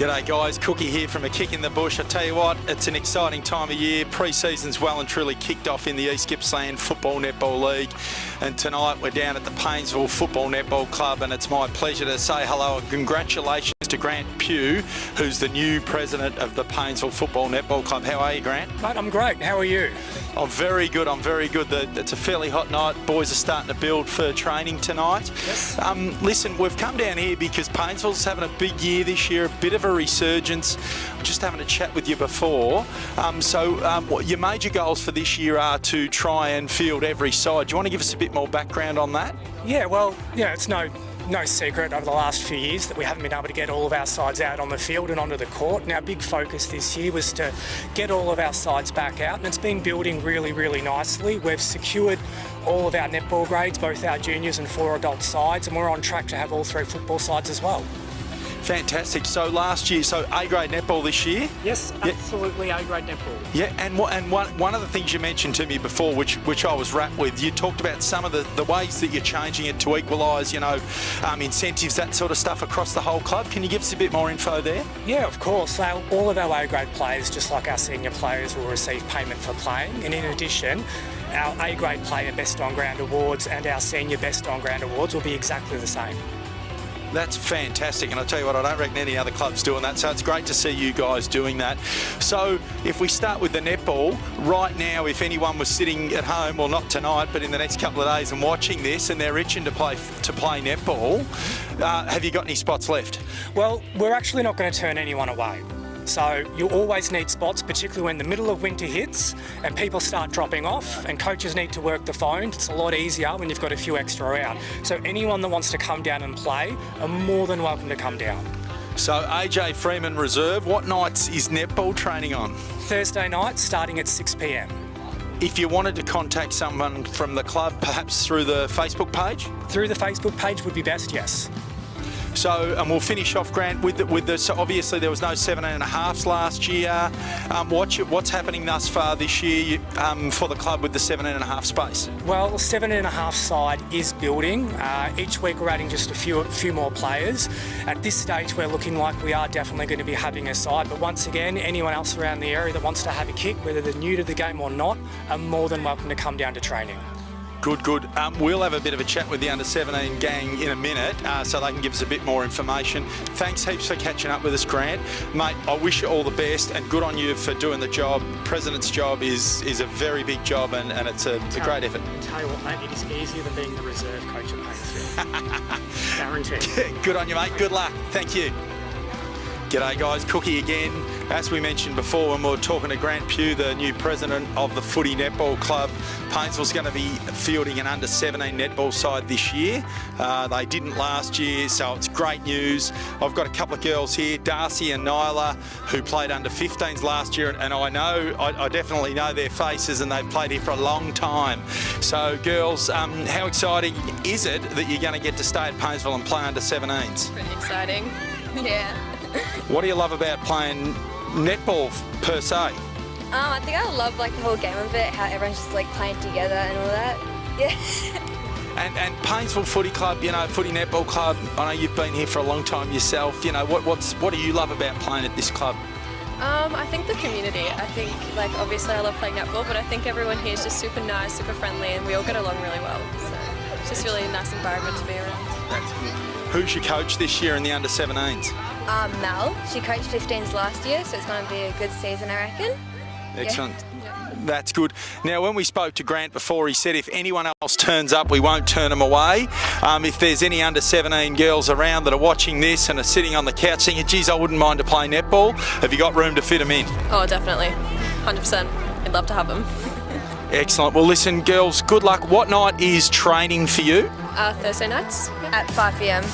G'day guys, Cookie here from A Kick in the Bush. I tell you what, it's an exciting time of year. Pre-season's well and truly kicked off in the East Gippsland Football Netball League. And tonight we're down at the Paynesville Football Netball Club, and it's my pleasure to say hello and congratulations to Grant Pugh, who's the new president of the Paynesville Football Netball Club. How are you, Grant? Mate, I'm great. How are you? I'm very good. It's a fairly hot night. Boys are starting to build for training tonight. Yes. Listen, we've come down here because Paynesville's having a big year this year, a bit of a resurgence. Just having a chat with you before. Your major goals for this year are to try and field every side. Do you want to give us a bit more background on that? Yeah, well, it's no secret over the last few years that we haven't been able to get all of our sides out on the field and onto the court. And our big focus this year was to get all of our sides back out, and it's been building really, really nicely. We've secured all of our netball grades, both our juniors and 4 adult sides, and we're on track to have all 3 football sides as well. Fantastic. So last year, A-grade netball this year? Yes, absolutely A-grade netball. Yeah, and one of the things you mentioned to me before, which I was wrapped with, you talked about some of the ways that you're changing it to equalise, incentives, that sort of stuff across the whole club. Can you give us a bit more info there? Yeah, of course. So all of our A-grade players, just like our senior players, will receive payment for playing. And in addition, our A-grade player Best On Ground awards and our senior Best On Ground awards will be exactly the same. That's fantastic, and I'll tell you what, I don't reckon any other club's doing that, so it's great to see you guys doing that. So if we start with the netball, right now, if anyone was sitting at home, well, not tonight, but in the next couple of days and watching this, and they're itching to play netball, have you got any spots left? Well, we're actually not going to turn anyone away. So you always need spots, particularly when the middle of winter hits and people start dropping off and coaches need to work the phone. It's a lot easier when you've got a few extra out. So anyone that wants to come down and play are more than welcome to come down. So AJ Freeman Reserve, what nights is netball training on? Thursday night starting at 6 p.m. If you wanted to contact someone from the club, perhaps through the Facebook page? Through the Facebook page would be best, yes. So, and we'll finish off, Grant, so obviously there was no 17.5s last year. What's happening thus far this year for the club with the 17.5 space? Well, the 7.5 side is building. Each week we're adding just a few more players. At this stage we're looking like we are definitely going to be having a side, but once again, anyone else around the area that wants to have a kick, whether they're new to the game or not, are more than welcome to come down to training. Good. We'll have a bit of a chat with the under-17 gang in a minute so they can give us a bit more information. Thanks heaps for catching up with us, Grant. Mate, I wish you all the best and good on you for doing the job. President's job is a very big job and it's a great effort. I tell you what, mate, it is easier than being the reserve coach at Paynesville. Guaranteed. Good on you, mate. Good luck. Thank you. G'day guys, Cookie again. As we mentioned before when we were talking to Grant Pugh, the new president of the Footy Netball Club, Paynesville's going to be fielding an under-17 netball side this year. They didn't last year, so it's great news. I've got a couple of girls here, Darcy and Nyla, who played under-15s last year, and I definitely know their faces, and they've played here for a long time. So girls, how exciting is it that you're going to get to stay at Paynesville and play under-17s? Pretty exciting, yeah. What do you love about playing netball per se? I think I love the whole game of it, how everyone's just playing together and all that. Yeah. And Paynesville Footy Club, Footy Netball Club, I know you've been here for a long time yourself. What do you love about playing at this club? I think the community. I think obviously I love playing netball, but I think everyone here is just super nice, super friendly, and we all get along really well. So it's just really a nice environment to be around. That's good. Who's your coach this year in the under-17s? Mel. She coached 15s last year, so it's going to be a good season, I reckon. Excellent. Yeah. That's good. Now, when we spoke to Grant before, he said if anyone else turns up, we won't turn them away. If there's any under-17 girls around that are watching this and are sitting on the couch thinking, geez, I wouldn't mind to play netball, have you got room to fit them in? Oh, definitely. 100%. We'd love to have them. Excellent. Well, listen, girls, good luck. What night is training for you? Thursday nights at 5 p.m.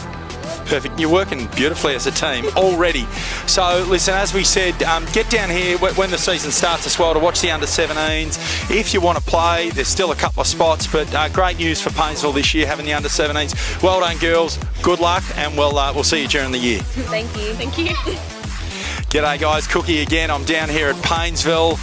Perfect. You're working beautifully as a team already. So, listen, as we said, get down here when the season starts as well to watch the under-17s. If you want to play, there's still a couple of spots, but great news for Paynesville this year having the under-17s. Well done, girls. Good luck, and we'll see you during the year. Thank you. Thank you. G'day guys, Cookie again. I'm down here at Paynesville.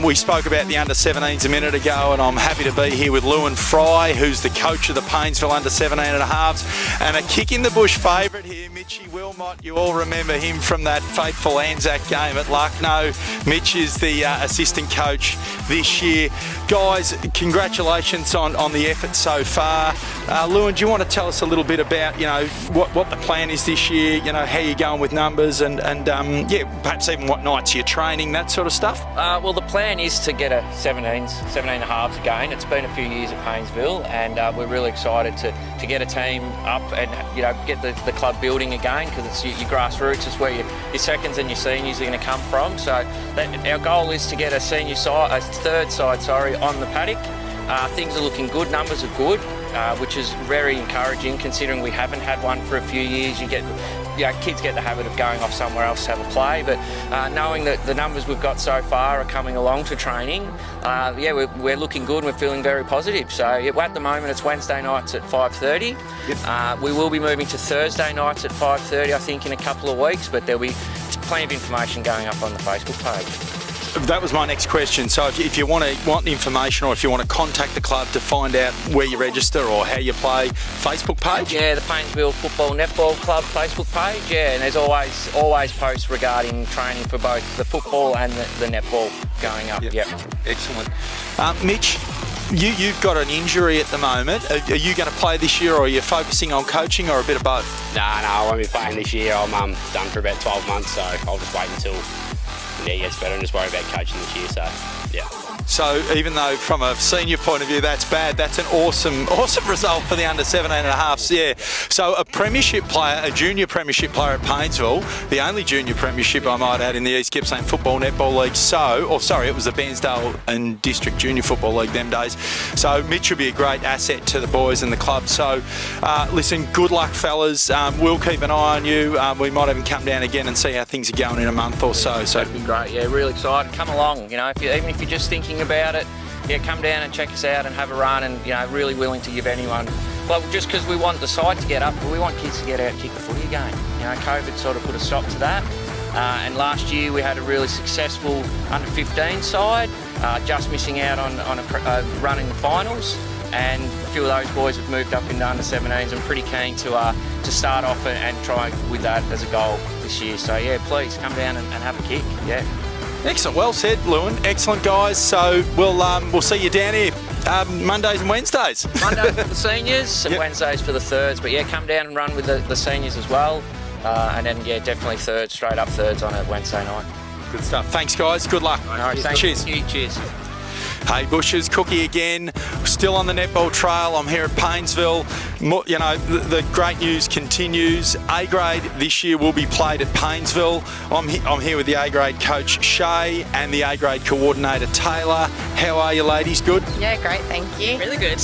We spoke about the under-17s a minute ago, and I'm happy to be here with Lewin Fry, who's the coach of the Paynesville under-17 and a halves, and a kick in the bush favourite here, Mitchy Wilmot. You all remember him from that fateful Anzac game at Lucknow. Mitch is the assistant coach this year. Guys, congratulations on the effort so far. Lewin, do you want to tell us a little bit about, what the plan is this year, how you're going with numbers and perhaps even what nights you're training, that sort of stuff? Well, the plan is to get a 17 and a halves again. It's been a few years at Paynesville, and we're really excited to get a team up and get the club building again, because it's your grassroots. It's where your seconds and your seniors are going to come from. So our goal is to get a third side on the paddock. Things are looking good. Numbers are good, which is very encouraging considering we haven't had one for a few years. Kids get the habit of going off somewhere else to have a play, but knowing that the numbers we've got so far are coming along to training, we're looking good and we're feeling very positive. So at the moment it's Wednesday nights at 5:30. Yep. We will be moving to Thursday nights at 5:30, I think, in a couple of weeks, but there'll be plenty of information going up on the Facebook page. That was my next question. So if you want information, or if you want to contact the club to find out where you register or how you play, Facebook page? Yeah, the Paynesville Football Netball Club Facebook page, and there's always posts regarding training for both the football and the netball going up. Yep. Excellent. Mitch, you've got an injury at the moment. Are you going to play this year, or are you focusing on coaching, or a bit of both? No, I won't be playing this year. I'm done for about 12 months, so I'll just wait until it gets better and just worry about coaching this year. So, yeah. So even though from a senior point of view that's bad, that's an awesome result for the under-17 and a halves. Yeah. So a premiership player, a junior premiership player at Paynesville, the only junior premiership I might add in the East Gippsland Football Netball League. It was the Bairnsdale and District Junior Football League them days. So Mitch will be a great asset to the boys and the club. So listen, good luck fellas. We'll keep an eye on you. We might even come down again and see how things are going in a month or so. That'd be great. Yeah, really excited. Come along. Even if you're just thinking about it, come down and check us out and have a run, and really willing to give anyone, well, just because we want the side to get up, but we want kids to get out and kick the footy again. COVID sort of put a stop to that, and last year we had a really successful under-15 side, just missing out on a run in the finals, and a few of those boys have moved up into under-17s. I'm pretty keen to start off and try with that as a goal this year. So yeah, please come down and have a kick. Yeah. Excellent, well said, Lewin. Excellent, guys. So we'll see you down here Mondays and Wednesdays. Mondays for the seniors and Wednesdays for the thirds. But yeah, come down and run with the seniors as well. And then definitely straight up thirds on a Wednesday night. Good stuff. Thanks, guys. Good luck. All right, cheers. Cheers. Hey Bushes, Cookie again, still on the netball trail. I'm here at Paynesville. The great news continues. A grade this year will be played at Paynesville. I'm here with the A grade coach Shay and the A grade coordinator Taylor. How are you ladies? Good? Yeah, great, thank you. Really good.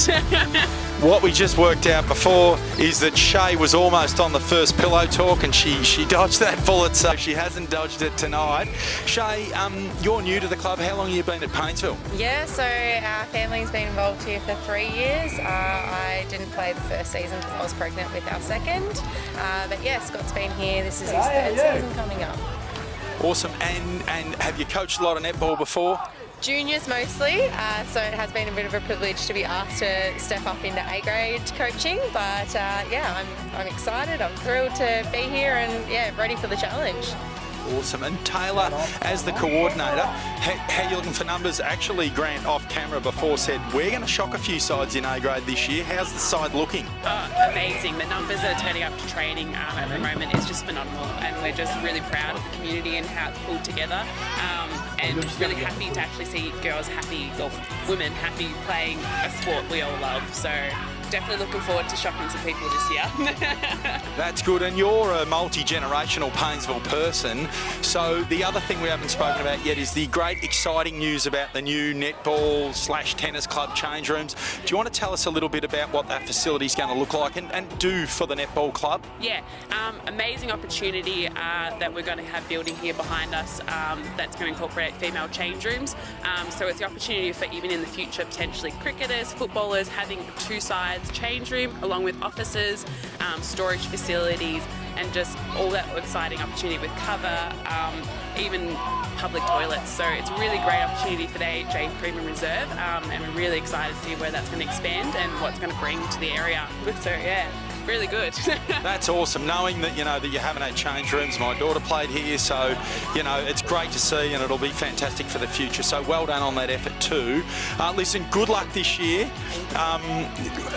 What we just worked out before is that Shay was almost on the first pillow talk, and she dodged that bullet, so she hasn't dodged it tonight. Shay, you're new to the club. How long have you been at Paynesville? Yeah, so our family's been involved here for 3 years. I didn't play the first season because I was pregnant with our second. But yeah, Scott's been here. This is his third season coming up. Awesome. And have you coached a lot of netball before? Juniors mostly, so it has been a bit of a privilege to be asked to step up into A-grade coaching, but I'm excited, I'm thrilled to be here and ready for the challenge. Awesome. And Taylor, as the coordinator, how are you looking for numbers? Actually, Grant off camera before said we're going to shock a few sides in A grade this year. How's the side looking? Amazing. The numbers that are turning up to training at the moment is just phenomenal, and we're just really proud of the community and how it's pulled together, and really happy to actually see girls happy, or women happy playing a sport we all love. So definitely looking forward to shocking some people this year. That's good, and you're a multi-generational Paynesville person, so the other thing we haven't spoken about yet is the great exciting news about the new netball/tennis club change rooms. Do you want to tell us a little bit about what that facility is going to look like and do for the netball club? Yeah, amazing opportunity that we're going to have building here behind us that's going to incorporate female change rooms. So it's the opportunity for, even in the future, potentially cricketers, footballers, having two sides change room along with offices, storage facilities, and just all that exciting opportunity with cover, even public toilets. So it's a really great opportunity for the AJ Freeman Reserve, and we're really excited to see where that's going to expand and what's going to bring to the area. So yeah, really good. That's awesome, knowing that, that you haven't had change rooms. My daughter played here, so, it's great to see, and it'll be fantastic for the future. So well done on that effort too. Listen, good luck this year.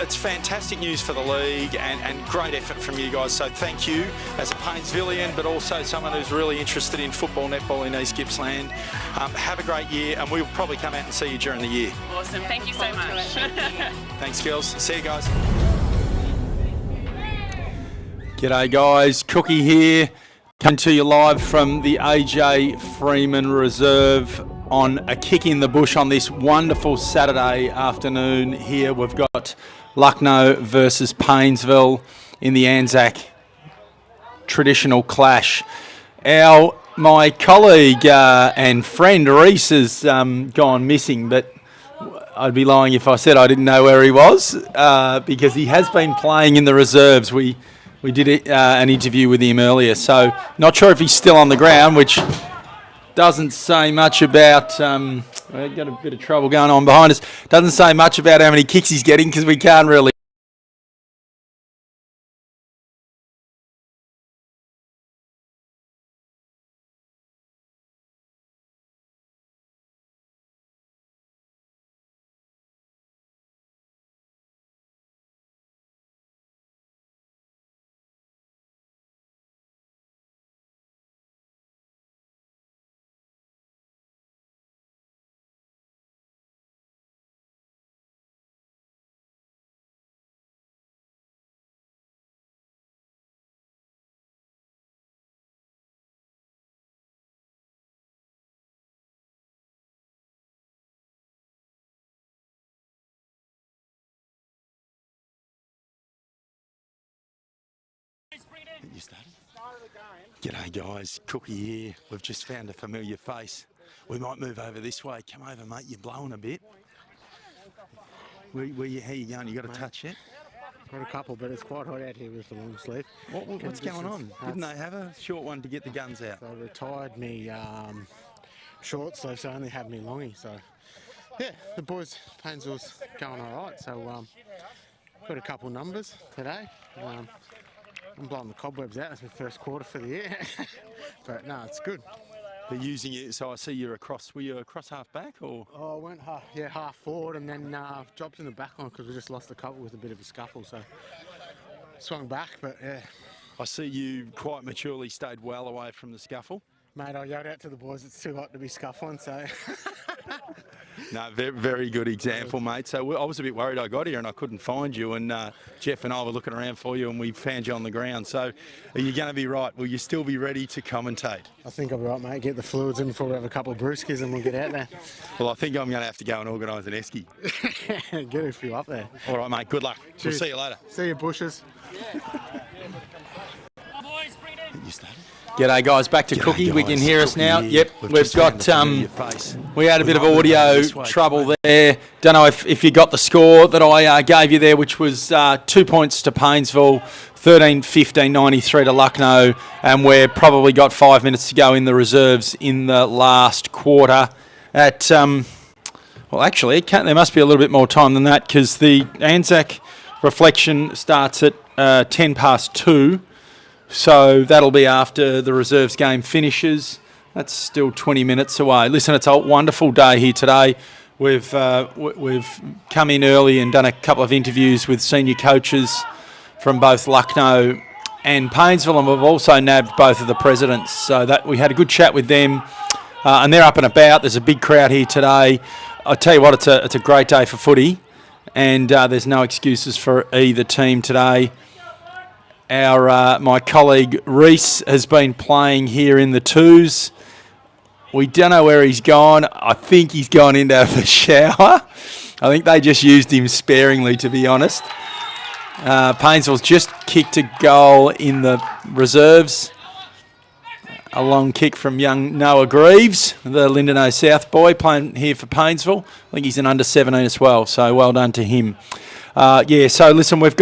It's fantastic news for the league and great effort from you guys. So thank you as a Paynesvillian, but also someone who's really interested in football, netball in East Gippsland. Have a great year, and we'll probably come out and see you during the year. Awesome, thank you so much. Thanks, girls. See you guys. G'day guys, Cookie here, coming to you live from the AJ Freeman Reserve on a kick in the bush on this wonderful Saturday afternoon here. We've got Lucknow versus Paynesville in the Anzac traditional clash. My colleague and friend Reese has gone missing, but I'd be lying if I said I didn't know where he was, because he has been playing in the reserves. We did an interview with him earlier, so not sure if he's still on the ground, which doesn't say much about... we've got a bit of trouble going on behind us. Doesn't say much about how many kicks he's getting, because we can't really... You started? G'day guys, Cookie here. We've just found a familiar face. We might move over this way. Come over, mate. You're blowing a bit. How you going? You got a touch yet? Got a couple, but it's quite hot out here with the long sleeve. What's going on? Didn't they have a short one to get the guns out? They retired me shorts, so they only have me longy. So yeah, the boys, Paynesville's going all right. So got a couple numbers today. I'm blowing the cobwebs out. That's my first quarter for the year. But no, it's good. They're using it, so I see you're across. Were you across half back or? Oh, I went half forward and then dropped in the back line because we just lost a couple with a bit of a scuffle. So swung back, but yeah. I see you quite maturely stayed well away from the scuffle. Mate, I yelled out to the boys, it's too hot to be scuffling, so... No, very good example, mate. So I was a bit worried I got here and I couldn't find you, and Jeff and I were looking around for you and we found you on the ground. So are you going to be right? Will you still be ready to commentate? I think I'll be right, mate. Get the fluids in before we have a couple of brewskis and we'll get out there. Well, I think I'm going to have to go and organise an esky. Get a few up there. All right, mate. Good luck. Cheers. We'll see you later. See you, bushes. You started? G'day guys, back to Cookie. Guys. We can hear us Cookie now. here. Yep, we've got face. we had a bit of might move audio over this way. trouble there. Don't know if you got the score that I gave you there, which was 2 points to Paynesville, 13-15-93 to Lucknow, and we've probably got 5 minutes to go in the reserves in the last quarter. At well, actually, there must be a little bit more time than that because the Anzac reflection starts at 10 past 2. So that'll be after the reserves game finishes. That's still 20 minutes away. Listen, it's a wonderful day here today. We've come in early and done a couple of interviews with senior coaches from both Lucknow and Paynesville, and we've also nabbed both of the presidents. So that we had a good chat with them, and they're up and about. There's a big crowd here today. I tell you what, it's a great day for footy, and there's no excuses for either team today. My colleague Reese has been playing here in the twos. We don't know where he's gone. I think he's gone in to have a shower. I think they just used him sparingly, to be honest. Paynesville's just kicked a goal in the reserves. A long kick from young Noah Greaves, the Lindenow South boy, playing here for Paynesville. I think he's an under-17 as well, so well done to him. So listen, we've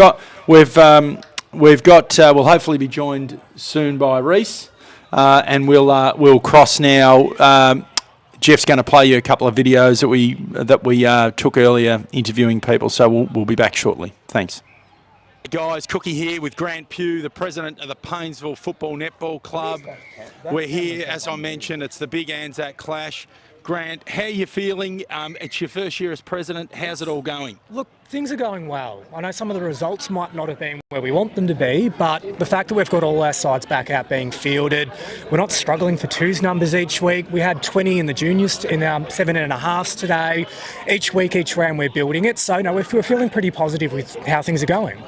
We've got, we'll hopefully be joined soon by Reese, and we'll cross now. Jeff's going to play you a couple of videos that we took earlier interviewing people, so we'll be back shortly. Thanks. Guys, Cookie here with Grant Pugh, the president of the Paynesville Football Netball Club. We're here, as I mentioned, it's the big Anzac clash. Grant, how are you feeling? It's your first year as president. How's it all going? Look, things are going well. I know some of the results might not have been where we want them to be, but the fact that we've got all our sides back out being fielded, we're not struggling for twos numbers each week. We had 20 in the juniors in our 7.5s today. Each week, each round, we're building it. So, no, we're feeling pretty positive with how things are going.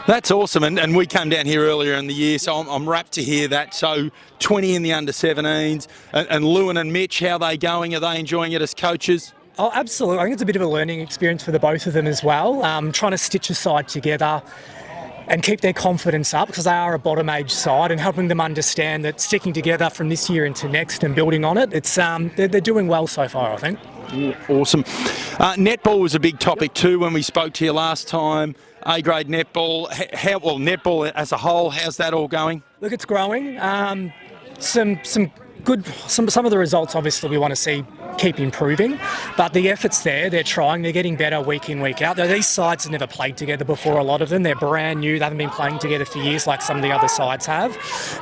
That's awesome, and we came down here earlier in the year, so I'm rapt to hear that. So 20 in the under-17s, and Lewin and Mitch, how are they going? Are they enjoying it as coaches? Oh, absolutely. I think it's a bit of a learning experience for the both of them as well, trying to stitch a side together and keep their confidence up because they are a bottom-age side, and helping them understand that sticking together from this year into next and building on it, it's they're doing well so far, I think. Awesome. Netball was a big topic too when we spoke to you last time. A-grade netball, netball as a whole, how's that all going? Look, it's growing. Some of the results obviously we want to see keep improving, but the effort's there. They're trying. They're getting better week in, week out. These sides have never played together before. A lot of them, they're brand new. They haven't been playing together for years like some of the other sides have,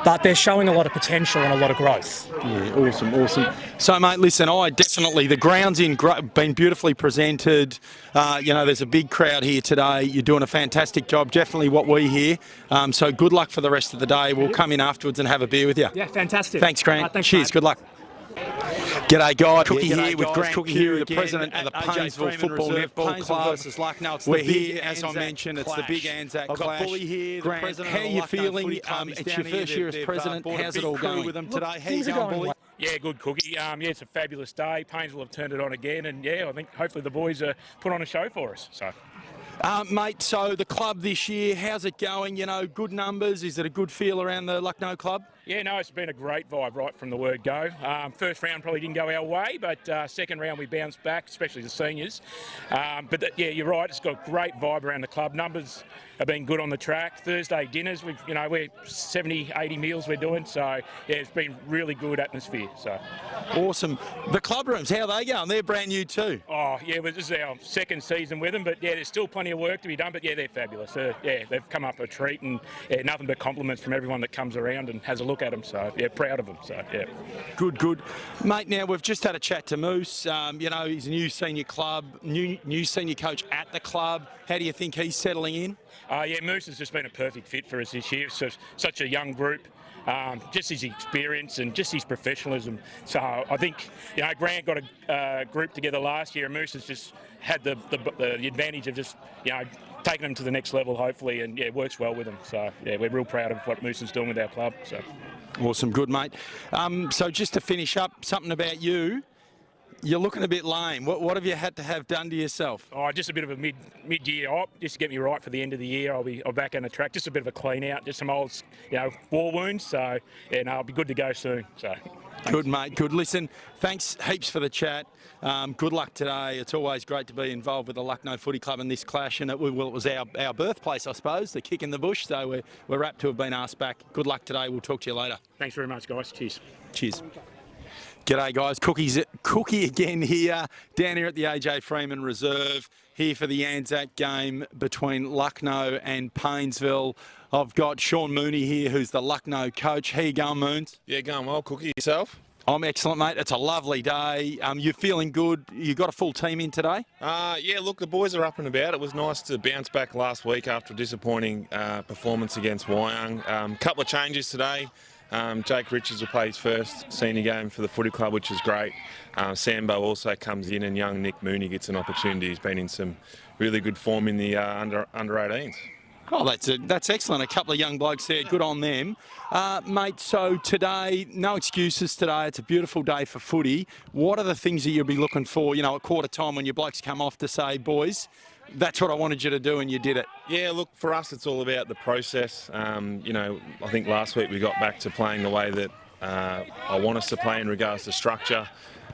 but they're showing a lot of potential and a lot of growth. Yeah, awesome. So, mate, listen, the ground's been beautifully presented. There's a big crowd here today. You're doing a fantastic job. Definitely what we hear. So good luck for the rest of the day. We'll come in afterwards and have a beer with you. Yeah, fantastic. Thanks, Grant. Thanks, Cheers. mate. Good luck. G'day, guys. Cookie G'day, here with guys. Grant Cookie Pugh, here the again president of the Paynesville Football Netball Club. Vs Lucknow. We're here, as I mentioned, it's the big Anzac clash. Here, Grant, how are you feeling? It's your first year as president. How's it all going? With them today. How you going, Bully? Yeah, good, Cookie. It's a fabulous day. Paynesville have turned it on again, and I think hopefully the boys put on a show for us. So. Mate, so the club this year, how's it going? Good numbers. Is it a good feel around the Lucknow club? Yeah, no, it's been a great vibe right from the word go. First round probably didn't go our way, but second round we bounced back, especially the seniors. You're right. It's got a great vibe around the club. Numbers have been good on the track. Thursday dinners, we're 70, 80 meals we're doing. So yeah, it's been really good atmosphere. So awesome. The club rooms, how are they going? They're brand new too. Oh yeah, this is our second season with them, but yeah, there's still plenty of work to be done. But yeah, they're fabulous. They've come up a treat, and nothing but compliments from everyone that comes around and has a look at them. So yeah, proud of them. So yeah. Good. Mate, now we've just had a chat to Moose. He's a new senior club, new senior coach at the club. How do you think he's settling in? Moose has just been a perfect fit for us this year. So such a young group. Just his experience and just his professionalism. So I think, Grant got a group together last year, and Moose has just had the advantage of just, taking them to the next level, hopefully, and it works well with them. So yeah, we're real proud of what Moose is doing with our club. So awesome, good mate. So just to finish up, something about you. You're looking a bit lame. What have you had to have done to yourself? Oh, just a bit of a mid-year op, just to get me right for the end of the year. I'll be back on the track. Just a bit of a clean out, just some old, war wounds. So yeah, I'll be good to go soon. So thanks. Good mate, good. Listen, thanks heaps for the chat. Good luck today. It's always great to be involved with the Lucknow Footy Club in this clash, and it was our birthplace, I suppose, the kick in the bush. So we're rapt to have been asked back. Good luck today. We'll talk to you later. Thanks very much, guys. Cheers. G'day guys, Cookie again here, down here at the AJ Freeman Reserve, here for the Anzac game between Lucknow and Paynesville. I've got Sean Mooney here, who's the Lucknow coach. How you going, Moons? Yeah, going well, Cookie. Yourself? I'm excellent, mate. It's a lovely day. You're feeling good. You got a full team in today? Look, the boys are up and about. It was nice to bounce back last week after a disappointing performance against Wyong. Couple of changes today. Jake Richards will play his first senior game for the footy club, which is great. Sambo also comes in, and young Nick Mooney gets an opportunity. He's been in some really good form in the under 18s. Oh, that's excellent. A couple of young blokes there. Good on them. Mate, so today, no excuses today. It's a beautiful day for footy. What are the things that you'll be looking for, at quarter time when your blokes come off to say, boys, that's what I wanted you to do, and you did it? Yeah, look, for us, it's all about the process. I think last week we got back to playing the way that I want us to play in regards to structure.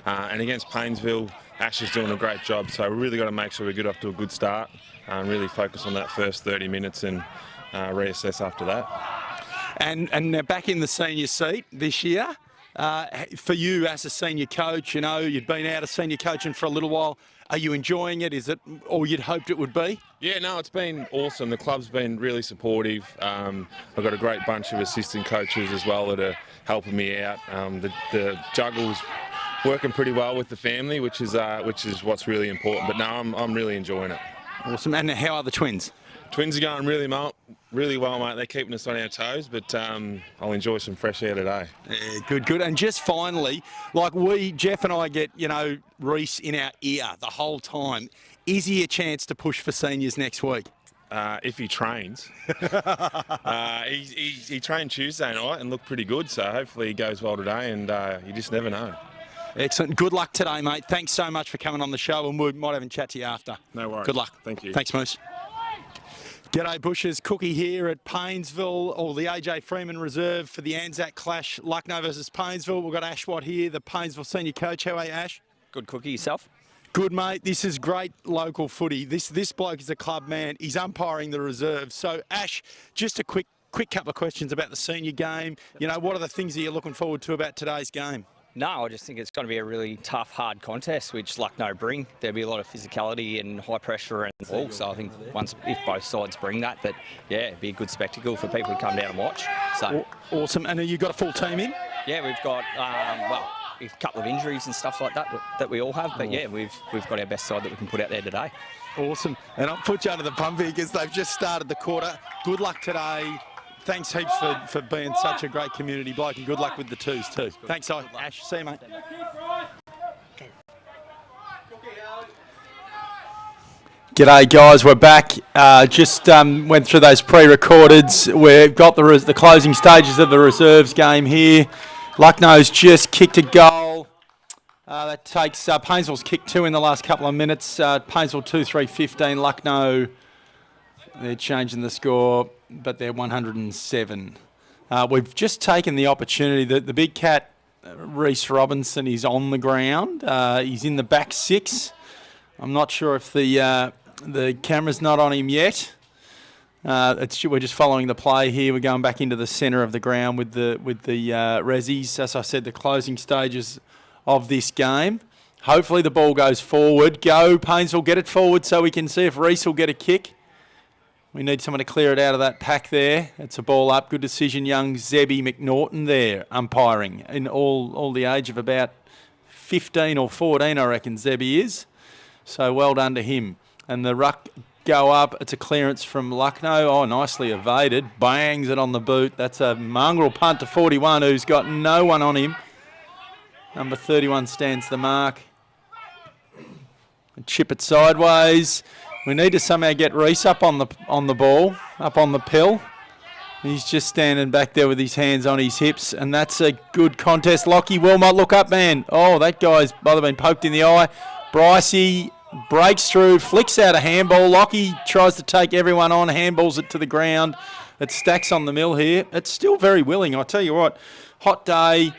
And against Paynesville, Ash is doing a great job. So we really got to make sure we get off to a good start and really focus on that first 30 minutes and reassess after that. And now back in the senior seat this year. For you as a senior coach, you know, you've been out of senior coaching for a little while. Are you enjoying it? Is it all you'd hoped it would be? Yeah, no, it's been awesome. The club's been really supportive. I've got a great bunch of assistant coaches as well that are helping me out. The juggle's working pretty well with the family, which is what's really important. But no, I'm really enjoying it. Awesome. And how are the twins? Twins are going really well, mate. They're keeping us on our toes, but I'll enjoy some fresh air today. Yeah, good. And just finally, like Jeff and I get, you know, Reece in our ear the whole time. Is he a chance to push for seniors next week? If he trains. He trained Tuesday night and looked pretty good, so hopefully he goes well today, and you just never know. Excellent. Good luck today, mate. Thanks so much for coming on the show, and we might even chat to you after. No worries. Good luck. Thank you. Thanks, Moose. G'day Bushers, Cookie here at Paynesville, or the AJ Freeman Reserve for the Anzac clash, Lucknow versus Paynesville. We've got Ash Watt here, the Paynesville senior coach. How are you, Ash? Good, Cookie. Yourself? Good, mate. This is great local footy. This bloke is a club man. He's umpiring the reserve. So, Ash, just a quick couple of questions about the senior game. You know, what are the things that you're looking forward to about today's game? No, I just think it's going to be a really tough, hard contest, which Lucknow bring. There'll be a lot of physicality and high pressure and all. So I think if both sides bring that, yeah, it'd be a good spectacle for people to come down and watch. So awesome. And have you got a full team in? Yeah, we've got a couple of injuries and stuff like that we all have. But yeah, we've got our best side that we can put out there today. Awesome. And I'll put you under the pump here because they've just started the quarter. Good luck today. Thanks heaps for being such a great community bloke, and good luck with the twos too. Thanks, Ash. See you, mate. G'day, guys. We're back. Just went through those pre-recordeds. We've got the closing stages of the reserves game here. Lucknow's just kicked a goal. That takes Paynesville's kicked 2 in the last couple of minutes. Paynesville 2-3-15. Lucknow, they're changing the score, but they're 107. We've just taken the opportunity that the big cat, Reece Robinson, is on the ground. He's in the back 6. I'm not sure if the camera's not on him yet. We're just following the play here. We're going back into the centre of the ground with the Rezzies. As I said, the closing stages of this game. Hopefully the ball goes forward. Go, Paynesville, get it forward so we can see if Reece will get a kick. We need someone to clear it out of that pack there. It's a ball up. Good decision, young Zebby McNaughton there, umpiring. In all the age of about 15 or 14, I reckon Zebby is. So well done to him. And the ruck go up. It's a clearance from Lucknow. Oh, nicely evaded. Bangs it on the boot. That's a mongrel punt to 41 who's got no one on him. Number 31 stands the mark. Chip it sideways. We need to somehow get Reece up on the ball, up on the pill. He's just standing back there with his hands on his hips, and that's a good contest. Lockie Wilmot, look up, man. Oh, that guy's either been poked in the eye. Brycey breaks through, flicks out a handball. Lockie tries to take everyone on, handballs it to the ground. It stacks on the mill here. It's still very willing, I tell you what. Hot day.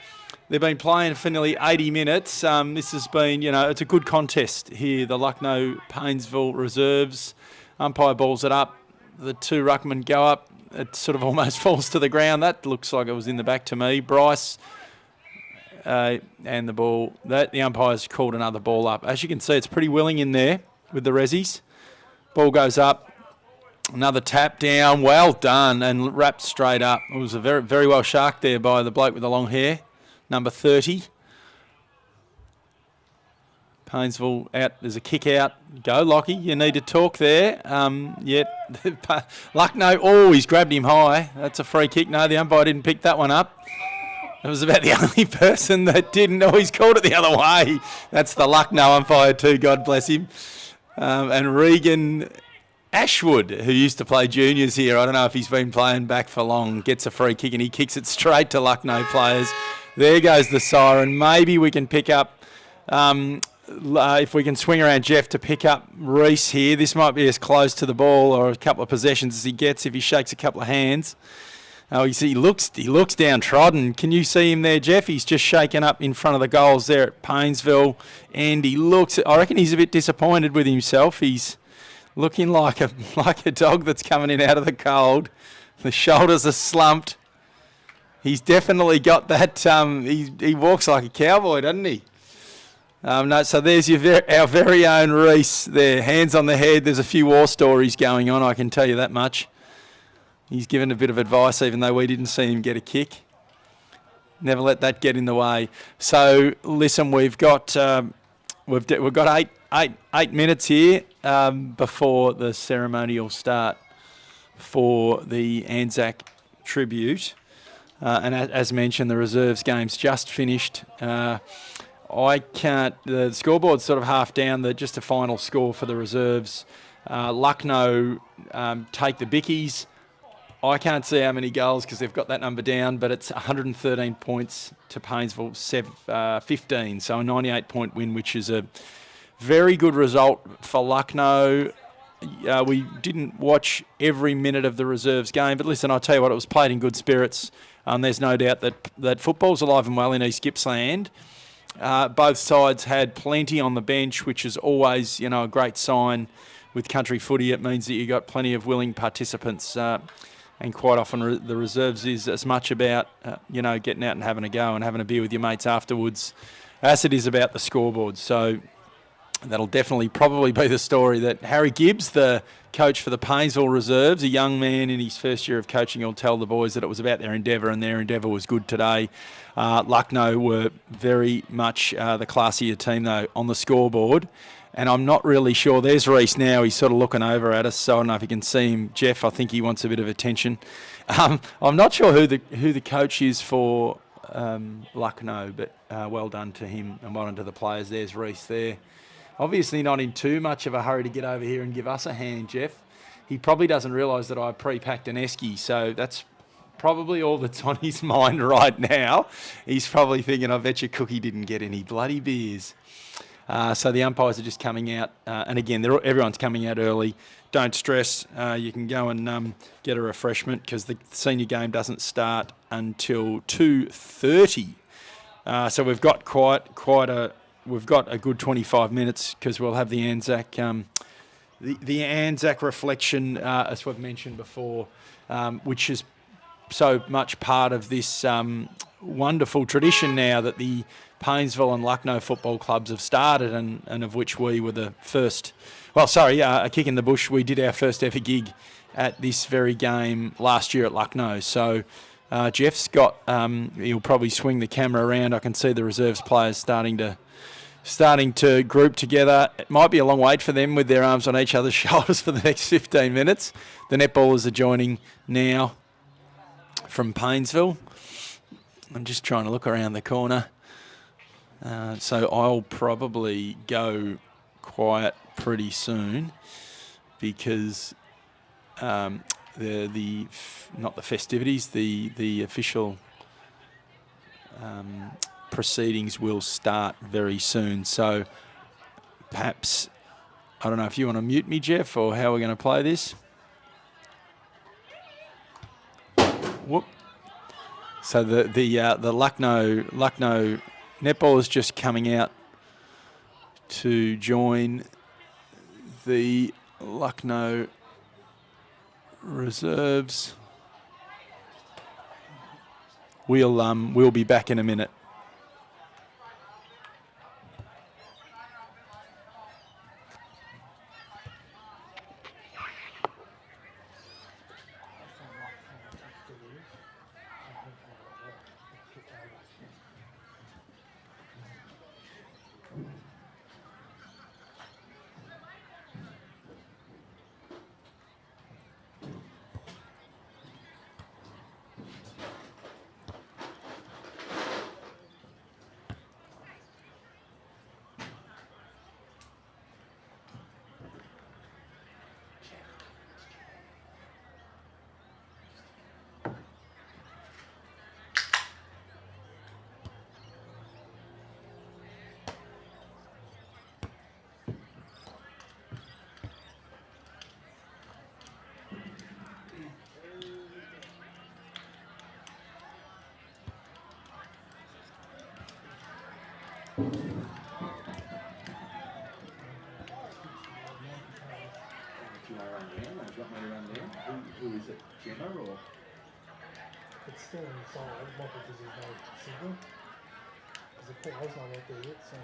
They've been playing for nearly 80 minutes. This has been, it's a good contest here. The Lucknow Paynesville reserves. Umpire balls it up. The 2 ruckmen go up. It sort of almost falls to the ground. That looks like it was in the back to me. Bryce and the ball. The umpire's called another ball up. As you can see, it's pretty willing in there with the Rezzies. Ball goes up. Another tap down. Well done and wrapped straight up. It was a very, very well sharked there by the bloke with the long hair. Number 30. Paynesville out. There's a kick out. Go, Lockie. You need to talk there. Lucknow. He's grabbed him high. That's a free kick. No, the umpire didn't pick that one up. It was about the only person that didn't. He's called it the other way. That's the Lucknow umpire too. God bless him. And Regan Ashwood, who used to play juniors here. I don't know if he's been playing back for long. Gets a free kick and he kicks it straight to Lucknow players. There goes the siren. Maybe we can pick up, if we can swing around Jeff to pick up Reece here. This might be as close to the ball or a couple of possessions as he gets if he shakes a couple of hands. He looks downtrodden. Can you see him there, Jeff? He's just shaken up in front of the goals there at Paynesville. And I reckon he's a bit disappointed with himself. He's looking like a dog that's coming in out of the cold. The shoulders are slumped. He's definitely got that. He walks like a cowboy, doesn't he? No, so there's our very own Reese there, hands on the head. There's a few war stories going on, I can tell you that much. He's given a bit of advice, even though we didn't see him get a kick. Never let that get in the way. So listen, we've got 8 minutes here before the ceremonial start for the Anzac tribute. And as mentioned, the reserves game's just finished. The scoreboard's sort of half down, just a final score for the reserves. Lucknow take the Bickies. I can't see how many goals because they've got that number down, but it's 113 points to Paynesville 15. So a 98-point win, which is a very good result for Lucknow. We didn't watch every minute of the reserves game, but listen, I'll tell you what, it was played in good spirits. There's no doubt that football's alive and well in East Gippsland. Both sides had plenty on the bench, which is always, a great sign with country footy. It means that you've got plenty of willing participants, and quite often the reserves is as much about, getting out and having a go and having a beer with your mates afterwards as it is about the scoreboard. So that'll definitely probably be the story that Harry Gibbs, the coach for the Paynesville Reserves, a young man in his first year of coaching, will tell the boys that it was about their endeavour, and their endeavour was good today. Lucknow were very much the classier team, though, on the scoreboard. And I'm not really sure. There's Reese now. He's sort of looking over at us, so I don't know if you can see him. Jeff, I think he wants a bit of attention. I'm not sure who the coach is for Lucknow, but well done to him and well done to the players. There's Reese there. Obviously not in too much of a hurry to get over here and give us a hand, Jeff. He probably doesn't realise that I pre-packed an esky, so that's probably all that's on his mind right now. He's probably thinking, I bet your Cookie didn't get any bloody beers. So the umpires are just coming out, and again, everyone's coming out early. Don't stress. You can go and get a refreshment because the senior game doesn't start until 2:30. So we've got we've got a good 25 minutes because we'll have the Anzac the Anzac reflection, as we've mentioned before, which is so much part of this wonderful tradition now that the Paynesville and Lucknow football clubs have started, and of which we were the first. A kick in the bush. We did our first ever gig at this very game last year at Lucknow. So Jeff's got. He'll probably swing the camera around. I can see the reserves players starting to group together. It might be a long wait for them with their arms on each other's shoulders for the next 15 minutes. The netballers are joining now from Paynesville. I'm just trying to look around the corner. So I'll probably go quiet pretty soon because not the festivities, the official proceedings will start very soon. So perhaps, I don't know if you want to mute me, Jeff, or how we're going to play this. Whoop. So the Lucknow netball is just coming out to join the Lucknow reserves. We'll be back in a minute. run down? Who is it? Gemma or? It's still inside, not because there's no signal. Because the play's not out there yet, so.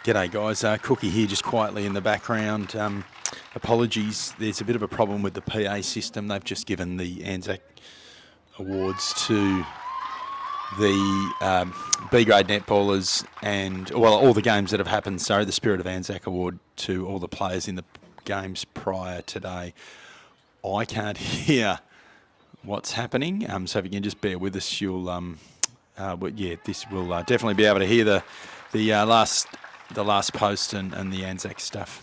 G'day guys, Cookie here just quietly in the background. Apologies, there's a bit of a problem with the PA system. They've just given the Anzac awards to the B-grade netballers and, well, all the games that have happened, sorry, the Spirit of Anzac award to all the players in the games prior today. I can't hear what's happening, so if you can just bear with us, you'll, but yeah, this will definitely be able to hear the last post and the Anzac stuff.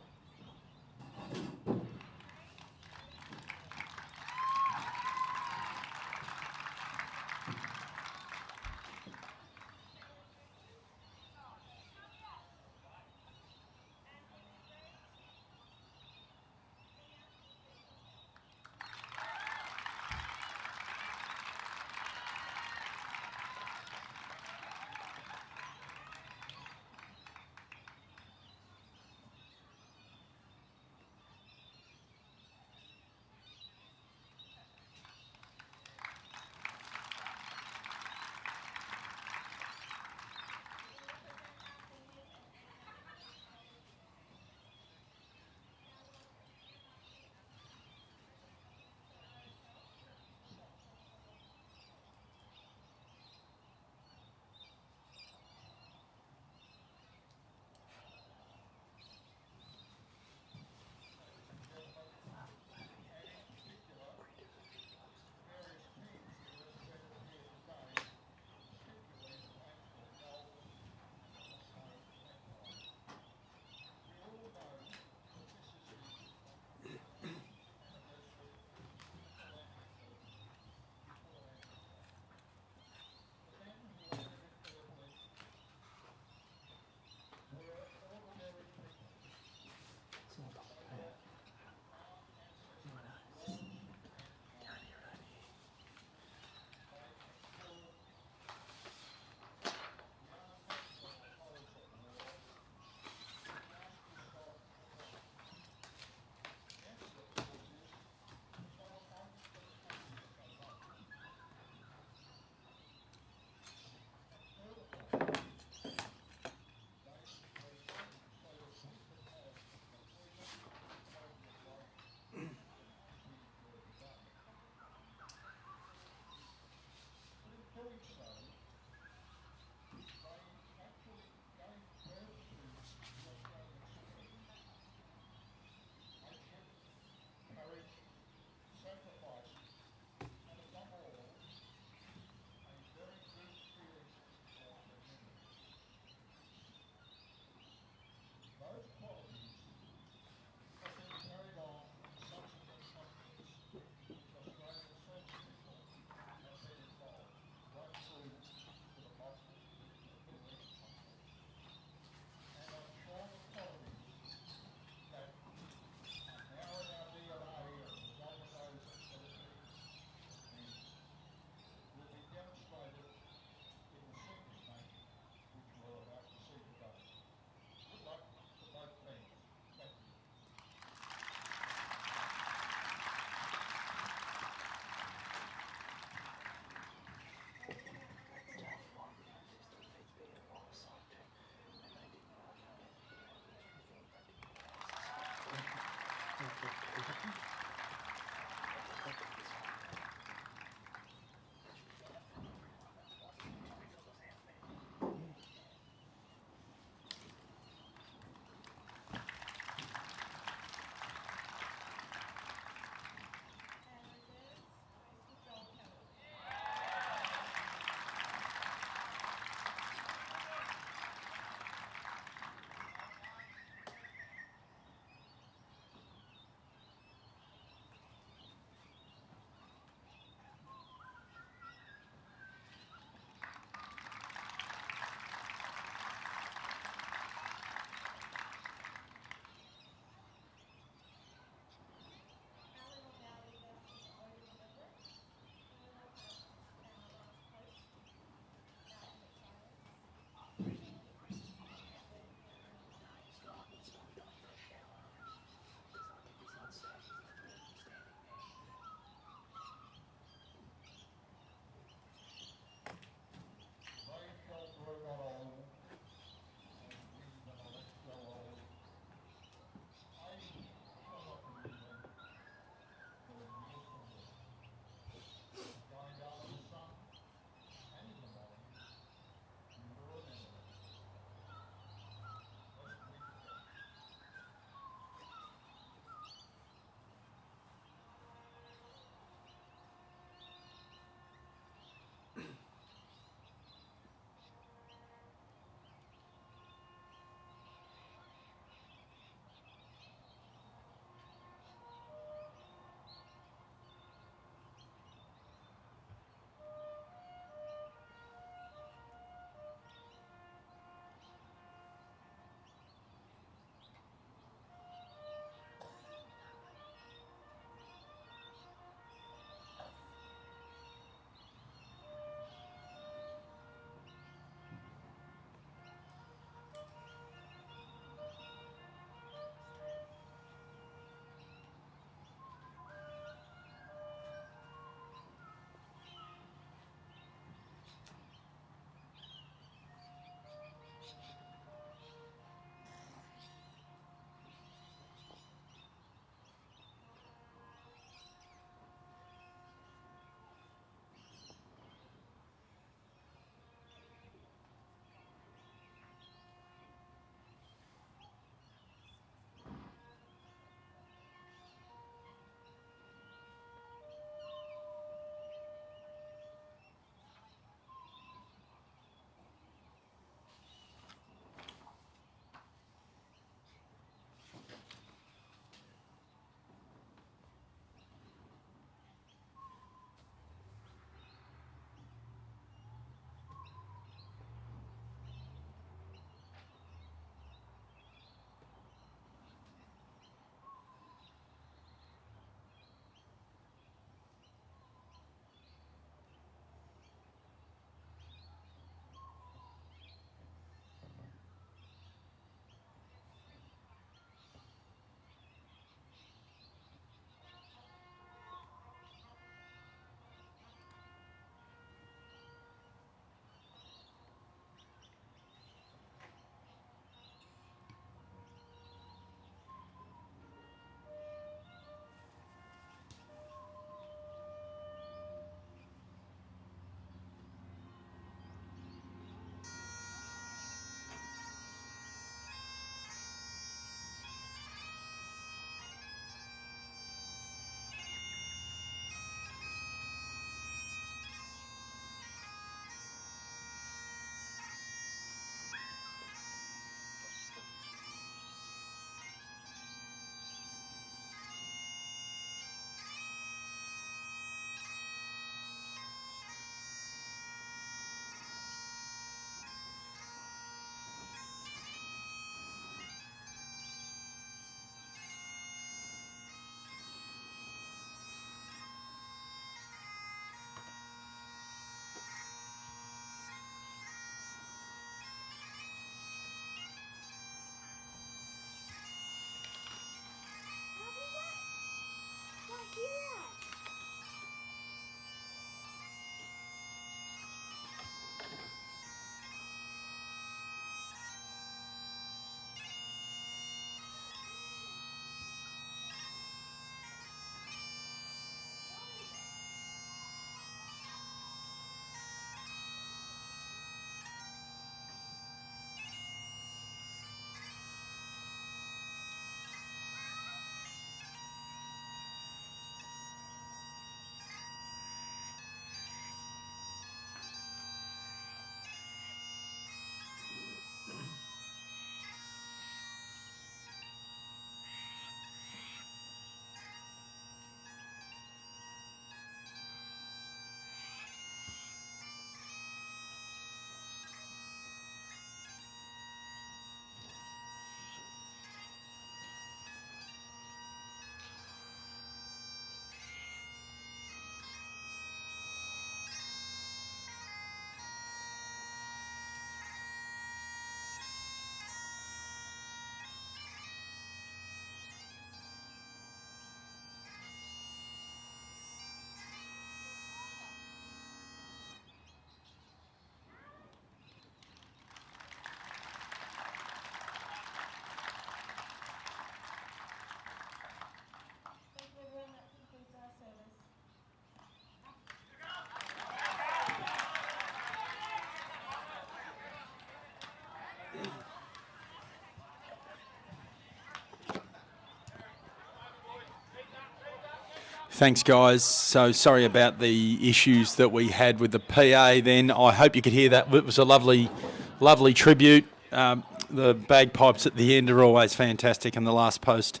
Thanks, guys. So sorry about the issues that we had with the PA then. I hope you could hear that. It was a lovely, lovely tribute. The bagpipes at the end are always fantastic, and the last post.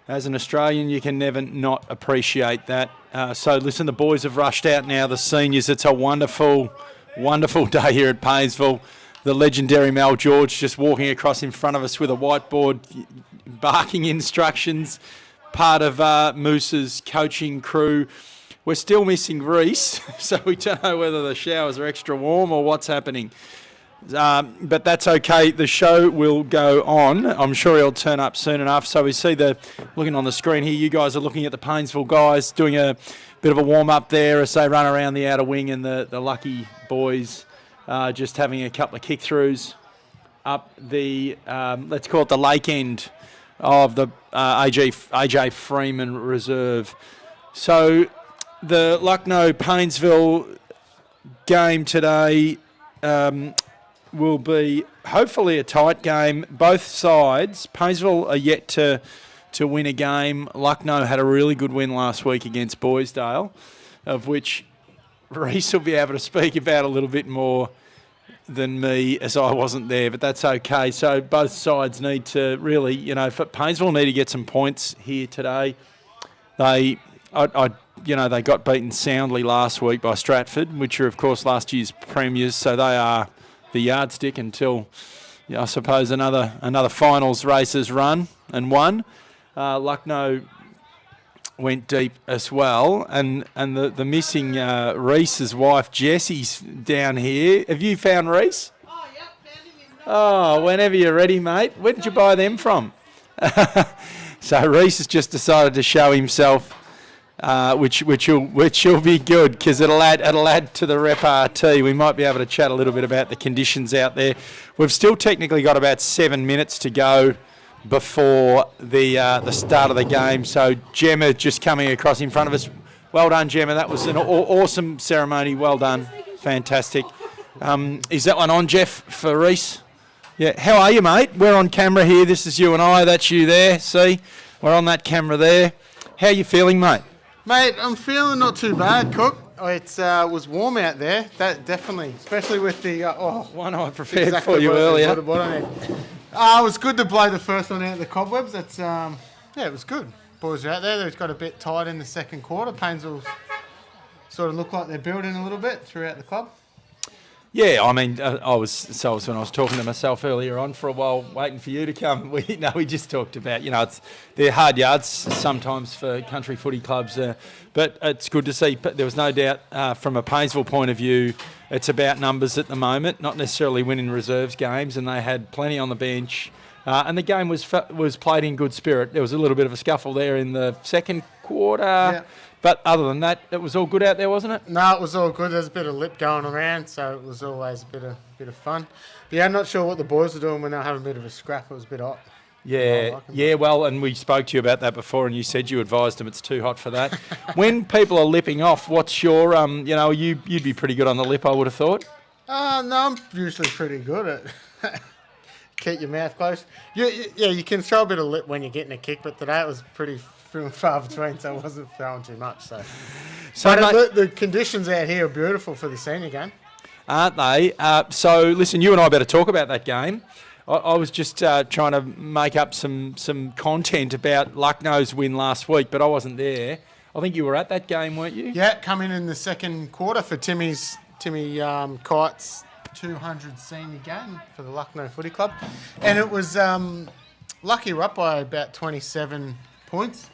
As an Australian, you can never not appreciate that. So listen, the boys have rushed out now, the seniors. It's a wonderful, wonderful day here at Paynesville. The legendary Mal George just walking across in front of us with a whiteboard, barking instructions. Part of Moose's coaching crew. We're still missing Reese, so we don't know whether the showers are extra warm or what's happening. But that's okay. The show will go on. I'm sure he'll turn up soon enough. So we see looking on the screen here, you guys are looking at the Paynesville guys doing a bit of a warm-up there as they run around the outer wing, and the lucky boys just having a couple of kick-throughs up the, let's call it the lake end of the AJ Freeman Reserve. So the Lucknow-Paynesville game today will be hopefully a tight game. Both sides, Paynesville are yet to win a game. Lucknow had a really good win last week against Boysdale, of which Reese will be able to speak about a little bit more than me, as I wasn't there, but that's okay. So both sides need to really, Paynesville need to get some points here today. They got beaten soundly last week by Stratford, which are, of course, last year's premiers, so they are the yardstick until, I suppose, another finals races run and won. Lucknow went deep as well, and the missing Reese's wife Jessie's down here. Have you found Reese? Oh, yep, found him. Oh, whenever you're ready, mate. Where did you buy them from? So Reese has just decided to show himself, which will be good, because it'll add to the repartee. We might be able to chat a little bit about the conditions out there. We've still technically got about 7 minutes to go before the start of the game. So Gemma just coming across in front of us. Well done, Gemma. That was an awesome ceremony. Well done. Fantastic. Is that one on, Jeff, for Reese? Yeah. How are you, mate? We're on camera here. This is you and I. That's you there. See? We're on that camera there. How are you feeling, mate? Mate, I'm feeling not too bad, Cook. It was warm out there. That definitely, especially with the one I prepared for you earlier. It was good to blow the first one out of the cobwebs. That's it was good. Boys are out there. They've got a bit tight in the second quarter. Paynesville sort of look like they're building a little bit throughout the club. Yeah, I mean, I was when I was talking to myself earlier on for a while, waiting for you to come. We just talked about, they're hard yards sometimes for country footy clubs, but it's good to see. There was no doubt from a Paynesville point of view, it's about numbers at the moment, not necessarily winning reserves games, and they had plenty on the bench. And the game was played in good spirit. There was a little bit of a scuffle there in the second quarter. Yeah. But other than that, it was all good out there, wasn't it? No, it was all good. There's a bit of lip going around, so it was always a bit of fun. But yeah, I'm not sure what the boys were doing when they were having a bit of a scrap. It was a bit hot. Yeah, well, and we spoke to you about that before, and you said you advised them it's too hot for that. When people are lipping off, what's your, you'd be pretty good on the lip, I would have thought. No, I'm usually pretty good at keep your mouth closed. You can throw a bit of lip when you're getting a kick, but today it was pretty far between, so I wasn't throwing too much. So the conditions out here are beautiful for the senior game. Aren't they? So listen, you and I better talk about that game. I was just trying to make up some content about Lucknow's win last week, but I wasn't there. I think you were at that game, weren't you? Yeah, coming in the second quarter for Timmy Kite's 200 senior game for the Lucknow Footy Club. And it was lucky we're up by about 27 points.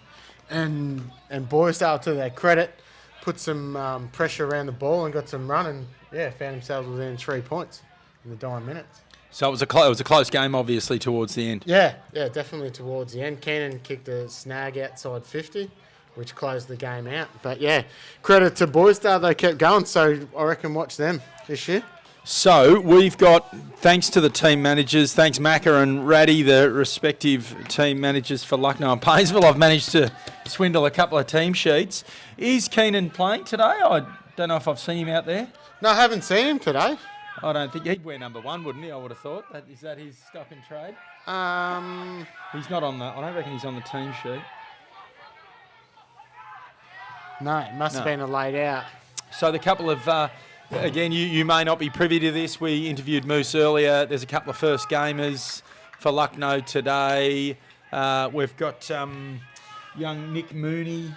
And Boysdale, to their credit, put some pressure around the ball and got some run and, found themselves within 3 points in the dying minutes. So it was a close game, obviously, towards the end. Yeah, definitely towards the end. Keenan kicked a snag outside 50, which closed the game out. But, credit to Boysdale, they kept going. So I reckon watch them this year. So we've got, thanks to the team managers, thanks Macca and Raddy, the respective team managers for Lucknow and Paynesville. I've managed to swindle a couple of team sheets. Is Keenan playing today? I don't know if I've seen him out there. No, I haven't seen him today. I don't think he'd wear number 1, wouldn't he? I would have thought. Is that his stock and trade? He's not on I don't reckon he's on the team sheet. No, it must have been a laid out. So the couple of, again, you may not be privy to this. We interviewed Moose earlier. There's a couple of first gamers for Lucknow today. We've got young Nick Mooney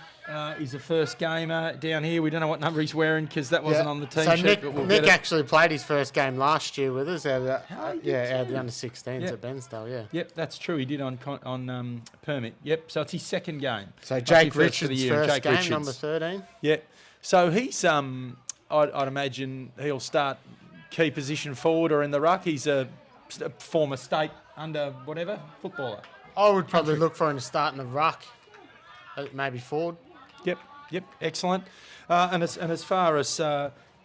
is a first gamer down here. We don't know what number he's wearing because that wasn't on the team so sheet. Nick actually played his first game last year with us out of the under-16s at Bensdale, yeah. Yep, that's true. He did on permit. Yep, so it's his second game. So Jake Richards' first game, number 13. Yeah, so he's, I'd imagine he'll start key position forward or in the ruck. He's a former state under whatever footballer. I would probably look for him to start in the ruck, maybe forward. Yep, excellent. And as far as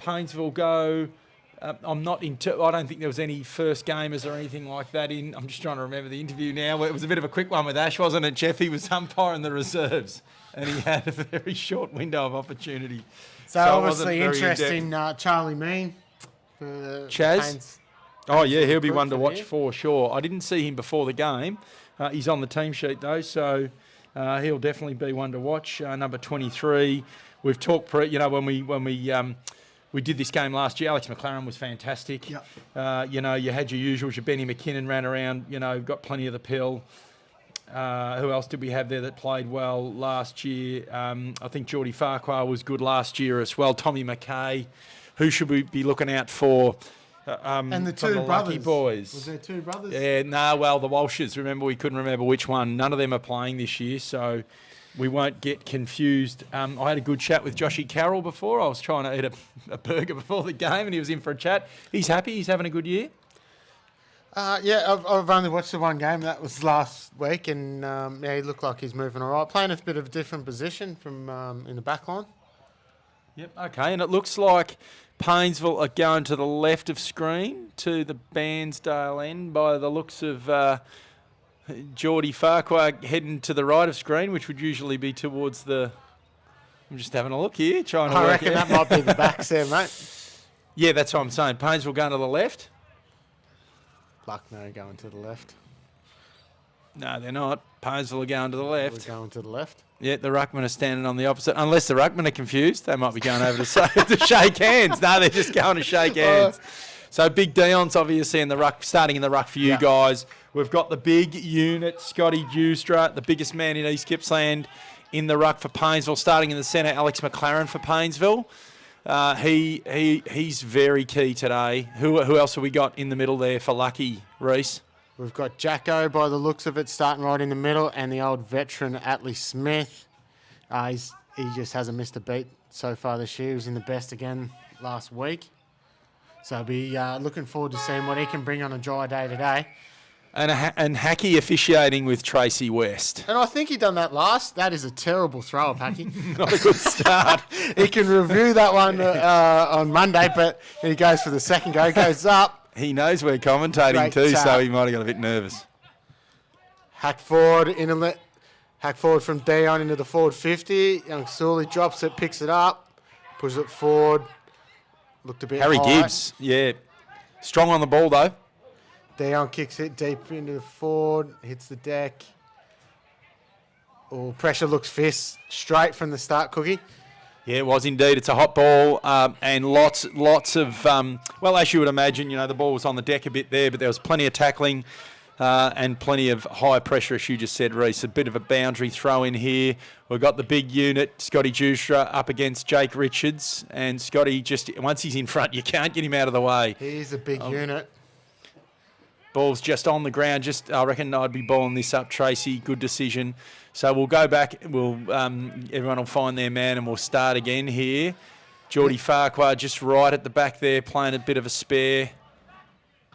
Paynesville go, I'm not into. I don't think there was any first gamers or anything like that in. I'm just trying to remember the interview now. It was a bit of a quick one with Ash, wasn't it, Jeff? He was umpiring the reserves, and he had a very short window of opportunity. So obviously interesting. Charlie Mean, Chaz. Oh yeah, he'll be one to watch for sure. I didn't see him before the game. He's on the team sheet though, so. He'll definitely be one to watch. Number 23. We've talked, when we did this game last year. Alex McLaren was fantastic. Yep. You had your usuals. Your Benny McKinnon ran around. Got plenty of the pill. Who else did we have there that played well last year? I think Geordie Farquhar was good last year as well. Tommy McKay. Who should we be looking out for? And the two brothers. Lucky boys. Was there two brothers? Yeah, the Walshes. Remember, we couldn't remember which one. None of them are playing this year, so we won't get confused. I had a good chat with Joshy Carroll before. I was trying to eat a burger before the game, and he was in for a chat. He's happy. He's having a good year. I've only watched the one game. That was last week, and he looked like he's moving all right. Playing a bit of a different position from in the back line. Yep, okay, and it looks like Paynesville are going to the left of screen to the Bairnsdale end by the looks of Geordie Farquhar heading to the right of screen, which would usually be towards the... I'm just having a look here, trying to I work reckon that might be the backs there, mate. Yeah, that's what I'm saying. Paynesville going to the left. Lucknow going to the left. No, they're not. Paynesville are going to the left. We're going to the left. Yeah, the ruckmen are standing on the opposite. Unless the ruckmen are confused, they might be going over to shake hands. No, they're just going to shake hands. So Big Dion's obviously in the ruck, starting in the ruck for you guys. We've got the big unit, Scotty Dewstra, the biggest man in East Gippsland, in the ruck for Paynesville. Starting in the centre, Alex McLaren for Paynesville. He's very key today. Who else have we got in the middle there for Lucky, Reese? We've got Jacko, by the looks of it, starting right in the middle, and the old veteran, Atlee Smith. He just hasn't missed a beat so far this year. He was in the best again last week. So I'll be looking forward to seeing what he can bring on a dry day today. And Hackey officiating with Tracy West. And I think he done that last. That is a terrible throw-up, Hackey. Not a good start. He can review that one on Monday, but he goes for the second go. Goes up. He knows we're commentating Great too, tap. so he might have got a bit nervous. Hack forward from Dion into the forward 50. Young Sully drops it, picks it up, pushes it forward. Looked a bit Harry high. Gibbs, yeah. Strong on the ball though. Dion kicks it deep into the forward, hits the deck. Oh, pressure looks fierce straight from the start, Cookie. Yeah, it was indeed. It's a hot ball and lots of, as you would imagine, the ball was on the deck a bit there, but there was plenty of tackling and plenty of high pressure, as you just said, Reese. A bit of a boundary throw in here. We've got the big unit, Scotty Dewstra, up against Jake Richards, and Scotty once he's in front, you can't get him out of the way. He's a big unit. Ball's just on the ground. I reckon I'd be balling this up, Tracy. Good decision. So we'll go back. Everyone will find their man, and we'll start again here. Geordie Farquhar just right at the back there, playing a bit of a spare.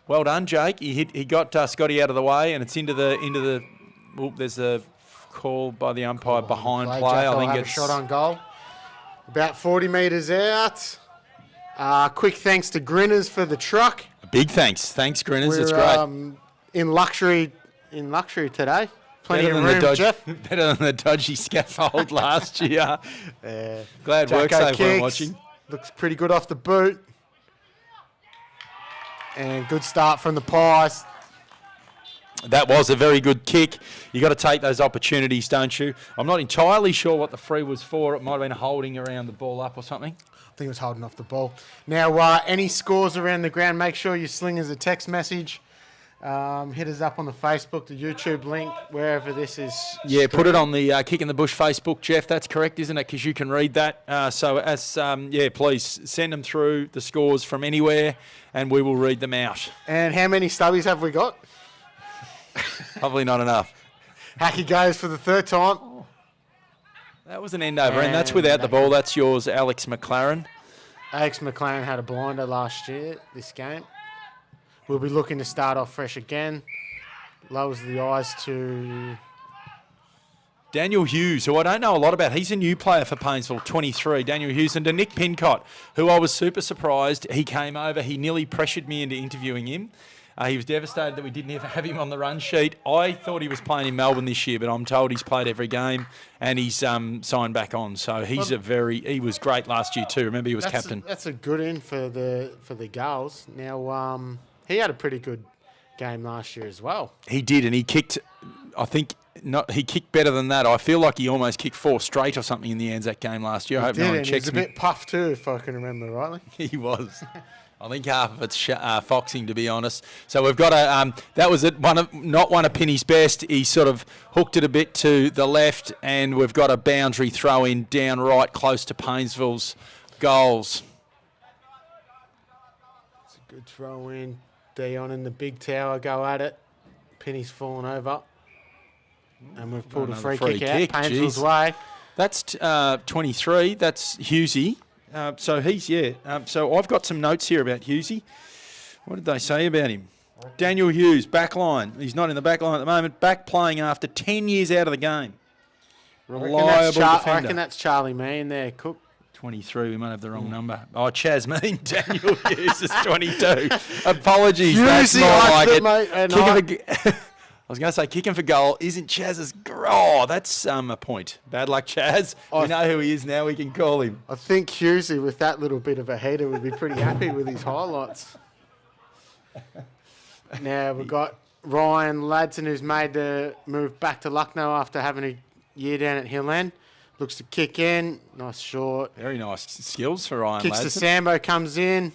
Well done, Jake. He got Scotty out of the way, and it's into the. There's a call by the umpire behind play. I think it's a shot on goal. About 40 metres out. Quick thanks to Grinners for the truck. Big thanks. Thanks, Grinners. It's great. In luxury today. Plenty of room, Jeff. Better than the dodgy scaffold last year. Glad WorkSafe weren't watching. Looks pretty good off the boot. And good start from the Pies. That was a very good kick. You got to take those opportunities, don't you? I'm not entirely sure what the free was for. It might have been holding around the ball up or something. I think it was holding off the ball. Now, any scores around the ground, make sure you sling us a text message. Hit us up on the Facebook, the YouTube link, wherever this is. Yeah, put it on the Kick in the Bush Facebook, Jeff. That's correct, isn't it? Because you can read that. Please send them through the scores from anywhere, and we will read them out. And how many stubbies have we got? Probably not enough. Hacky goes for the third time. That was an end over, and that's without the ball. That's yours, Alex McLaren. Alex McLaren had a blinder last year, this game. We'll be looking to start off fresh again. Lowers the eyes to Daniel Hughes, who I don't know a lot about. He's a new player for Paynesville, 23. Daniel Hughes, and to Nick Pincott, who I was super surprised. He came over. He nearly pressured me into interviewing him. He was devastated that we didn't even have him on the run sheet. I thought he was playing in Melbourne this year, but I'm told he's played every game and he's signed back on. So he was great last year too. Remember, he was captain. That's a good in for the girls. Now, he had a pretty good game last year as well. He did, and he kicked, he kicked better than that. I feel like he almost kicked 4 straight or something in the Anzac game last year. I hope no one checks me. He was a bit puffed too, if I can remember rightly. He was. I think half of it's foxing, to be honest. So we've got that was not one of Penny's best. He sort of hooked it a bit to the left, and we've got a boundary throw in down right close to Paynesville's goals. It's a good throw in. Dion in the big tower go at it. Penny's fallen over. And we've pulled a free kick out. Paynesville's way. That's 23. That's Hughesy. So I've got some notes here about Hughesy. What did they say about him? Daniel Hughes, back line. He's not in the back line at the moment. Back playing after 10 years out of the game. Reliable defender. I reckon that's Charlie Mean there, Cook. 23, we might have the wrong number. Oh, Chaz Mean, Daniel Hughes is 22. Apologies, that's more like it. Mate, I was going to say kicking for goal isn't Chaz's. Oh, that's a point. Bad luck, Chaz. We know who he is now. We can call him. I think Hughesy, with that little bit of a header, would be pretty happy with his highlights. Now we've got Ryan Ladson, who's made the move back to Lucknow after having a year down at Hill End. Looks to kick in. Nice short. Very nice skills for Ryan Kicks Ladson. to Sambo, comes in.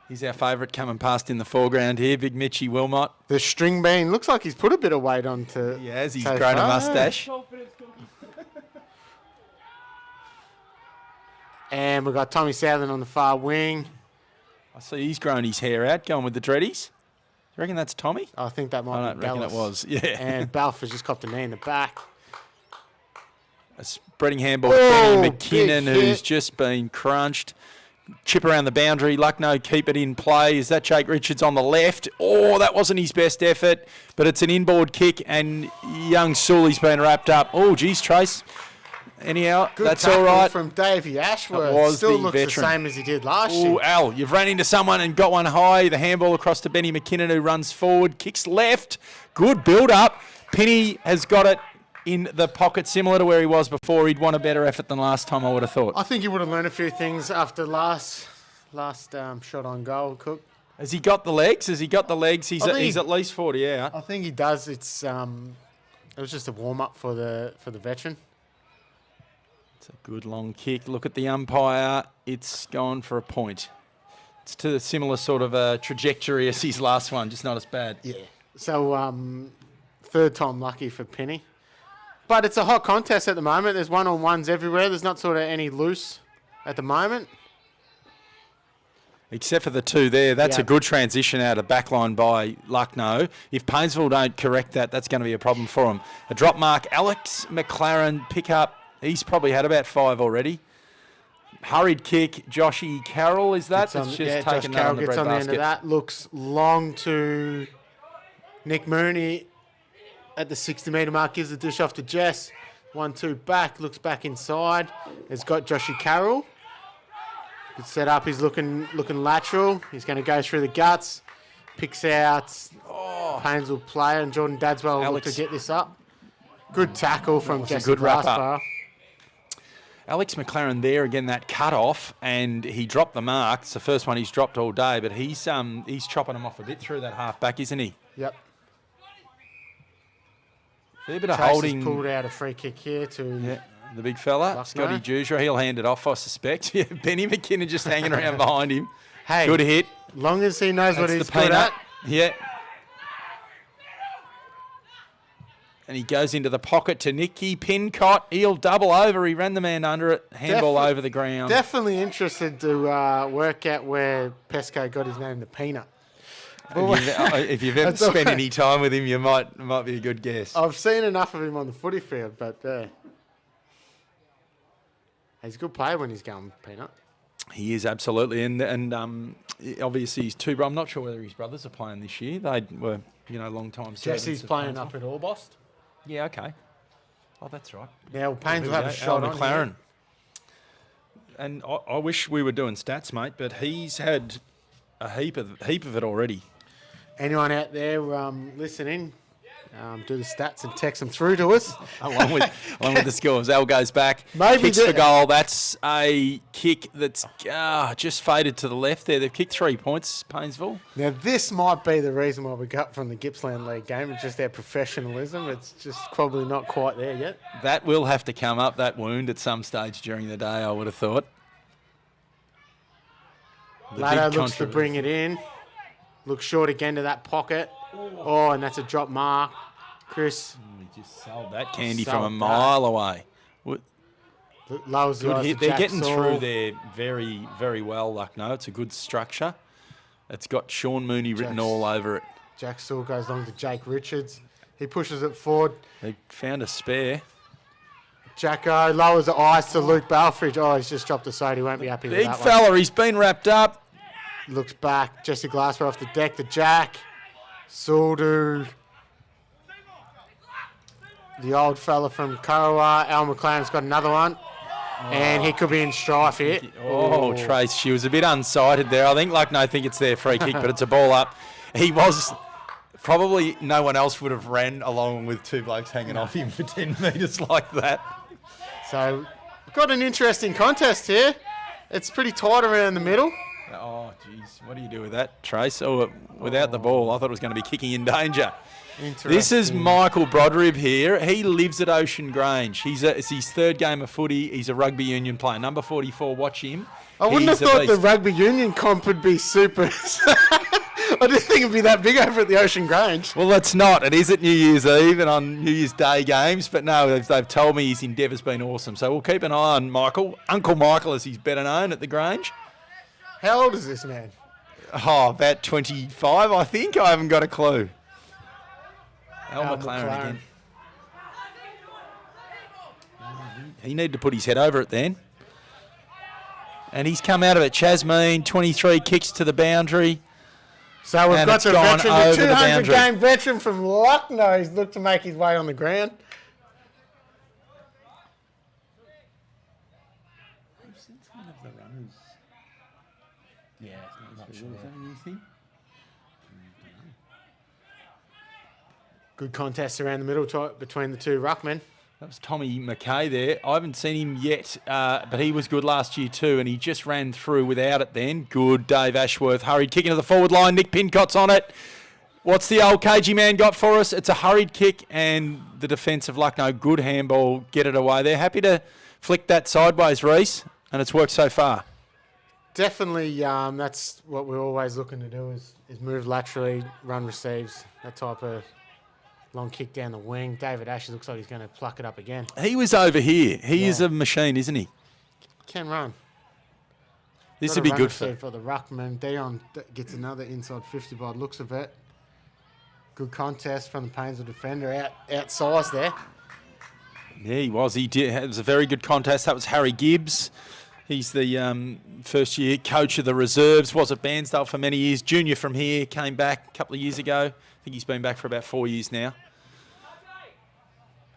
He's our favourite coming past in the foreground here, Big Mitchie Wilmot. The string bean looks like he's put a bit of weight onto. He has. He's grown a moustache. And we've got Tommy Southern on the far wing. I see he's grown his hair out, going with the dreadies. You reckon that's Tommy? I think that might be reckon Bellis. it was. Yeah. And Balfour's just copped a knee in the back. A spreading handball to Benny McKinnon, who's just been crunched. Chip around the boundary. Lucknow keep it in play. Is that Jake Richards on the left? Oh, that wasn't his best effort, but it's an inboard kick, and young Sully's been wrapped up. Oh, geez, Trace. Anyhow, Good that's all right. From Davey Ashworth. Still looks veteran. the same as he did last year. Oh, Al, you've run into someone and got one high. The handball across to Benny McKinnon, who runs forward, kicks left. Good build-up. Penny has got it in the pocket, similar to where he was before. He'd want a better effort than last time, I would have thought. I think he would have learned a few things after last shot on goal, Cook. Has he got the legs? He's at least 40 out. I think he does. It was just a warm-up for the veteran. It's a good long kick. Look at the umpire. It's gone for a point. It's to a similar sort of a trajectory as his last one, just not as bad. Yeah. So third time lucky for Penny. But it's a hot contest at the moment. There's one-on-ones everywhere. There's not sort of any loose at the moment. Except for the two there. That's a good transition out of backline by Lucknow. If Paynesville don't correct that, that's going to be a problem for them. A drop mark. Alex McLaren pick up. He's probably had about 5 already. Hurried kick. Joshy Carroll, is that? Josh Carroll gets on the end of that. Looks long to Nick Mooney. At the 60-metre mark, gives the dish off to Jess. 1-2 back, looks back inside. It's got Joshy Carroll. Good set up. He's looking lateral. He's going to go through the guts. Picks out Paynesville player, and Jordan Dadswell will look to get this up. Good tackle from Jesse Glassbar. Alex McLaren there again, that cut off, and he dropped the mark. It's the first one he's dropped all day, but he's chopping him off a bit through that half back, isn't he? Yep. Fair bit of Chase has holding. pulled out a free kick here to The big fella, Lucknow. Scotty Juzra. He'll hand it off, I suspect. Yeah, Benny McKinnon just hanging around behind him. Hey, Good hit. long as he knows what That's he's the good peanut. at. Yeah. And he goes into the pocket to Nicky Pincott. He'll double over. He ran the man under it. Handball over the ground. Definitely interested to work out where Pesco got his name, the Peanut. If you've ever spent any time with him, you might be a good guess. I've seen enough of him on the footy field, but he's a good player when he's going Peanut. He is, absolutely. And obviously he's two. I'm not sure whether his brothers are playing this year. They were, long time. Jesse's playing up at Orbost. Yeah, okay. Oh, that's right. Now Paynes will have a shot on McLaren. And I wish we were doing stats, mate, but he's had a heap of it already. Anyone out there listening, do the stats and text them through to us. along with the scores. Al goes back. Maybe kicks for goal. That's a kick that's just faded to the left there. They've kicked 3 points, Paynesville. Now, this might be the reason why we got from the Gippsland League game. It's just their professionalism. It's just probably not quite there yet. That will have to come up, that wound, at some stage during the day, I would have thought. Lado looks to bring it in. Looks short again to that pocket. Oh, and that's a drop mark. Chris. We just sold that candy from a mile away. Lowers the good eyes hit. to They're Jack getting Saul. through there very, very well, Lucknow. It's a good structure. It's got Sean Mooney written all over it. Jack Saul goes along to Jake Richards. He pushes it forward. They found a spare. Jacko lowers the eyes to Luke Balfridge. Oh, he's just dropped a soda. He won't be happy with Big that fella, one. he's been wrapped up. Looks back. Jesse Glassford off the deck to Jack. Suldu. The old fella from Karawa. Al McLaren's got another one. And he could be in strife here. Oh, Trace, she was a bit unsighted there. I think Lucknow think it's their free kick, but it's a ball up. He was... Probably no one else would have ran along with two blokes hanging off him for 10 metres like that. So, we've got an interesting contest here. It's pretty tight around the middle. Oh, jeez. What do you do with that, Trace? Oh, without the ball, I thought it was going to be kicking in danger. This is Michael Brodrib here. He lives at Ocean Grange. It's his third game of footy. He's a rugby union player. Number 44, watch him. I wouldn't have thought the rugby union comp would be super... I didn't think it'd be that big over at the Ocean Grange. Well, it's not. It is at New Year's Eve and on New Year's Day games. But no, they've told me his endeavour's been awesome. So we'll keep an eye on Michael. Uncle Michael, as he's better known at the Grange. How old is this man? Oh, about 25, I think. I haven't got a clue. Al McLaren again. He needed to put his head over it then. And he's come out of it. Chasmeen, 23 kicks to the boundary. So we've got the veteran, the 200-game the veteran from Lucknow. He's looked to make his way on the ground. Good contest around the middle between the two ruckmen. That was Tommy McKay there. I haven't seen him yet, but he was good last year too, and he just ran through without it then. Good. Dave Ashworth hurried kick into the forward line. Nick Pincott's on it. What's the old KG man got for us? It's a hurried kick, and the defence of Lucknow, good handball, get it away. They're happy to flick that sideways, Reece, and it's worked so far. Definitely, that's what we're always looking to do is move laterally, run receives, that type of long kick down the wing. David Ashe looks like he's going to pluck it up again. He was over here. He is a machine, isn't he? Can run. This would be good for the ruckman. Dion gets another inside 50 by the looks of it. Good contest from the Paynesville defender, outsized there. Yeah, he was. He did. It was a very good contest. That was Harry Gibbs. He's the first-year coach of the reserves. Was at Bairnsdale for many years. Junior from here, came back a couple of years ago. I think he's been back for about 4 years now.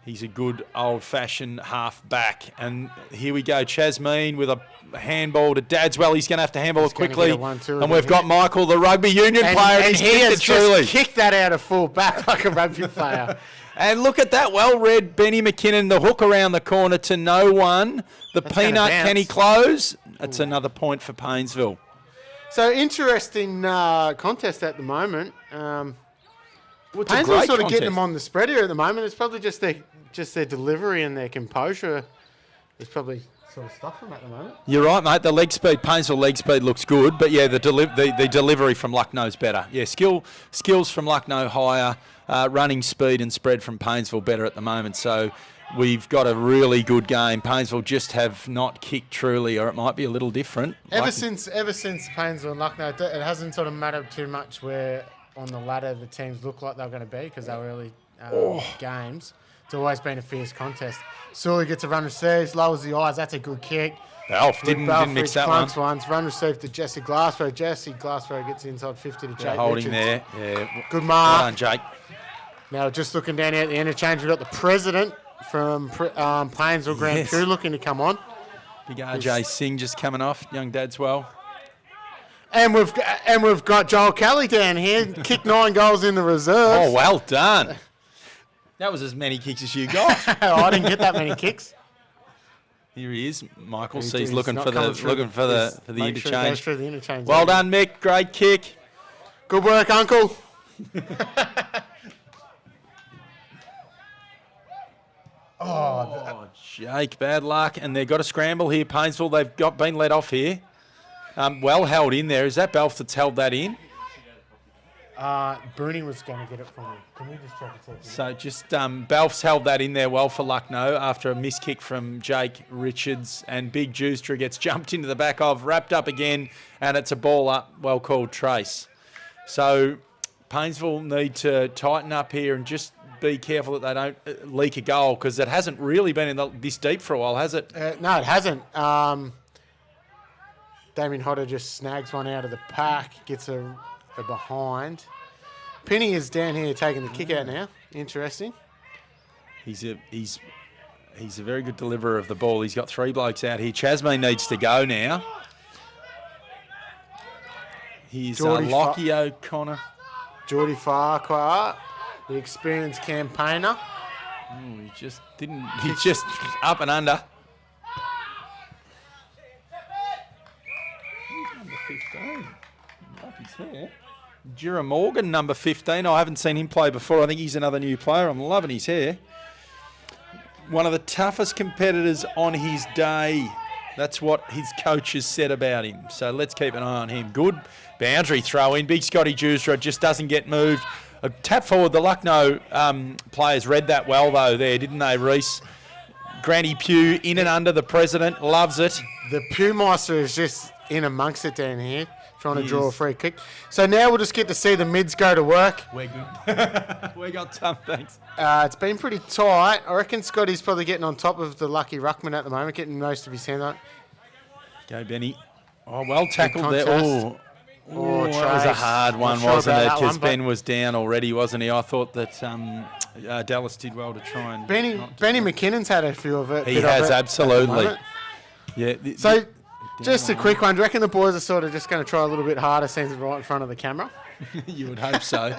He's a good old-fashioned half-back. And here we go, Chasmeen with a handball to Dadswell. He's going to have to handball it quickly. And we've got Michael, the rugby union player. And he has just kicked that out of full back like a rugby player. And look at that, well-read Benny McKinnon, the hook around the corner to no one. The peanut, can he close? That's another point for Paynesville. So interesting contest at the moment. Well, it's a Paynesville great sort of getting contest. them on the spread here at the moment. It's probably just their delivery and their composure is probably sort of stuff them at the moment. You're right, mate. The leg speed, Paynesville leg speed looks good, but yeah, the delivery from Lucknow's better. Yeah, skills from Lucknow higher, running speed and spread from Paynesville better at the moment. So we've got a really good game. Paynesville just have not kicked truly, or it might be a little different. Ever since Paynesville and Lucknow, it hasn't sort of mattered too much where on the ladder the teams look like they're going to be because they were early games. It's always been a fierce contest. Sully gets a run receives, lowers the eyes. That's a good kick. Balf didn't mix that one. Once. Run receive to Jesse Glassborough. Jesse Glassborough gets inside 50 to Jake holding Richards. there. Yeah. Good mark. Well done, Jake. Now just looking down here at the interchange, we've got the president from Paynesville Grand Yes. Prix looking to come on. Big RJ Singh just coming off. Young Dadswell. And we've got Joel Kelly down here, kicked 9 goals in the reserves. Oh, well done. That was as many kicks as you got. I didn't get that many kicks. Here he is. Michael He's sees looking for the make sure he interchange. goes through the interchange. Well done, Mick. Great kick. Good work, Uncle. Oh, Jake, bad luck. And they've got a scramble here, Paynesville. They've been let off here. Well held in there. Is that Balf that's held that in? Bruni was going to get it for me. Can we just check it? So just Balf's held that in there well for Lucknow after a miss kick from Jake Richards, and Big Juicer gets jumped into the back of, wrapped up again, and it's a ball up, well called Trace. So Paynesville need to tighten up here and just be careful that they don't leak a goal, because it hasn't really been this deep for a while, has it? No, it hasn't. Damien Hodder just snags one out of the pack, gets a behind. Penny is down here taking the kick out now. Interesting. He's a very good deliverer of the ball. He's got 3 blokes out here. Chasmane needs to go now. Here's Lockie O'Connor. Geordie Farquhar, the experienced campaigner. He's just up and under. Number 15. Up his hair. Jira Morgan, number 15. I haven't seen him play before. I think he's another new player. I'm loving his hair. One of the toughest competitors on his day. That's what his coach has said about him. So let's keep an eye on him. Good boundary throw in. Big Scotty Juicer just doesn't get moved. A tap forward. The Lucknow players read that well, though, there, didn't they, Reese? Granny Pugh in and under. The president loves it. The Pewmeister is just in amongst it down here, trying to draw a free kick. So now we'll just get to see the mids go to work. We're good. We got some, thanks. It's been pretty tight. I reckon Scotty's probably getting on top of the lucky ruckman at the moment, getting most of his hand on. Go, Benny. Oh, well tackled there. Oh, that was a hard one, Not sure wasn't it? about that Because one, Ben was down already, wasn't he? I thought that Dallas did well to try and... Benny McKinnon's had a few of it. He bit of has, it absolutely. at the moment. Yeah. So, just a quick one. Do you reckon the boys are sort of just going to try a little bit harder, since it's right in front of the camera? You would hope so.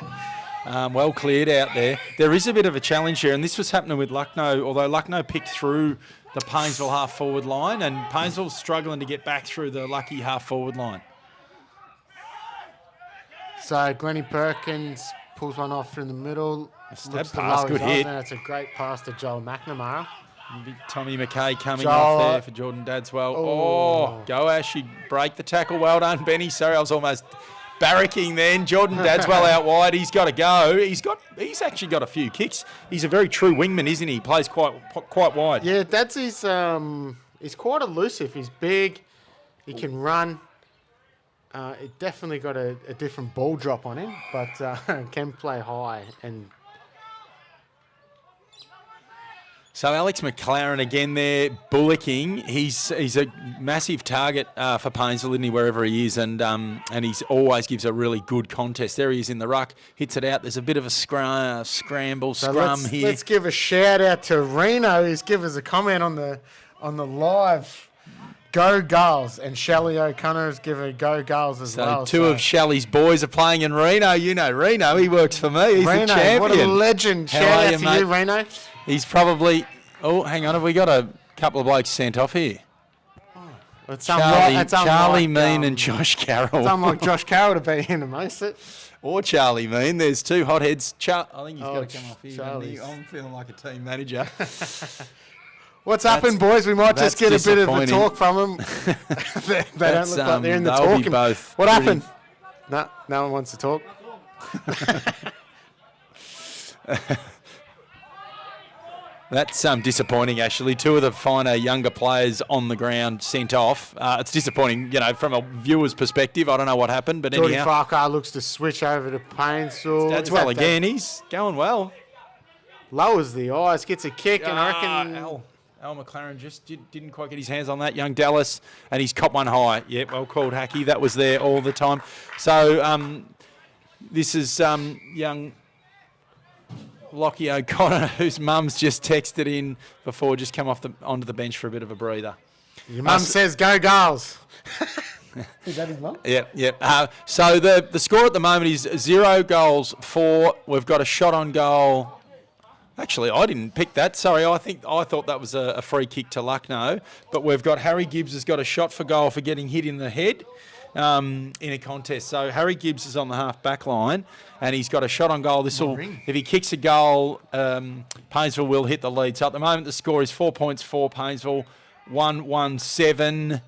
Well cleared out there. There is a bit of a challenge here, and this was happening with Lucknow, although Lucknow picked through the Paynesville half-forward line, and Paynesville's struggling to get back through the lucky half-forward line. So, Glennie Perkins pulls one off in the middle. Step pass, good hit. That's a great pass to Joel McNamara. Big Tommy McKay coming off there for Jordan Dadswell. Oh, go Ash, break the tackle. Well done, Benny. Sorry, I was almost barracking then. Jordan Dadswell out wide. He's got to go. He's actually got a few kicks. He's a very true wingman, isn't he? He plays quite wide. Yeah, that's his. He's quite elusive. He's big. He can run. It definitely got a different ball drop on him, but can play high. And so Alex McLaren again there, bullocking. He's a massive target for Paynesville, isn't he, wherever he is, and he always gives a really good contest. There he is in the ruck, hits it out. There's a bit of a scrum here. Let's give a shout out to Reno, who's given us a comment on the live. Go Gulls, and Shelley O'Connor has given go Gulls as well. Two of Shelley's boys are playing in Reno. You know Reno, he works for me. He's the champion. What a legend. Shout out to you, Reno. He's probably... Oh, hang on. Have we got a couple of blokes sent off here? It's Charlie Mean and Josh Carroll. It's unlike Josh Carroll to be in amongst it. Or Charlie Mean. There's two hotheads. I think he's got to come off here. Charlie's. I'm feeling like a team manager. What's happened, boys? We might just get a bit of a talk from them. they don't look like they're in the talking. What happened? No one wants to talk. That's disappointing, actually. Two of the finer, younger players on the ground sent off. It's disappointing, from a viewer's perspective. I don't know what happened, but Jordy anyhow. Farquhar looks to switch over to Paynesville. That's well again. He's going well. Lowers the eyes, gets a kick, and I reckon... Al McLaren just didn't quite get his hands on that. Young Dallas, and he's copped one high. Yeah, well called, Hacky. That was there all the time. So this is young... Lockie O'Connor, whose mum's just texted in before, just come onto the bench for a bit of a breather. Your mum says, go girls. Is that his mum? Yeah. So the score at the moment is 0 goals, 4. We've got a shot on goal. Actually, I didn't pick that. Sorry, I thought that was a free kick to Lucknow. But we've got Harry Gibbs has got a shot for goal for getting hit in the head. In a contest. So Harry Gibbs is on the half back line and he's got a shot on goal. If he kicks a goal, Paynesville will hit the lead. So at the moment the score is 4 points for Paynesville, 1-1-7,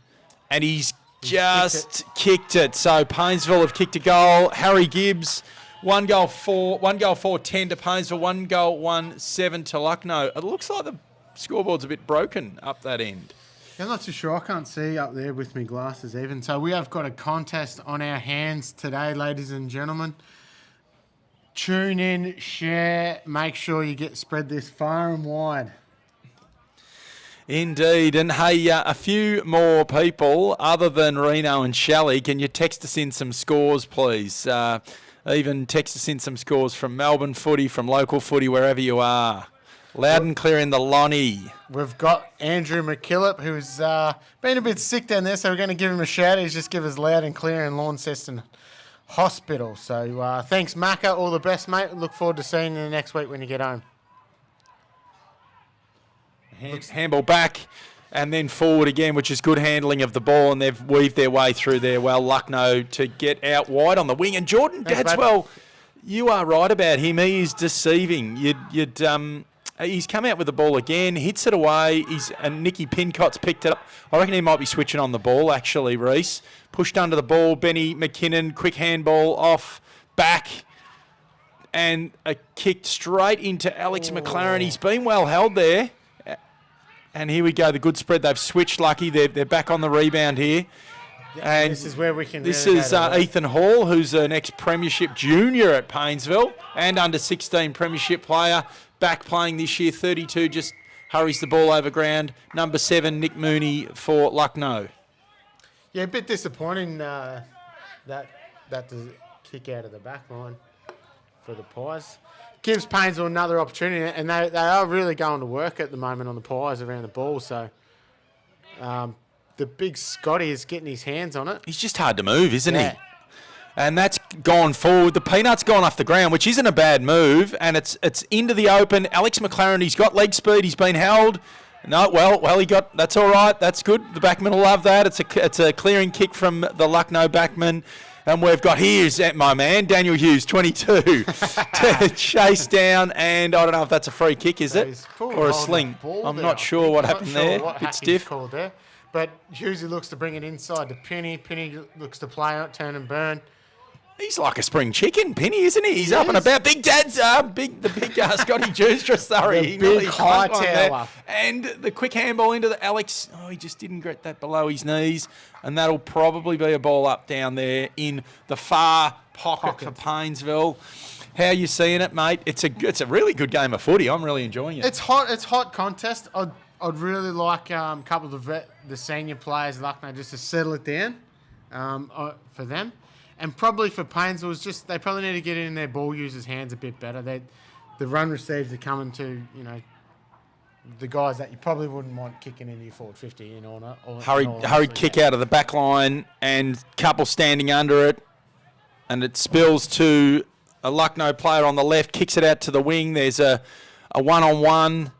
and he's just kicked it. So Paynesville have kicked a goal. Harry Gibbs, 1 goal 4, 10 to Paynesville, 1 goal 1-7 to Lucknow. It looks like the scoreboard's a bit broken up that end. I'm not too sure. I can't see up there with my glasses even. So we have got a contest on our hands today, ladies and gentlemen. Tune in, share, make sure you spread this far and wide. Indeed. And hey, a few more people other than Reno and Shelley, can you text us in some scores, please? Even text us in some scores from Melbourne footy, from local footy, wherever you are. Loud and clear in the Lonnie. We've got Andrew McKillop, who's been a bit sick down there, so we're going to give him a shout. He's just give us loud and clear in Launceston Hospital. So thanks, Macca. All the best, mate. Look forward to seeing you next week when you get home. Handball back and then forward again, which is good handling of the ball, and they've weaved their way through there well. Lucknow to get out wide on the wing. And Jordan Dadswell, you are right about him. He is deceiving. He's come out with the ball again, hits it away. And Nicky Pincott's picked it up. I reckon he might be switching on the ball, actually, Reese. Pushed under the ball. Benny McKinnon, quick handball off, back, and a kick straight into Alex McLaren. He's been well held there. And here we go, the good spread. They've switched, Lucky. They're back on the rebound here. And this is where we can. This is Ethan Hall, who's an ex-premiership junior at Paynesville and under-16 premiership player. Back playing this year, 32, just hurries the ball over ground. Number 7, Nick Mooney for Lucknow. Yeah, a bit disappointing that the kick out of the back line for the Pies. Gives Paynesville another opportunity, and they are really going to work at the moment on the Pies around the ball. So the big Scotty is getting his hands on it. He's just hard to move, isn't he? And that's gone forward. The peanut's gone off the ground, which isn't a bad move, and it's into the open. Alex McLaren, he's got leg speed. He's been held. No, well, he got. That's all right. That's good. The backman will love that. It's a clearing kick from the Lucknow backman, and we've got here's my man Daniel Hughes, 22, to chase down, and I don't know if that's a free kick, is it, or a sling? I'm not sure what happened there. A bit stiff. Called there. But Hughes looks to bring it inside to Penny. Penny looks to play out, turn and burn. He's like a spring chicken, Penny, isn't he? He's up and about. Big Dad's the big Scotty Juice, sorry. The big high tower. And the quick handball into the Alex. Oh, he just didn't get that below his knees. And that'll probably be a ball up down there in the far pocket for Paynesville. How are you seeing it, mate? It's a really good game of footy. I'm really enjoying it. It's hot contest. I'd really like a couple of the senior players in Lucknow just to settle it down for them. And probably for Paynesville, they probably need to get it in their ball users' hands a bit better. The run receives are coming to, the guys that you probably wouldn't want kicking into your forward 50 in order. Hurried kick out of the back line and couple standing under it. And it spills to a Lucknow player on the left, kicks it out to the wing. There's a one-on-one.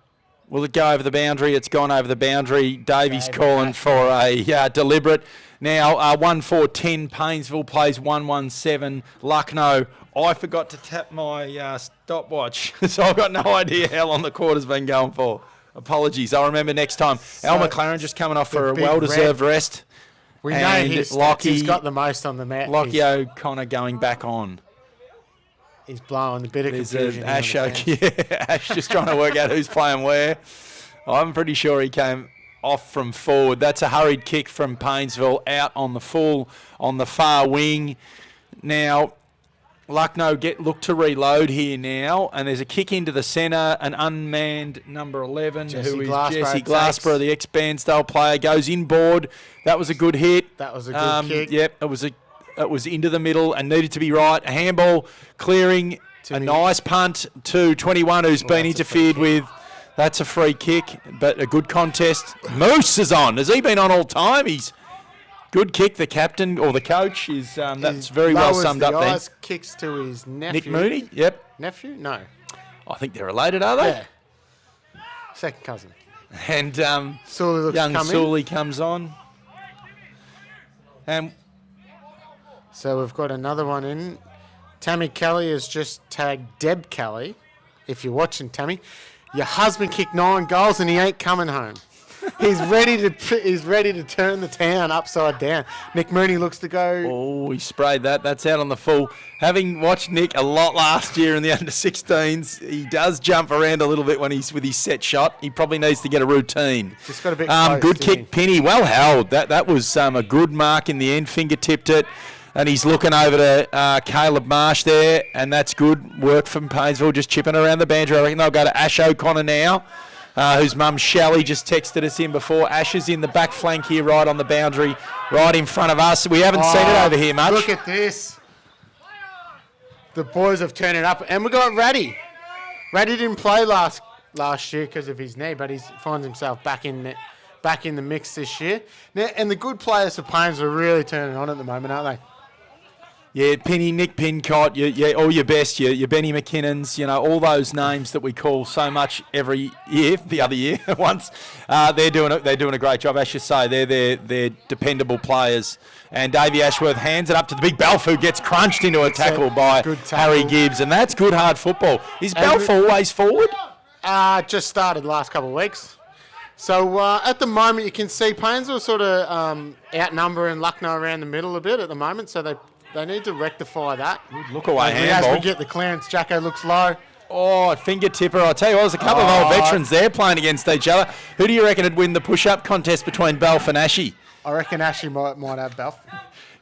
Will it go over the boundary? It's gone over the boundary. Davey's calling for a deliberate. Now, 1-4-10, Paynesville plays 1-1-7, Lucknow. I forgot to tap my stopwatch, so I've got no idea how long the quarter's been going for. Apologies. I'll remember next time. Al McLaren just coming off for a well-deserved rest. We know he's got the most on the mat. Lockie O'Connor going back on. He's blowing a bit of confusion. Ash just trying to work out who's playing where. I'm pretty sure he came off from forward. That's a hurried kick from Paynesville out on the full on the far wing. Now, Lucknow look to reload here now, and there's a kick into the centre. An unmanned number 11, who is Jesse Glasper, the ex-Bairnsdale player, goes inboard. That was a good hit. That was a good kick. Yep, it was into the middle and needed to be right. A handball clearing, a nice punt to 21, who's been interfered with. That's a free kick, but a good contest. Moose is on. Has he been on all time? He's good kick. The captain or the coach is that's very well summed up there. Kicks to his nephew. Nick Mooney. Yep. Nephew? No. I think they're related, are they? Yeah. Second cousin. And Sully young Sully comes on. And so we've got another one in. Tammy Kelly has just tagged Deb Kelly. If you're watching, Tammy, your husband kicked 9 goals and he ain't coming home. He's ready to turn the town upside down. Nick Mooney looks to go. Oh, he sprayed that. That's out on the full. Having watched Nick a lot last year in the under-16s, he does jump around a little bit when he's with his set shot. He probably needs to get a routine. Just got a bit close, good kick, Penny. Well held. That was a good mark in the end. Finger-tipped it. And he's looking over to Caleb Marsh there, and that's good work from Paynesville, just chipping around the boundary. I reckon they'll go to Ash O'Connor now, whose mum Shelley just texted us in before. Ash is in the back flank here, right on the boundary, right in front of us. We haven't seen it over here much. Look at this. The boys have turned it up, and we got Ratty. Ratty didn't play last year because of his knee, but he finds himself back in the mix this year. Now, and the good players for Paynesville are really turning on at the moment, aren't they? Yeah, Penny, Nick Pincott, all your best, your Benny McKinnons, all those names that we call so much every year, the other year once. They're doing a great job, as you say. They're dependable players. And Davey Ashworth hands it up to the big Belf, who gets crunched into a tackle by Harry Gibbs, and that's good hard football. Is Belf always forward? Just started the last couple of weeks. So at the moment, you can see Paynesville sort of outnumbering Lucknow around the middle a bit at the moment, so they need to rectify that. Good look away handball. As we get the clearance, Jacko looks low. Oh, finger tipper. I'll tell you what, there's a couple of old veterans there playing against each other. Who do you reckon would win the push-up contest between Belf and Ashy? I reckon Ashy might have Belf.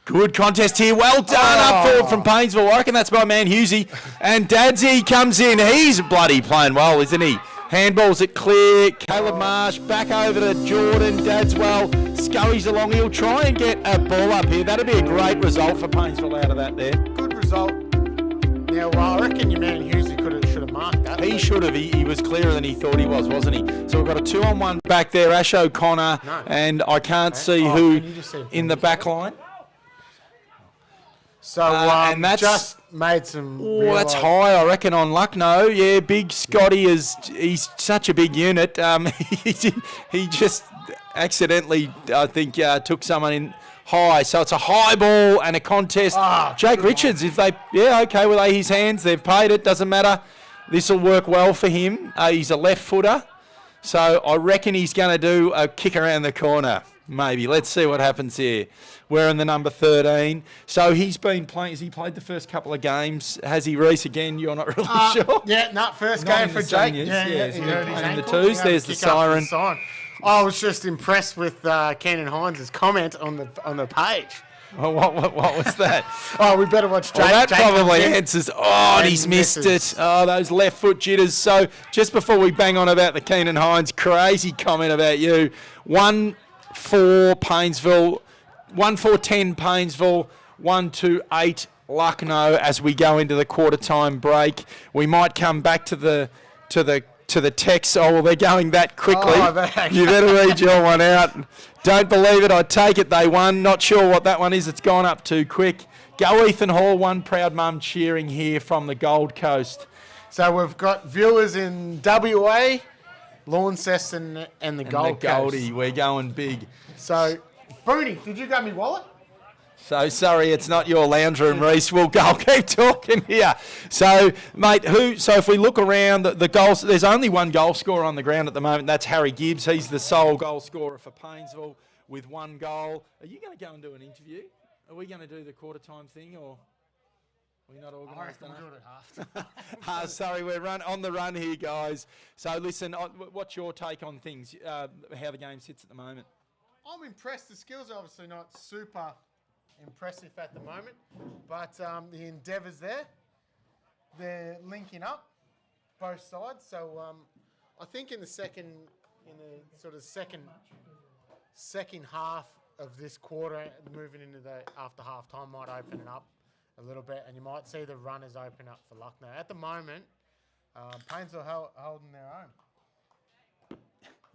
Good contest here. Well done up forward from Paynesville. I reckon that's my man Husey. And Dadsy comes in. He's bloody playing well, isn't he? Handballs it clear. Caleb Marsh back over to Jordan. Dadswell scurries along. He'll try and get a ball up here. That'd be a great result for Paynesville out of that there. Good result. Now, I reckon your man Husey should have marked that. He should have. He was clearer than he thought he was, wasn't he? So we've got a 2-on-1 back there. Ash O'Connor. No. And I can't see who in the back line. So, and that's just made some. Oh, that's high, I reckon, on Lucknow. Yeah, big Scotty he's such a big unit. He just accidentally, I think, took someone in high. So it's a high ball and a contest. Jake Richards, if they, his hands, they've paid it, doesn't matter. This will work well for him. He's a left footer. So I reckon he's going to do a kick around the corner. Maybe. Let's see what happens here. Wearing the number 13. So he's been playing. Has he played the first couple of games? Has he, Reese, again? You're not really sure? Yeah, first game for Jake. Yeah, he's playing the twos. There's the siren. I was just impressed with Keenan Hines' comment on the page. Oh, what was that? We better watch Jake. That probably answers. And he's missed it. Oh, those left foot jitters. So just before we bang on about the Keenan Hines, crazy comment about you. 1-4 Paynesville, 1-4-10 Paynesville, 1-2-8 Lucknow as we go into the quarter time break. We might come back to the text. Oh, well, they're going that quickly. You better read your one out. Don't believe it. I take it they won. Not sure what that one is. It's gone up too quick. Go Ethan Hall, one proud mum cheering here from the Gold Coast. So we've got viewers in WA, Launceston and the And Gold the Coast. Goldie, we're going big. So, Booney, did you grab me wallet? So sorry, it's not your lounge room, Reese. I'll keep talking here. So, mate, so if we look around, the goals, there's only one goal scorer on the ground at the moment. That's Harry Gibbs. He's the sole goal scorer for Paynesville with 1 goal. Are you going to go and do an interview? Are we going to do the quarter time thing, or are we not organised enough? We'll do it at half. Sorry, we're on the run here, guys. So listen, what's your take on things? How the game sits at the moment? I'm impressed. The skills are obviously not super impressive at the moment, but the endeavours there, they're linking up both sides. So I think in the second half of this quarter, moving into the after half time, might open it up a little bit, and you might see the runners open up for Lucknow. At the moment, Paynesville holding their own.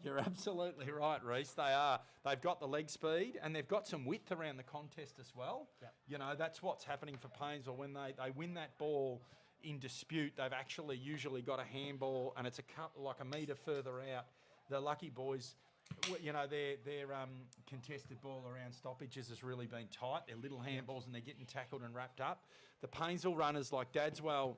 You're absolutely right, Reese. They are. They've got the leg speed and they've got some width around the contest as well. Yep. You know, that's what's happening for Paynesville. When they win that ball in dispute, they've actually usually got a handball and it's like a metre further out. The Lucky Boys, you know, their contested ball around stoppages has really been tight. They're little handballs and they're getting tackled and wrapped up. The Paynesville runners like Dadswell,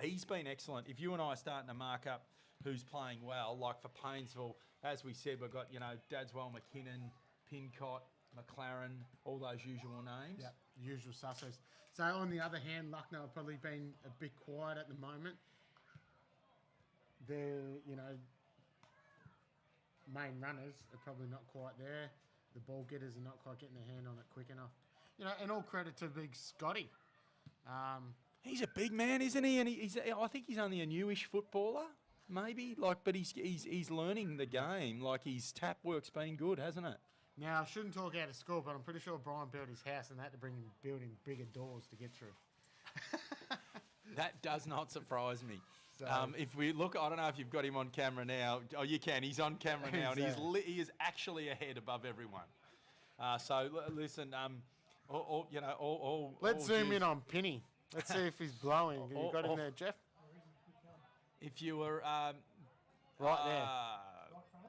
he's been excellent. If you and I are starting to mark up who's playing well, like for Paynesville, as we said, we've got, you know, Dadswell, McKinnon, Pincott, McLaren, all those usual names. Yeah, usual suspects. So on the other hand, Lucknow have probably been a bit quiet at the moment. Their, you know, main runners are probably not quite there. The ball getters are not quite getting their hand on it quick enough. You know, and all credit to big Scotty. He's a big man, isn't he? And I think he's only a newish footballer. Maybe, but he's learning the game. Like, his tap work's been good, hasn't it? Now, I shouldn't talk out of school, but I'm pretty sure Brian built his house and had to build him bigger doors to get through. That does not surprise me. So, if we look, I don't know if you've got him on camera now. Oh, you can. He's on camera now, and he is actually ahead above everyone. So listen, let's zoom in on Penny. Let's see if he's blowing. Have you got him there, Jeff? If you were right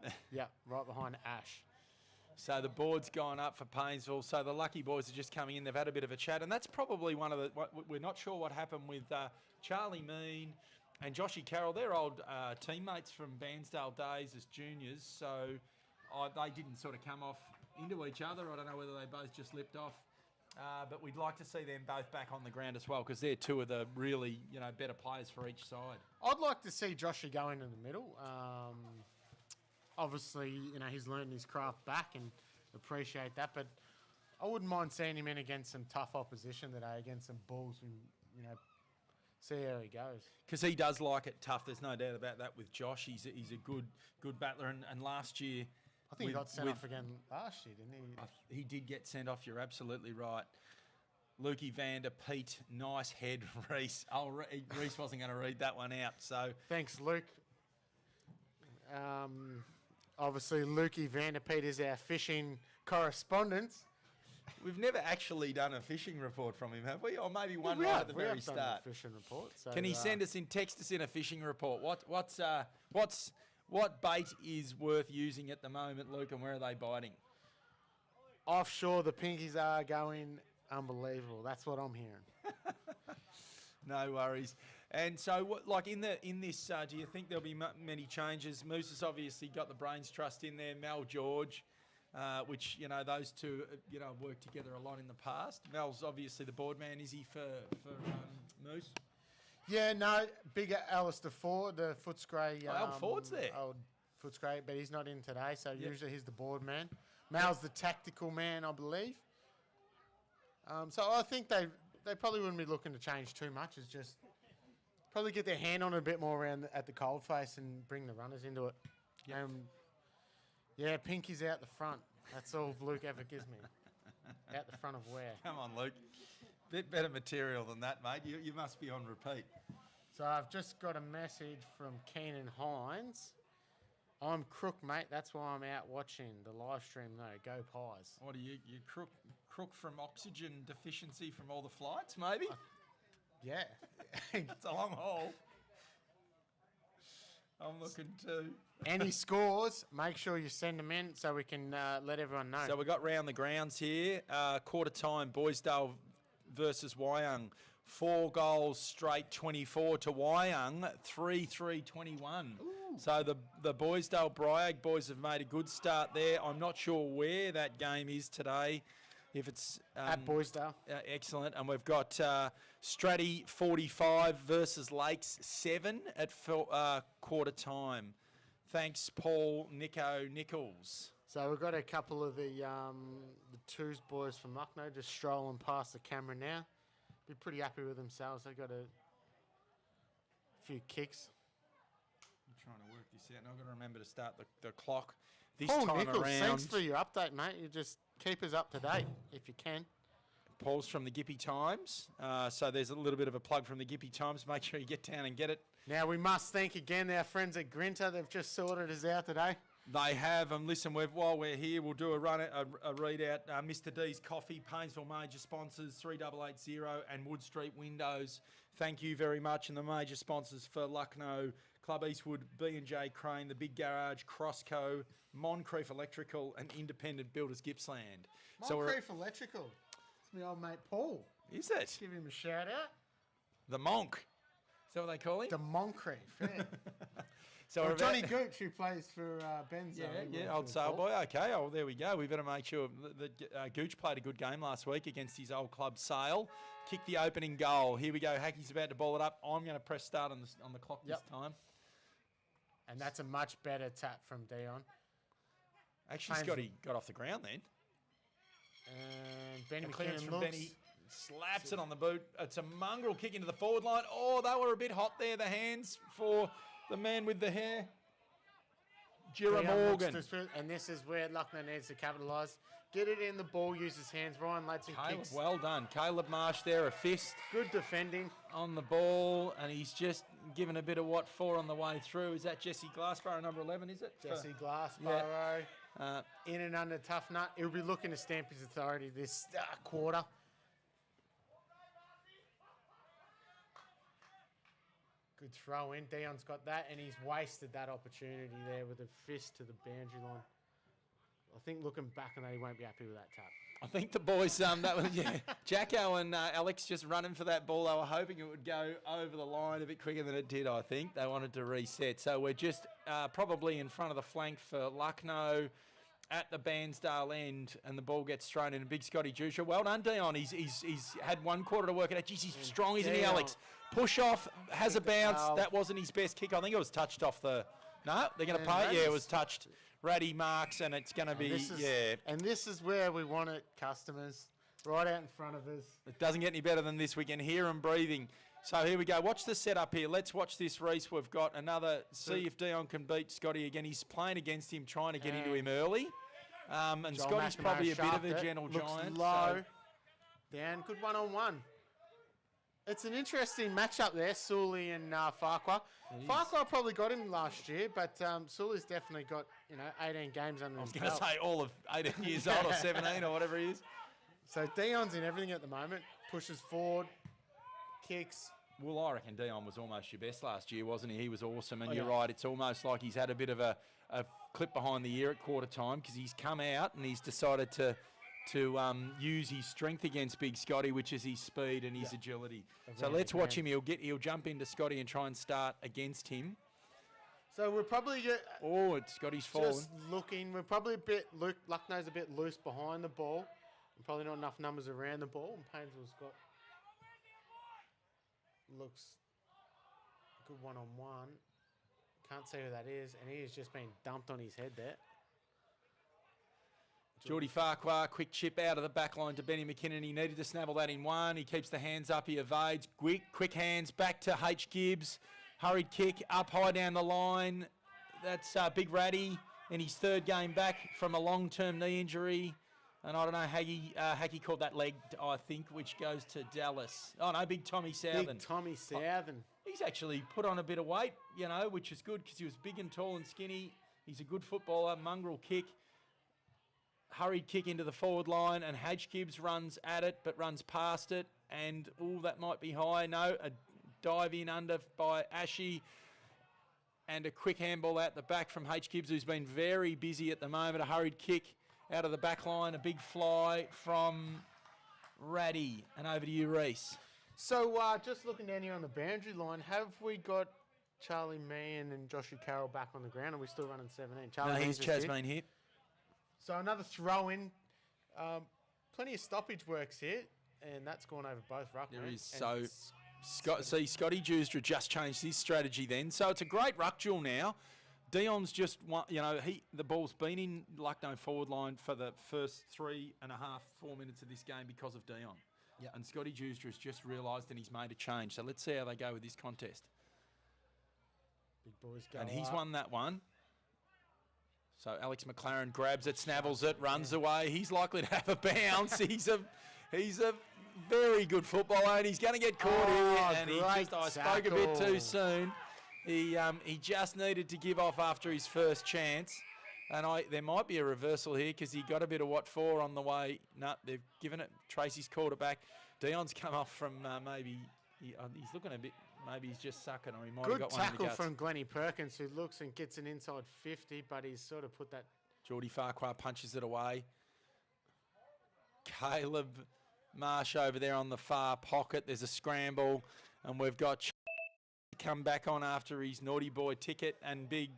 there, yeah, right behind Ash. So the board's gone up for Paynesville. So the Lucky Boys are just coming in. They've had a bit of a chat, and that's probably one of the. We're not sure what happened with Charlie Mean and Joshy Carroll. They're old teammates from Bairnsdale days as juniors. So they didn't sort of come off into each other. I don't know whether they both just lipped off. But we'd like to see them both back on the ground as well, because they're two of the really, better players for each side. I'd like to see Joshy go into the middle. Obviously, he's learned his craft back and appreciate that. But I wouldn't mind seeing him in against some tough opposition today, against some Bulls, and see how he goes. Because he does like it tough. There's no doubt about that with Josh. He's a good battler, and last year. I think he got sent off again last year, didn't he? He did get sent off. You're absolutely right. Lukey Vander Pete, nice head, Reese. Reese wasn't going to read that one out. So thanks, Luke. Obviously, Lukey Vander Pete is our fishing correspondent. We've never actually done a fishing report from him, have we? Or maybe one right at the very start. Done a fishing report. So, can he text us in a fishing report? What bait is worth using at the moment, Luke, and where are they biting? Offshore, the pinkies are going unbelievable. That's what I'm hearing. No worries. And so, in this, do you think there'll be many changes? Moose has obviously got the brains trust in there. Mel George, which those two worked together a lot in the past. Mel's obviously the board man. Is he for Moose? Yeah, no, bigger Alistair Ford, the Footscray. Old Ford's there. Old Footscray, but he's not in today, so usually he's the board man. Mal's the tactical man, I believe. So I think they probably wouldn't be looking to change too much. It's just probably get their hand on it a bit more around at the coldface and bring the runners into it. Yep. Pinky's out the front. That's all Luke ever gives me. Out the front of where? Come on, Luke. Bit better material than that, mate. You must be on repeat. So I've just got a message from Keenan Hines. I'm crook, mate. That's why I'm out watching the live stream, though. Go Pies. What are you crook from oxygen deficiency from all the flights, maybe? Yeah. It's a long haul. I'm looking too. Any scores, make sure you send them in so we can let everyone know. So we got round the grounds here. Quarter time, Boysdale versus Wyong. 4 goals straight, 24 to Wyong, 3-3-21. So the Boysdale Bryag boys have made a good start there. I'm not sure where that game is today. If it's at Boysdale. Excellent. And we've got Stratty 45 versus Lakes 7 at quarter time. Thanks, Paul Nichols. So we've got a couple of the twos boys from Lucknow just strolling past the camera now. Be pretty happy with themselves. They got a few kicks. I'm trying to work this out, and I've got to remember to start the clock this Paul time Nichols, around. thanks for your update, mate. You just keep us up to date if you can. Paul's from the Gippy Times, so there's a little bit of a plug from the Gippy Times. Make sure you get down and get it. Now we must thank again our friends at Grinter. They've just sorted us out today. They have, and listen, while we're here, we'll do a readout. Mr. D's Coffee, Paynesville major sponsors, 3880 and Wood Street Windows. Thank you very much. And the major sponsors for Lucknow, Club Eastwood, B&J Crane, The Big Garage, Crossco, Moncrief Electrical, and Independent Builders Gippsland. Moncrief Electrical. It's my old mate Paul. Is it? Give him a shout out. The Monk. Is that what they call him? The Moncrief, yeah. So Johnny Gooch, who plays for Benzo. Yeah, old sail boy. Okay, oh, there we go. We better make sure that Gooch played a good game last week against his old club Sale. Kicked the opening goal. Here we go. Hackey's about to ball it up. I'm going to press start on the clock this time. And that's a much better tap from Dion. Actually, Scotty got off the ground then. And Benny clearance McKinnon from looks. Benny. Slaps it on the boot. It's a mongrel kick into the forward line. Oh, they were a bit hot there, the hands for the man with the hair. Jira Morgan. And this is where Lucknow needs to capitalise. Get it in the ball, use his hands. Ryan Ladson kicks. Well done. Caleb Marsh there, a fist. Good defending. On the ball, and he's just given a bit of what for on the way through. Is that Jesse Glassborough, number 11, is it? Jesse Glassborough. Yeah. In and under tough nut. He'll be looking to stamp his authority this quarter. Good throw in. Dion's got that, and he's wasted that opportunity there with a fist to the boundary line. I think looking back on that, he won't be happy with that tap. I think the boys, that was, Jacko and Alex just running for that ball. They were hoping it would go over the line a bit quicker than it did, I think. They wanted to reset. So we're just probably in front of the flank for Lucknow at the Bairnsdale end, and the ball gets thrown in. And big Scotty Jusha. Well done, Dion. He's had 1 quarter to work it out. Jeez, he's strong, isn't he, Alex? Push off, has a bounce. That wasn't his best kick. I think it was touched off the... No, they're going to pay it. Yeah, it was touched. Ratty marks, and it's going to be... And this is where we want it, customers. Right out in front of us. It doesn't get any better than this. We can hear him breathing. So here we go. Watch the setup here. Let's watch this, Reese. We've got another... See if Dion can beat Scotty again. He's playing against him, trying to get into him early. And Joel Scotty's McNamara probably a bit of a gentle looks giant. Low. Down. Good one-on-one. It's an interesting matchup there, Sully and Farquhar. Farquhar probably got him last year, but Sully's definitely got 18 games under his belt. I was going to say all of 18 years old or 17 or whatever he is. So Dion's in everything at the moment. Pushes forward, kicks. Well, I reckon Dion was almost your best last year, wasn't he? He was awesome, and you're right. It's almost like he's had a bit of a clip behind the ear at quarter time because he's come out and he's decided to use his strength against Big Scotty, which is his speed and his agility. So let's watch him. He'll jump into Scotty and try and start against him. So we're probably it's Scotty's fallen. Just looking, we're probably a bit Lucknow's a bit loose behind the ball, and probably not enough numbers around the ball. And Paynesville's got looks good one-on-one. Can't see who that is, and he has just been dumped on his head there. Geordie Farquhar, quick chip out of the back line to Benny McKinnon. He needed to snavel that in one. He keeps the hands up. He evades. Quick hands back to H. Gibbs. Hurried kick up high down the line. That's Big Ratty in his 3rd game back from a long-term knee injury. And I don't know, Hackey caught that leg, I think, which goes to Dallas. Oh, no, Big Tommy Southern. Big Tommy Southern. He's actually put on a bit of weight, which is good because he was big and tall and skinny. He's a good footballer. Mongrel kick. Hurried kick into the forward line, and H. Gibbs runs at it, but runs past it. And, that might be high. No, a dive in under by Ashy. And a quick handball out the back from H. Gibbs, who's been very busy at the moment. A hurried kick out of the back line. A big fly from Raddy. And over to you, Reese. So just looking down here on the boundary line, have we got Charlie Meehan and Joshy Carroll back on the ground? Are we still running 17? No, he's Chaz Meehan hit. So another throw in. Plenty of stoppage works here, and that's gone over both ruckmen. There is. So Scotty Dewstra just changed his strategy then. So it's a great ruck duel now. Dion's just, the ball's been in Lucknow forward line for the first 3.5, 4 minutes of this game because of Dion. Yeah. And Scotty Dewstra has just realised and he's made a change. So let's see how they go with this contest. Big boys go And he's up. won that one. So Alex McLaren grabs it, snavels it, runs away. He's likely to have a bounce. He's a very good footballer, and he's going to get caught here. And I spoke a bit too soon. He just needed to give off after his first chance. And there might be a reversal here because he got a bit of what for on the way. No, they've given it. Tracy's called it back. Dion's come off from he's looking a bit. Maybe he's just sucking, or he might have got one in the Good guts. tackle from Glennie Perkins, who looks and gets an inside 50, but he's sort of put that. Geordie Farquhar punches it away. Caleb Marsh over there on the far pocket. There's a scramble, and we've got come back on after his naughty boy ticket, and big.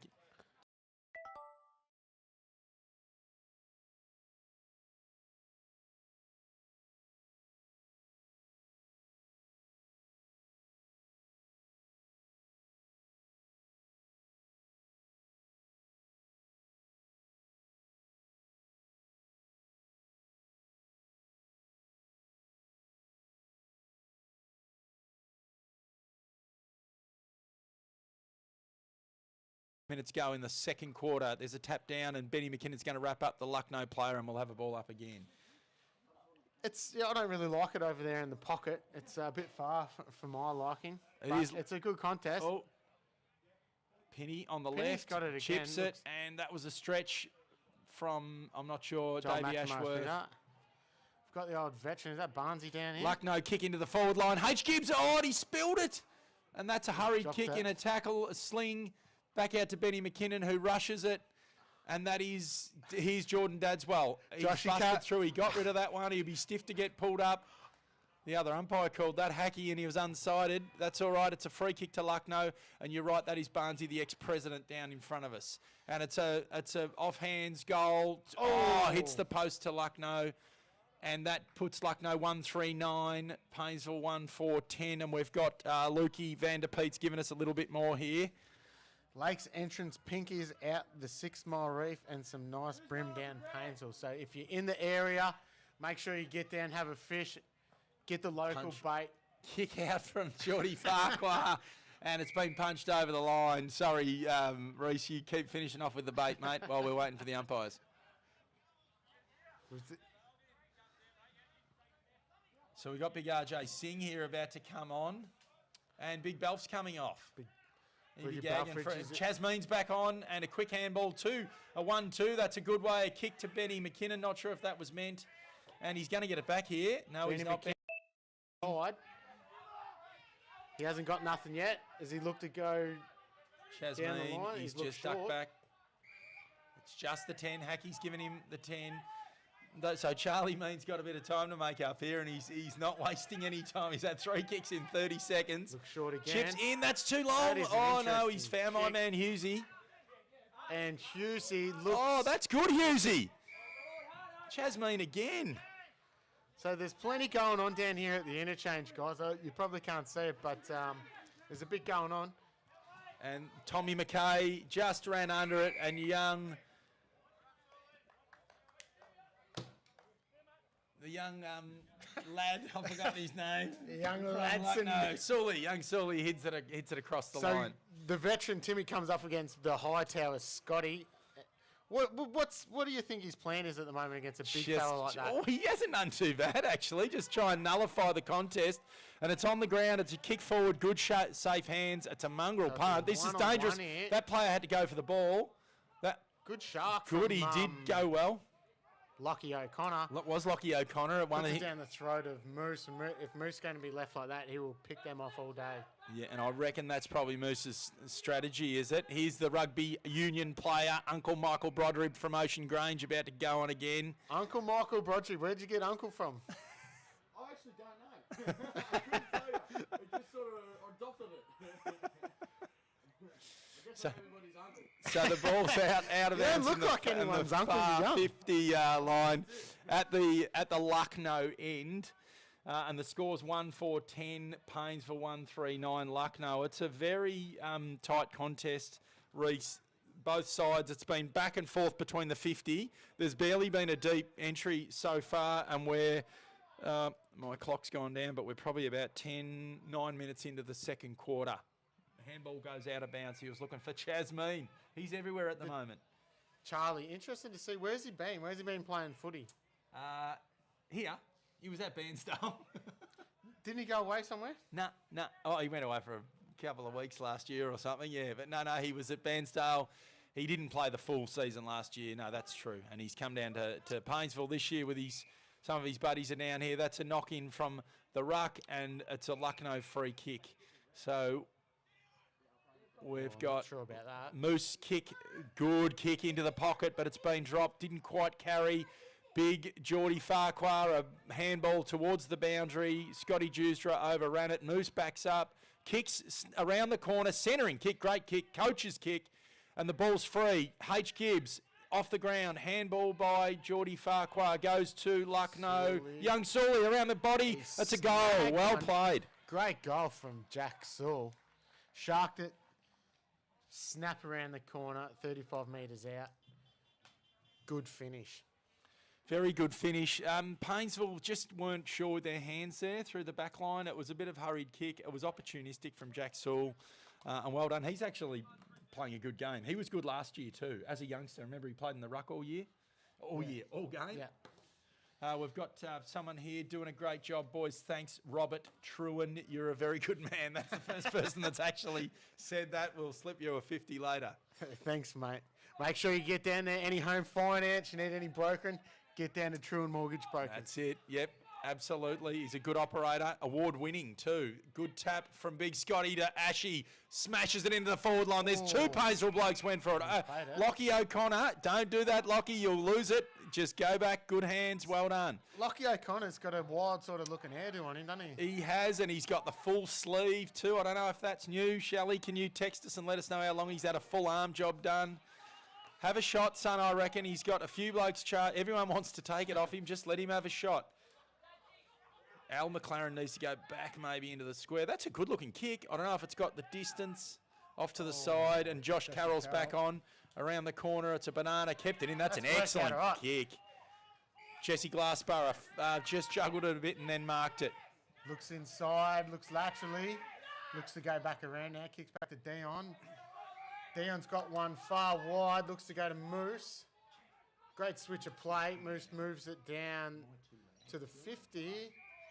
Minutes go in the second quarter. There's a tap down, and Benny McKinnon's going to wrap up the Lucknow player, and we'll have a ball up again. I don't really like it over there in the pocket. It's a bit far for my liking. It's a good contest. Oh, Penny on the Penny's left, got it again. chips it, and that was a stretch from, I'm not sure, Joel Davey McNamara's Ashworth. been up. We've got the old veteran. Is that Barnesy down here? Lucknow kick into the forward line. H. Gibbs, he spilled it. And that's a hurried Dropped kick that. in a tackle, a sling. Back out to Benny McKinnon, who rushes it. And here's Jordan Dadswell. He busted through. He got rid of that one. He'll be stiff to get pulled up. The other umpire called that hacky, and he was unsighted. That's all right. It's a free kick to Lucknow. And you're right, that is Barnesy, the ex-president, down in front of us. And it's a off-hands goal. Hits the post to Lucknow. And that puts Lucknow 1-3-9, Paynesville 1-4-10. And we've got Lukey Vanderpeet's giving us a little bit more here. Lakes entrance pinkies out the 6 Mile Reef and some nice brim down Paynesville. So if you're in the area, make sure you get down, have a fish, get the local bait. Kick out from Geordie Farquhar, and it's been punched over the line. Sorry, Reese, you keep finishing off with the bait, mate, while we're waiting for the umpires. So we've got Big RJ Singh here about to come on, and Big Belf's coming off. Chaz Mean's back on, and a quick handball too. A 1-2, that's a good way. A kick to Benny McKinnon, not sure if that was meant. And he's going to get it back here. No, he's not. He hasn't got nothing yet. As he looked to go Chaz down Mean, the line, he's looked just stuck short. back. It's just the 10. Hackey's given him the 10. So Charlie Mean's got a bit of time to make up here, and he's not wasting any time. He's had 3 kicks in 30 seconds. Look short again. Chips in, that's too long. Oh no, he's found my man Hughesy. And Hughesy looks... Oh, that's good, Hughesy. Chaz Mean again. So there's plenty going on down here at the interchange, guys. You probably can't see it, but there's a bit going on. And Tommy McKay just ran under it, and young... The young lad, I forgot his name. The young lad. Sully hits it across the so line. The veteran Timmy comes up against the high tower Scotty. What do you think his plan is at the moment against a big fella like that? Oh, he hasn't done too bad, actually. Just try and nullify the contest. And it's on the ground. It's a kick forward, good safe hands. It's a mongrel punt. This is dangerous. That player had to go for the ball. Good shark. Good, he did go well. Lockie O'Connor. Was Lockie O'Connor at one Puts of it down the throat of Moose. And if Moose is going to be left like that, he will pick them off all day. Yeah, and I reckon that's probably Moose's strategy, is it? Here's the rugby union player, Uncle Michael Broderick from Ocean Grange, about to go on again. Uncle Michael Broderick, where'd you get Uncle from? I actually don't know. I couldn't tell you. I just sort of adopted it. So, everybody's uncle. so the ball's out of bounds in the, like anyone's the uncle, far you 50 line at the Lucknow end. And the score's 1-4-10, Paynesville 1-3-9, Lucknow. It's a very tight contest, Reece. Both sides, it's been back and forth between the 50. There's barely been a deep entry so far, and my clock's gone down, but we're probably about 9 minutes into the second quarter. The handball goes out of bounds. He was looking for Chasmeen. He's everywhere at the moment. Charlie, interesting to see. Where's he been? Where's he been playing footy? Here. He was at Bairnsdale. Didn't he go away somewhere? No. Oh, he went away for a couple of weeks last year or something, yeah. But no, he was at Bairnsdale. He didn't play the full season last year. No, that's true. And he's come down to Paynesville this year with some of his buddies are down here. That's a knock-in from the ruck, and it's a Lucknow free kick. So we've got not sure about that. Moose kick, good kick into the pocket, but it's been dropped. Didn't quite carry. Big Geordie Farquhar, a handball towards the boundary. Scotty Dewstra overran it. Moose backs up, kicks around the corner, centering kick, great kick, coach's kick, and the ball's free. H. Gibbs off the ground, handball by Geordie Farquhar, goes to Lucknow. Sully. Young Sully around the body. That's a goal. Well played. Great goal from Jack Sewell. Sharked it, snap around the corner, 35 metres out. Good finish. Very good finish. Paynesville just weren't sure with their hands there through the back line. It was a bit of hurried kick. It was opportunistic from Jack Sewell, and well done. He's actually playing a good game. He was good last year too, as a youngster. Remember, he played in the ruck all game. Yeah. We've got someone here doing a great job, boys. Thanks, Robert Truen. You're a very good man. That's the first person that's actually said that. We'll slip you a 50 later. Thanks, mate. Make sure you get down there. Any home finance, you need any brokering, get down to Truen Mortgage Broker. That's it. Yep, absolutely. He's a good operator, award-winning too. Good tap from Big Scotty to Ashy. Smashes it into the forward line. There's two Paynesville blokes went for it. Lockie O'Connor, don't do that, Lockie. You'll lose it. Just go back. Good hands. Well done. Lockie O'Connor's got a wild sort of looking hairdo on him, doesn't he? He has, and he's got the full sleeve too. I don't know if that's new. Shelley, can you text us and let us know how long he's had a full arm job done? Have a shot, son, I reckon. He's got a few blokes everyone wants to take it off him. Just let him have a shot. Al McLaren needs to go back maybe into the square. That's a good-looking kick. I don't know if it's got the distance off to the side, and Josh Carroll's back on around the corner. It's a banana. Kept it in. That's an excellent kick. Jesse Glassborough just juggled it a bit and then marked it. Looks inside, looks laterally, looks to go back around now, kicks back to Dion. Dion's got one far wide, looks to go to Moose. Great switch of play. Moose moves it down to the 50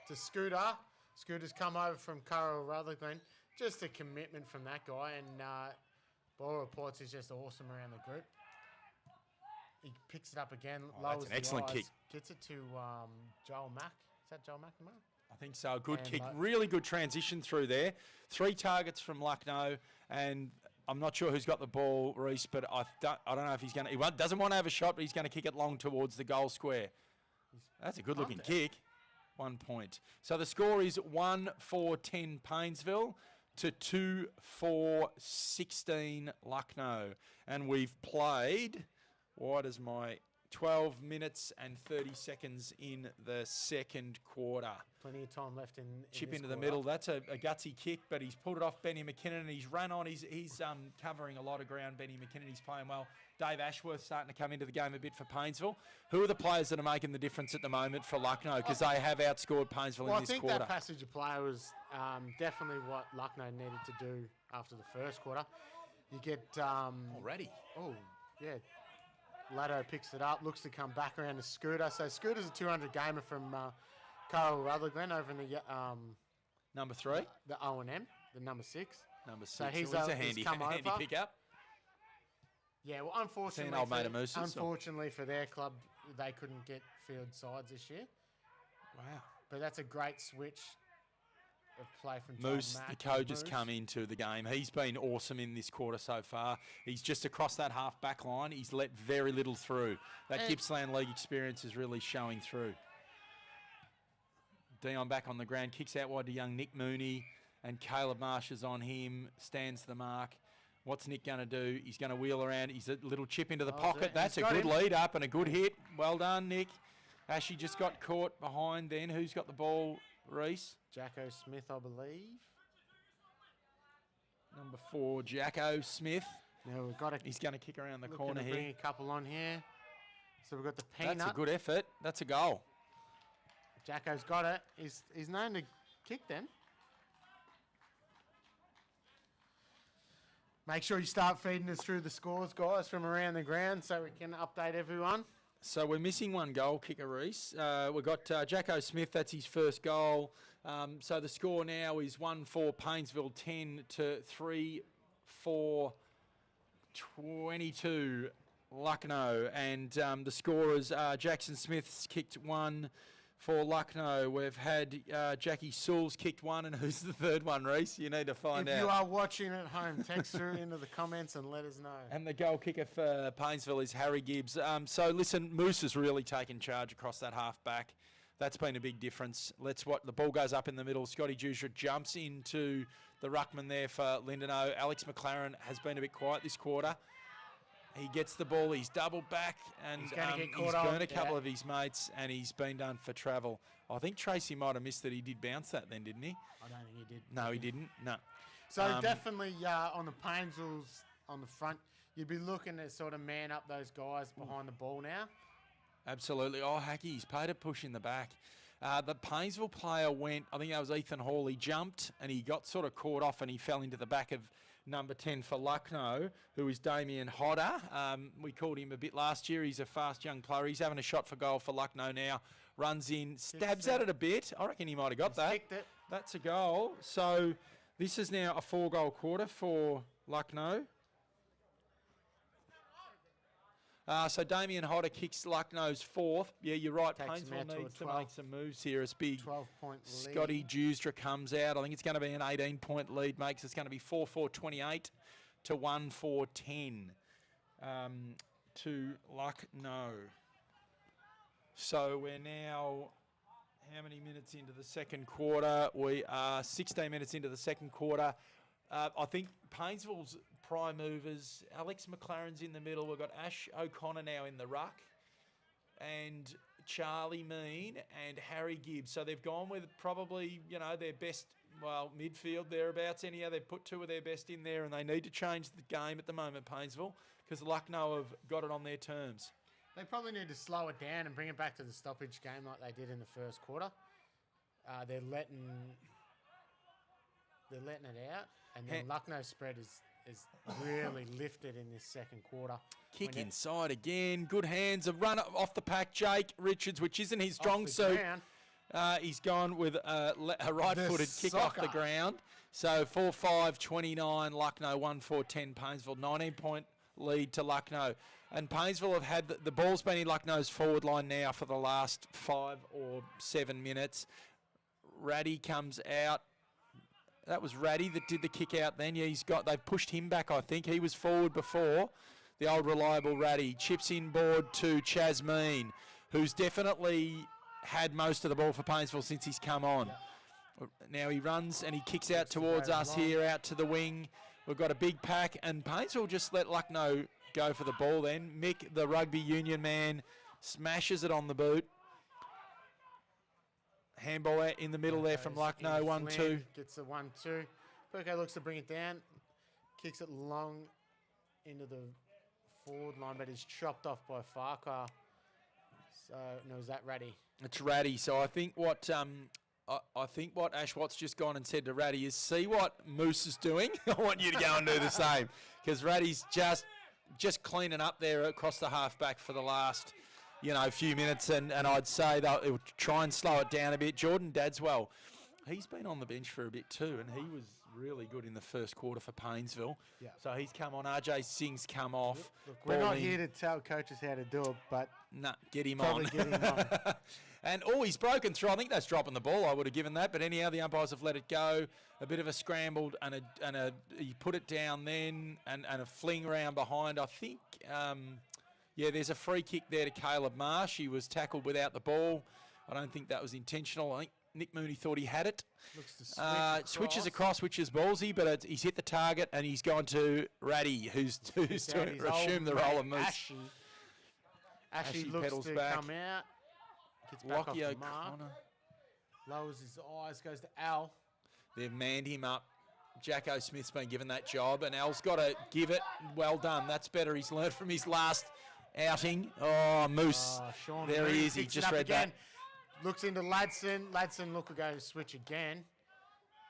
to Scooter. Scooter's come over from Carl Rutherglen. Just a commitment from that guy, and ball reports is just awesome around the group. He picks it up again, lowers that's an excellent the eyes, kick. Gets it to Joel Mack. Is that Joel McNamara? I think so. Good kick. Really good transition through there. 3 targets from Lucknow, and I'm not sure who's got the ball, Reece, but I don't know if he's going to... He doesn't want to have a shot, but he's going to kick it long towards the goal square. That's a good-looking kick. 1 point. So the score is 1-4-10 Paynesville to 2-4-16 Lucknow. And we've played... What is my 12 minutes and 30 seconds in the second quarter? Plenty of time left in Chip this into the quarter. middle. That's a gutsy kick, but he's pulled it off Benny McKinnon, and he's run on. He's covering a lot of ground, Benny McKinnon. He's playing well. Dave Ashworth starting to come into the game a bit for Paynesville. Who are the players that are making the difference at the moment for Lucknow? Because they have outscored Paynesville in this quarter. I think that passage of play was definitely what Lucknow needed to do after the first quarter. You get... Already? Oh, yeah. Laddo picks it up, looks to come back around to Scooter. So Scooter's a 200 gamer from Carl Rutherglen over in the... number 3? The O&M, the number 6. Number 6. So he's a handy pick-up. Yeah, well, unfortunately, old mate of Moose's, unfortunately for their club, they couldn't get field sides this year. Wow. But that's a great switch of play from Moose, John Mack. the coach, has Moose. come into the game. He's been awesome in this quarter so far. He's just across that half back line. He's let very little through. That And- Gippsland League experience is really showing through. Dion back on the ground, kicks out wide to young Nick Mooney, and Caleb Marsh is on him, stands the mark. What's Nick going to do? He's going to wheel around. He's a little chip into the pocket. That's a good lead up and a good hit. Well done, Nick. Ashley just got caught behind then. Who's got the ball, Reese? Jacko Smith, I believe. Number 4, Jacko Smith. Now we've got He's going to kick around the looking corner to bring here. a couple on here. So we've got the peanut. That's a good effort. That's a goal. Jacko's got it. He's known to kick them. Make sure you start feeding us through the scores, guys, from around the ground so we can update everyone. So we're missing one goal kicker, Reese. We've got Jacko Smith, that's his first goal. So the score now is 1-4 Paynesville 10 to 3-4 22 Lucknow. And the scorers are Jackson Smith's kicked one for Lucknow. We've had Jackie Sewell's kicked one, and who's the third one, Reese? You need to find out. If you are watching at home, text through into the comments and let us know. And the goal kicker for Paynesville is Harry Gibbs. So listen, Moose has really taken charge across that half back. That's been a big difference. The ball goes up in the middle. Scotty Jusra jumps into the ruckman there for Lindenow. Alex McLaren has been a bit quiet this quarter. He gets the ball, he's doubled back, and He's gonna get he's caught on, burned a couple yeah. of his mates, and he's been done for travel. I think Tracy might have missed that. He did bounce that then, didn't he? I don't think he did. No, he didn't. No. So definitely on the Paynesvilles on the front, you'd be looking to sort of man up those guys behind the ball now. Absolutely. Oh, Hacky, he's paid a push in the back. The Paynesville player went, I think that was Ethan Hall, he jumped and he got sort of caught off and he fell into the back of number 10 for Lucknow, who is Damien Hodder. We called him a bit last year. He's a fast young player. He's having a shot for goal for Lucknow now. Runs in, stabs at it a bit. I reckon he might have got that. Kicked it. That's a goal. So this is now a 4-goal quarter for Lucknow. So Damien Hodder kicks Lucknow's fourth. Yeah, you're right. Takes him out Paynesville to a needs to 12 make some moves here. It's big. 12-point lead. Scotty Jusra comes out. I think it's going to be an 18-point lead. Makes it's going to be 4-4-28 to 1-4-10 to Lucknow. So we're now how many minutes into the second quarter? We are 16 minutes into the second quarter. I think Paynesville's prime movers, Alex McLaren's in the middle. We've got Ash O'Connor now in the ruck and Charlie Mean and Harry Gibbs. So they've gone with probably, their best, midfield thereabouts anyhow. They've put two of their best in there and they need to change the game at the moment, Paynesville, because Lucknow have got it on their terms. They probably need to slow it down and bring it back to the stoppage game like they did in the first quarter. They're letting it out, and then Lucknow's spread is really lifted in this second quarter. Kick inside again. Good hands. A run off the pack, Jake Richards, which isn't his strong suit. He's gone with a right-footed kick off the ground. So 4-5-29, Lucknow, 1-4-10, Paynesville, 19-point lead to Lucknow. And Paynesville have had the ball's been in Lucknow's forward line now for the last 5 or 7 minutes. Raddy comes out. That was Raddy that did the kick out then. Yeah, they've pushed him back, I think. He was forward before. The old reliable Raddy. Chips in board to Chaz Mean, who's definitely had most of the ball for Paynesville since he's come on. Yeah. Now he runs and he kicks out towards us here, out to the wing. We've got a big pack, and Paynesville just let Lucknow go for the ball then. Mick, the rugby union man, smashes it on the boot. Handball out in the middle there from Lucknow, 1-2. Gets the 1-2. Perko looks to bring it down. Kicks it long into the forward line, but is chopped off by Farquhar. So, no, is that Raddy? It's Raddy. So I think what Ash Watts just gone and said to Raddy is, see what Moose is doing? I want you to go and do the same. Because Raddy's just cleaning up there across the halfback for the last few minutes, and I'd say they'll try and slow it down a bit. Jordan Dadswell, he's been on the bench for a bit too, and he was really good in the first quarter for Paynesville. Yeah. So he's come on. RJ Singh's come off. Look, we're not Balling. here to tell coaches how to do it, but Nah, get him probably on. get him on. And he's broken through. I think that's dropping the ball. I would have given that, but anyhow, the umpires have let it go. A bit of a scrambled and he put it down then, and a fling round behind. I think, there's a free kick there to Caleb Marsh. He was tackled without the ball. I don't think that was intentional. I think Nick Mooney thought he had it. Looks to Switches across, which is ballsy, but he's hit the target and he's gone to Ratty, who's to assume the role of Moose. Ashley looks pedals to back. come out. Gets back off Lockie the O'Connor. mark. Lowers his eyes, goes to Al. They've manned him up. Jacko Smith's been given that job, and Al's got to give it. Well done. That's better. He's learned from his last outing. Oh, Moose. Sean there he is. He picks it just up read again. that. Looks into Ladson. Ladson look to go to switch again.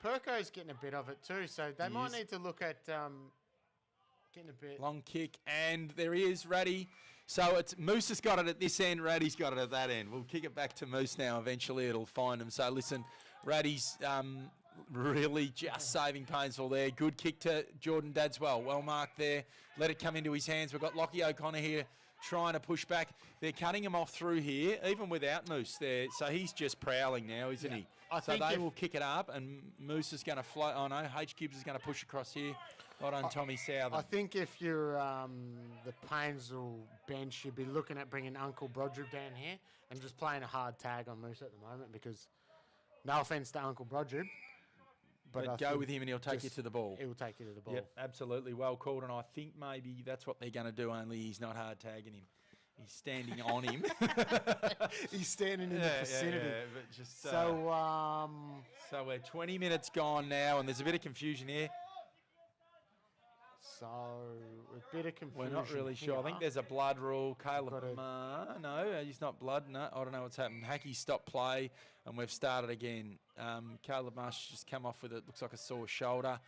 Perko's getting a bit of it too, so they might need to look at getting a bit. Long kick, and there he is, Ratty. So it's Moose has got it at this end, Ratty's got it at that end. We'll kick it back to Moose now. Eventually it'll find him. So listen, Ratty's really just saving Paynesville there. Good kick to Jordan Dadswell. Well marked there. Let it come into his hands. We've got Lockie O'Connor here trying to push back. They're cutting him off through here, even without Moose there. So he's just prowling now, isn't he? I So think they if- will kick it up, and Moose is going to float. Oh no, H-Cubes is going to push across here. Well done, Tommy Southern. I think if you're the Paynesville bench, you'd be looking at bringing Uncle Brodribb down here and just playing a hard tag on Moose at the moment because, no offence to Uncle Brodribb, But I go think with him and he'll take you to the ball. He will take you to the ball. Yep, absolutely. Well called. And I think maybe that's what they're going to do, only he's not hard tagging him. He's standing on him. He's standing in the vicinity. Yeah, but just, so we're 20 minutes gone now, and there's a bit of confusion here. So a bit of confusion. We're not really sure. I think there's a blood rule. Caleb, no, he's not blood. No, I don't know what's happened. Hackey stopped play, and we've started again. Caleb Marsh just come off with it. Looks like a sore shoulder.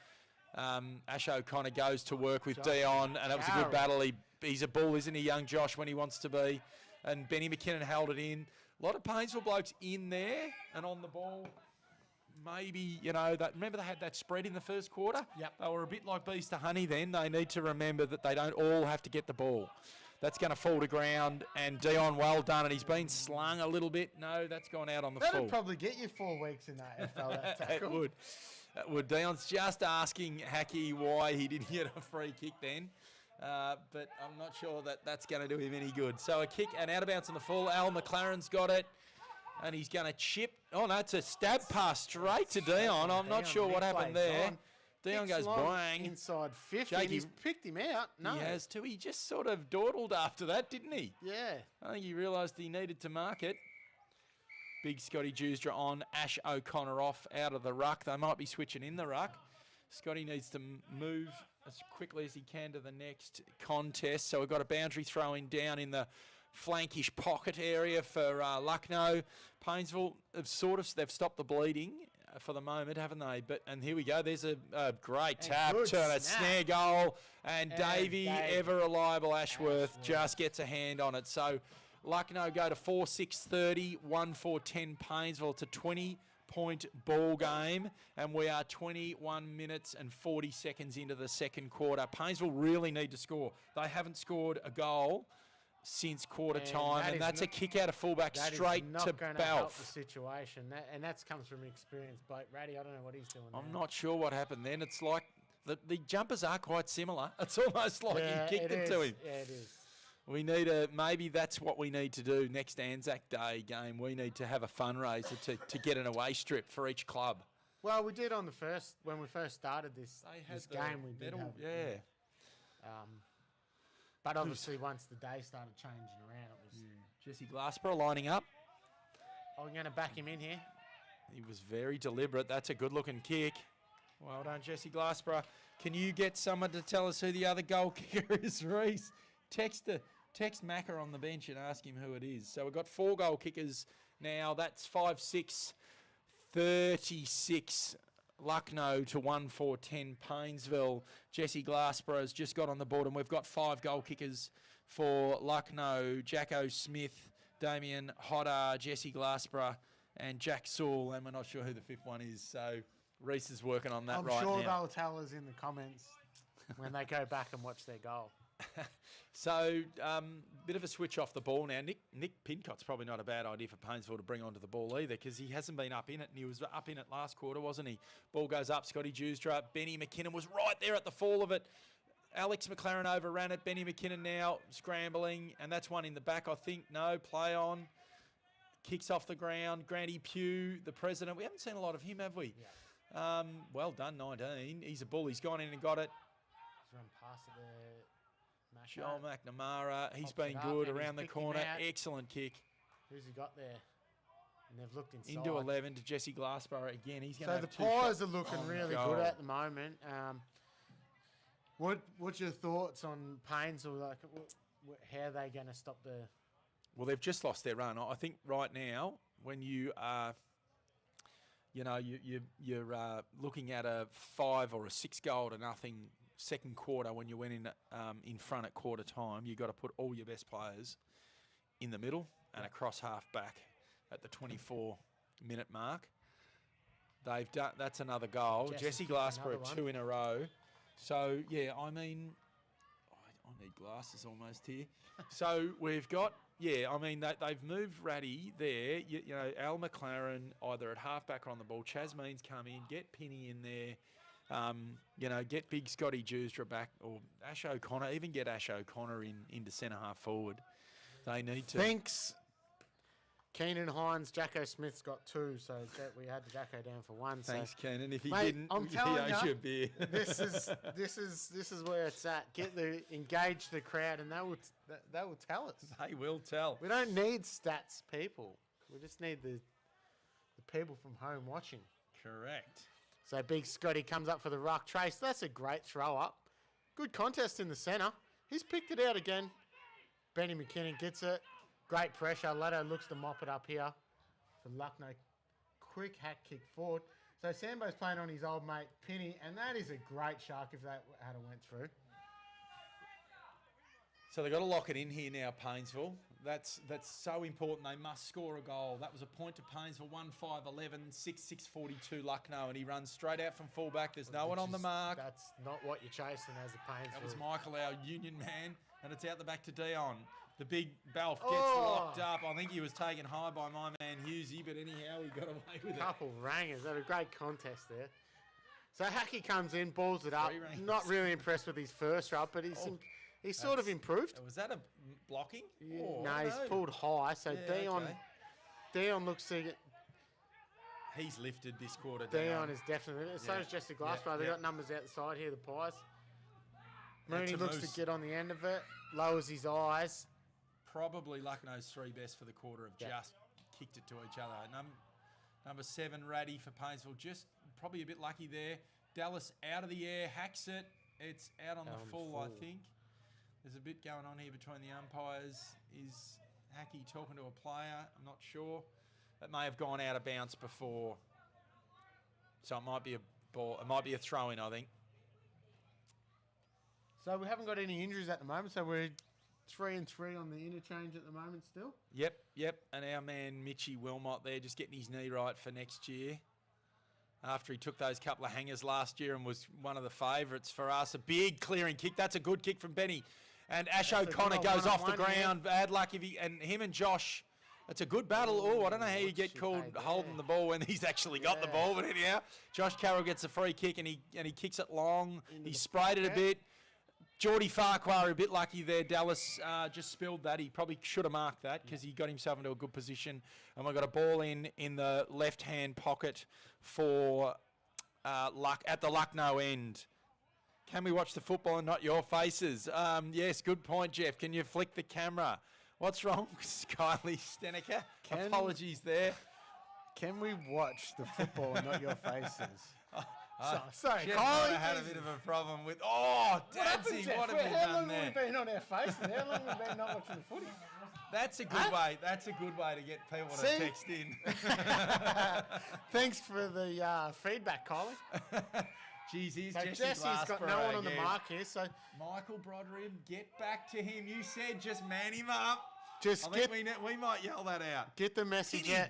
Ash O'Connor goes to work with Dion, and it was a good battle. He's a bull, isn't he, young Josh, when he wants to be. And Benny McKinnon held it in. A lot of Paynesville blokes in there and on the ball. Maybe, remember they had that spread in the first quarter? Yep. They were a bit like bees to honey then. They need to remember that they don't all have to get the ball. That's going to fall to ground, and Dion, well done, and he's been slung a little bit. No, that's gone out on the full. That'd probably get you 4 weeks in that AFL, that tackle. It would. Dion's just asking Hackey why he didn't get a free kick then. But I'm not sure that that's going to do him any good. So a kick and out of bounds on the full. Al McLaren's got it. And he's going to chip. Oh, no, it's a stab pass straight to Dion. I'm not sure what happened there. Dion goes bang. Inside 50. Jakey, And he's picked him out. No. He has too. He just sort of dawdled after that, didn't he? Yeah. I think he realised he needed to mark it. Big Scotty Dewstra on. Ash O'Connor off out of the ruck. They might be switching in the ruck. Scotty needs to move as quickly as he can to the next contest. So we've got a boundary throw-in down in the flankish pocket area for Lucknow. Paynesville they've stopped the bleeding for the moment, haven't they? And here we go. There's a great tap to a snare goal, and Davey, ever reliable Ashworth, just gets a hand on it. So Lucknow go to 4-6-30, 1-4-10 Paynesville. It's a 20-point ball game, and we are 21 minutes and 40 seconds into the second quarter. Paynesville really need to score. They haven't scored a goal since quarter time, and that's a kick out of fullback straight to That is not going to help the Balf. situation, and that comes from experienced bloke. Ratty, I don't know what he's doing. I'm not sure what happened then. It's like the jumpers are quite similar. It's almost like he kicked it to him. Yeah, it is. We need maybe that's what we need to do next Anzac Day game. We need to have a fundraiser to get an away strip for each club. Well, we did when we first started this game. We did medal, have but obviously once the day started changing around, it was. Jesse Glassborough lining up. I'm going to back him in here. He was very deliberate. That's a good-looking kick. Well done, Jesse Glassborough. Can you get someone to tell us who the other goal kicker is, Reese? Text Macca on the bench and ask him who it is. So we've got 4 goal kickers now. That's 5-6, 36 Lucknow to 1-4-10 Paynesville. Jesse Glassborough has just got on the board, and we've got 5 goal kickers for Lucknow. Jacko Smith, Damien Hodder, Jesse Glassborough, and Jack Sewell, and we're not sure who the 5th one is. So Reese is working on that I'm right sure now. they'll tell us in the comments when they go back and watch their goal. So, bit of a switch off the ball now. Nick Pincot's probably not a bad idea for Paynesville to bring onto the ball either, because he hasn't been up in it, and he was up in it last quarter, wasn't he? Ball goes up, Scotty Dewsdra. Benny McKinnon was right there at the fall of it. Alex McLaren overran it. Benny McKinnon now scrambling, and that's one in the back, I think. No, play on. Kicks off the ground. Granty Pugh, the president. We haven't seen a lot of him, have we? Yeah. Well done, 19. He's a bull. He's gone in and got it. He's run past the Joel McNamara, he's Pops been it up good and around he's the picked him corner. out. Excellent kick. Who's he got there? And they've looked inside. Into 11 to Jesse Glassborough again. He's going to So have the two Pies shots are looking on really goal. good at the moment. What's your thoughts on Paynesville? Like, how are they going to stop the? Well, they've just lost their run. I think right now, when you are, you're looking at a 5 or a 6 goal to nothing second quarter when you went in front at quarter time, you've got to put all your best players in the middle and across half back at the 24-minute mark. They've done. That's another goal. Jesse Glassborough, 2 in a row. So yeah, I mean, I need glasses almost here. So we've got. Yeah, I mean, they've moved Ratty there. You know, Al McLaren either at half-back or on the ball. Chaz Means come in, get Penny in there. Get big Scotty Dewsdra back, or Ash O'Connor, even get Ash O'Connor into centre-half forward. They need to. Thanks. Keenan Hines, Jacko Smith's got 2, so we had Jacko down for 1. Thanks, so. Keenan. If he Mate, didn't, I'm he telling owes you, you a beer. this is where it's at. Engage the crowd, and they will tell us. They will tell. We don't need stats people. We just need the people from home watching. Correct. So big Scotty comes up for the ruck. Trace, that's a great throw up. Good contest in the centre. He's picked it out again. Benny McKinnon gets it. Great pressure. Leto looks to mop it up here from Lucknow. Quick hack kick forward. So Sambo's playing on his old mate Penny, and that is a great shark if that had went through. So they've got to lock it in here now, Paynesville. That's so important. They must score a goal. That was a point to Paynesville, 1-5-11, 6-6-42 Lucknow, and he runs straight out from fullback. There's no one on the mark. That's not what you're chasing as a Paynesville. That was Michael, our union man, and it's out the back to Dion. The big Balf gets locked up. I think he was taken high by my man Hughesy, but anyhow, he got away with it. Couple rangers. That was a great contest there. So Hackey comes in, balls it up. Not really impressed with his first rub, but he's sort of improved. Was that a blocking? Yeah, Oh, no, he's pulled high. So Yeah, Dion looks to get. He's lifted this quarter. Dion is definitely. So is Jesse Glassborough. They've got numbers out the side here, the Pies. Mooney looks to get on the end of it, lowers his eyes. Probably Lucknow's 3 best for the quarter have just kicked it to each other. Number 7, Ratty for Paynesville, just probably a bit lucky there. Dallas out of the air, hacks it. It's out on the full, I think. There's a bit going on here between the umpires. Is Hackey talking to a player? I'm not sure. It may have gone out of bounds before. So it might be a ball. It might be a throw-in, I think. So we haven't got any injuries at the moment, so we're 3-3 on the interchange at the moment still. Yep. And our man Mitchie Wilmot there just getting his knee right for next year. After he took those couple of hangers last year and was one of the favourites for us. A big clearing kick. That's a good kick from Benny. And Ash O'Connor goes off the ground. Bad luck if and him and Josh. It's a good battle. Oh, I don't know how you get called holding the ball when he's actually got the ball, but anyhow, Josh Carroll gets a free kick and he kicks it long. He sprayed it a bit. Geordie Farquhar a bit lucky there. Dallas just spilled that. He probably should have marked that because he got himself into a good position. And we've got a ball in the left-hand pocket for Luck at the Lucknow end. Can we watch the football and not your faces? Yes, good point, Jeff. Can you flick the camera? What's wrong, Kylie Steneker? Apologies there. Can we watch the football and not your faces? Sorry, Jeff Kylie had a bit of a problem with. Oh, Dadsy, what have you done there? How long have we been on our faces? How long have we been not watching the footy? That's a good way. That's a good way to get people to text in. Thanks for the feedback, Kylie. Jeez, he's so Jesse's got no one on the mark here. So Michael Broderick, get back to him. You said just man him up. Just I think we might yell that out. Get the message out.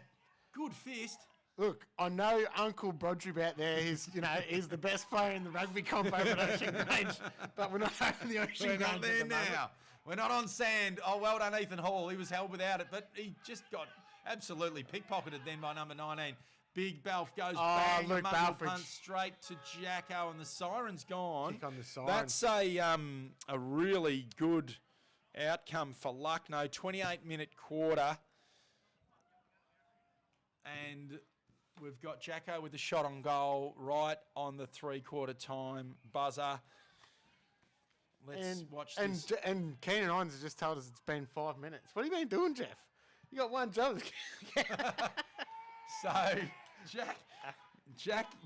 Good fist. Look, I know Uncle Brodribb out there. He's he's the best player in the rugby comp over at Ocean Range, but we're not over the Ocean We're Range not there at the moment. now. We're not on sand. Oh, well done, Ethan Hall. He was held without it, but he just got absolutely pickpocketed then by number 19. Big Balf goes bang, Luke a muzzle Balfridge. punt straight to Jacko, and the siren's gone. Kick on the siren. That's a really good outcome for Lucknow. 28-minute quarter. And we've got Jacko with the shot on goal right on the three-quarter time buzzer. Let's watch this. And Keenan Hines has just told us it's been 5 minutes. What have you been doing, Jeff? You got one job. So,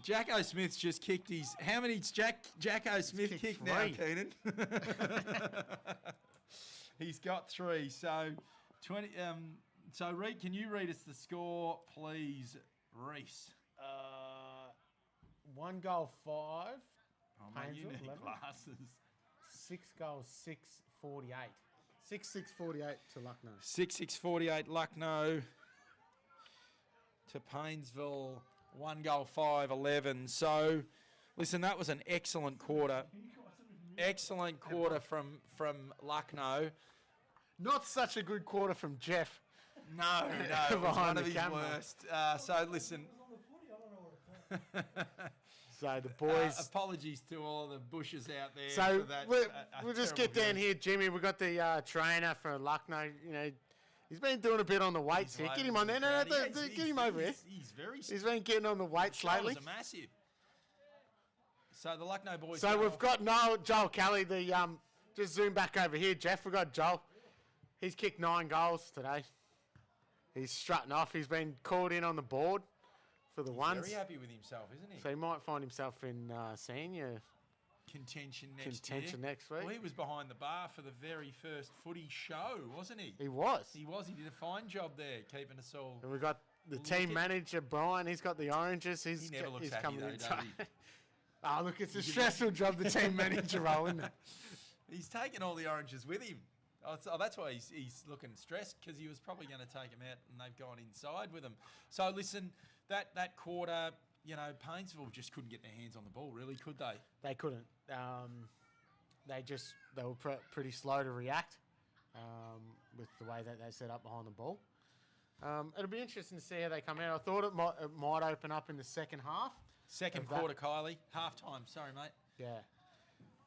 Jacko Smith's just kicked his... How many's Jacko Smith kicked now, Keenan? He's got 3. So, 20... so, Reed, can you read us the score, please, Reese? 1 goal, 5. Oh, mate, you need 11. glasses. 6 goals, 6-48. 6-6-48 to Lucknow. 6-6-48 Lucknow to Paynesville. 1 goal, 5-11. So, listen, that was an excellent quarter. Excellent quarter from Lucknow. Not such a good quarter from Jeff. No, it was one of his worst. So, listen. So the boys. Apologies to all the bushes out there. So for that, we'll just get down here, Jimmy. We've got the trainer for Lucknow. He's been doing a bit on the weights here. Get him on there. No, get him over here. He's been getting on the weights lately. Are massive. So the Lucknow boys. So we've got Joel Kelly. Just zoom back over here, Jeff. We've got Joel. He's kicked 9 goals today. He's strutting off. He's been called in on the board for the ones. Very happy with himself, isn't he? So he might find himself in senior contention next week. Well, he was behind the bar for the very first footy show, wasn't he? He was. He did a fine job there, keeping us all. And we've got the team manager, Brian. He's got the oranges. He never looks happy coming though, in. does he? Oh, look, it's a stressful job, the team manager role, isn't it? He's taken all the oranges with him. Oh, that's why he's looking stressed, because he was probably going to take them out and they've gone inside with him. So, listen, that quarter, Paynesville just couldn't get their hands on the ball, really, could they? They couldn't. They were pretty slow to react with the way that they set up behind the ball. It'll be interesting to see how they come out. I thought it might open up in the second half. Second quarter, Kylie. Half time. Sorry, mate. Yeah.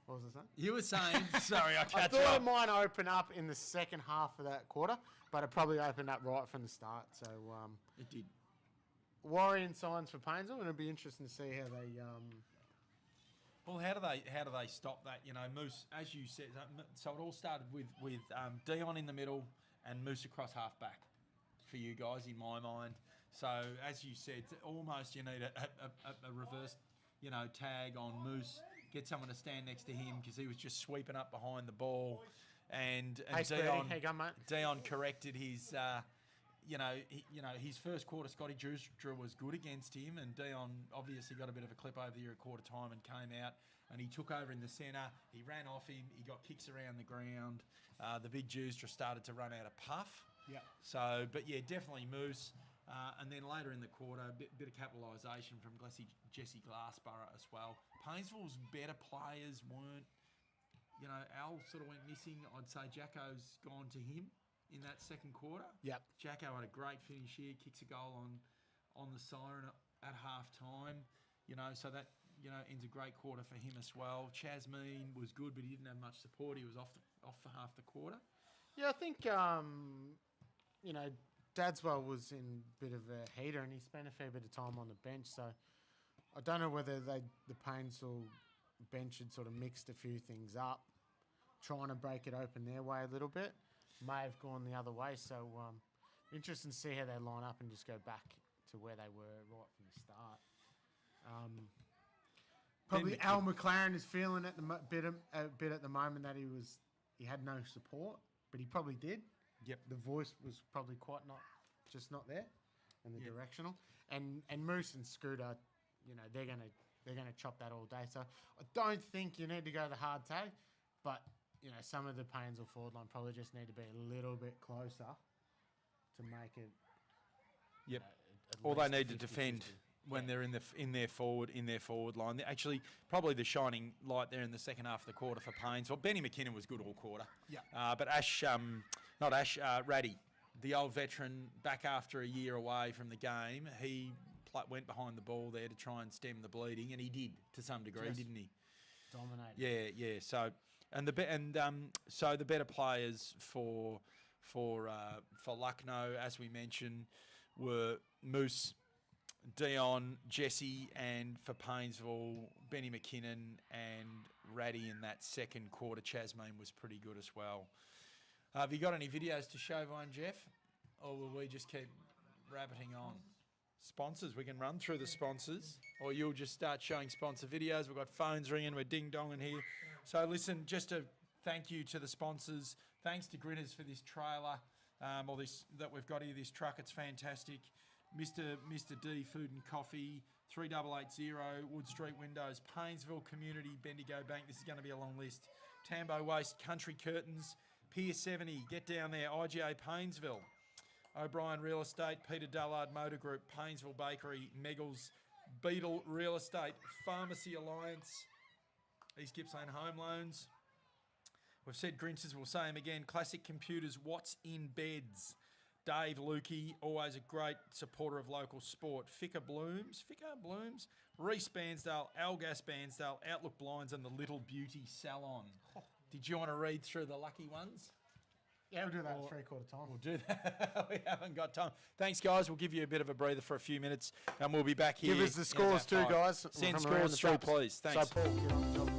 What was I saying? You were saying, sorry, I thought it might open up in the second half of that quarter, but it probably opened up right from the start. So it did. Worrying signs for Paynesville, and it'll be interesting to see how they. Well, how do they stop that? Moose, as you said, so it all started with Dion in the middle and Moose across half back for you guys, in my mind. So as you said, almost you need a reverse, tag on Moose. Get someone to stand next to him, because he was just sweeping up behind the ball, and Dion corrected his, his first quarter. Scotty Drew was good against him, and Dion obviously got a bit of a clip over there at quarter time and came out, and he took over in the centre. He ran off him. He got kicks around the ground. The big Juicer started to run out of puff. Yeah. So, but yeah, definitely Moose. And then later in the quarter, a bit of capitalisation from Jesse Glassborough as well. Paynesville's better players weren't, Al sort of went missing. I'd say Jacko's gone to him in that second quarter. Yep. Jacko had a great finish here, kicks a goal on the siren at half time. So that, ends a great quarter for him as well. Chasmeen was good, but he didn't have much support. He was off for half the quarter. Yeah, I think, Dadswell was in a bit of a heater, and he spent a fair bit of time on the bench. So I don't know whether the Paynesville bench had sort of mixed a few things up, trying to break it open their way a little bit. May have gone the other way. So interesting to see how they line up and just go back to where they were right from the start. Probably Al McLaren is feeling it a bit at the moment that he had no support, but he probably did. Yep. The voice was probably not there, and the directional. And Moose and Scooter, they're gonna chop that all day. So I don't think you need to go the hard tag, but some of the Paynesville forward line probably just need to be a little bit closer to make it. Yep. A Or they least need to 50-50. defend when they're in their forward line. They're actually, probably the shining light there in the second half of the quarter for Paynesville. Benny McKinnon was good all quarter. Yeah. But Raddy, the old veteran, back after a year away from the game, he went behind the ball there to try and stem the bleeding, and he did to some degree, Just didn't he? Dominated. Yeah. So so the better players for Lucknow, as we mentioned, were Moose, Dion, Jesse, and for Paynesville, Benny McKinnon and Raddy in that second quarter. Chasmeen was pretty good as well. Have you got any videos to show, Vine Jeff? Or will we just keep rabbiting on? Sponsors, we can run through the sponsors, or you'll just start showing sponsor videos. We've got phones ringing, we're ding-donging here. So listen, just a thank you to the sponsors. Thanks to Gritters for this trailer, or this that we've got here, this truck. It's fantastic. Mr. D Food and Coffee, 3880 Wood Street Windows, Paynesville Community, Bendigo Bank. This is going to be a long list. Tambo Waste, Country Curtains, Pier 70, get down there, IGA Paynesville. O'Brien Real Estate, Peter Dullard Motor Group, Paynesville Bakery, Meggles, Beetle Real Estate, Pharmacy Alliance, East Gippsland Home Loans. We've said Grinches, we'll say them again. Classic Computers, What's in Beds. Dave Lukey, always a great supporter of local sport. Ficker Blooms, Reese Bansdale, Algas Bansdale, Outlook Blinds, and the Little Beauty Salon. Did you want to read through the lucky ones? Yeah, we'll do that at three-quarter time. We'll do that. We haven't got time. Thanks, guys. We'll give you a bit of a breather for a few minutes, and we'll be back here. Give us the scores too, guys. Send scores through, please. Thanks. So, Paul, get on the job.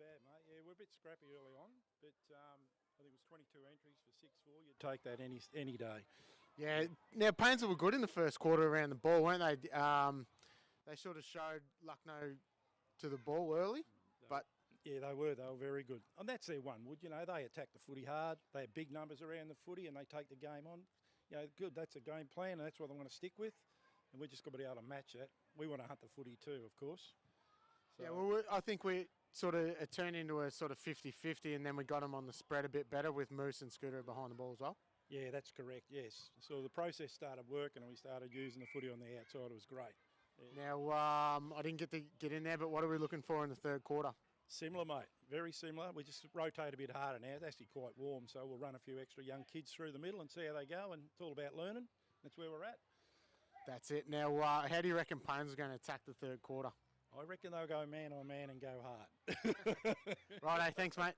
bad, mate. Yeah, we're a bit scrappy early on, but I think it was 22 entries for 6-4. You'd take that any day. Yeah. Now, Paynesville were good in the first quarter around the ball, weren't they? They sort of showed Lucknow to the ball early, but... Yeah, they were very good. And that's their one wood, you know. They attack the footy hard. They have big numbers around the footy and they take the game on. You know, good, that's a game plan and that's what they want to stick with. And we just got to be able to match that. We want to hunt the footy too, of course. So, yeah, well, I think we sort of it turned into a sort of 50-50 and then we got them on the spread a bit better with Moose and Scooter behind the ball as well. Yeah, that's correct, yes. So the process started working and we started using the footy on the outside. It was great. Yeah. Now, I didn't get to get in there, but what are we looking for in the third quarter? Similar, mate. Very similar. We just rotate a bit harder now. It's actually quite warm, so we'll run a few extra young kids through the middle and see how they go, and it's all about learning. That's where we're at. That's it. Now, how do you reckon Paynes are going to attack the third quarter? I reckon they'll go man on man and go hard. Righto, thanks, mate.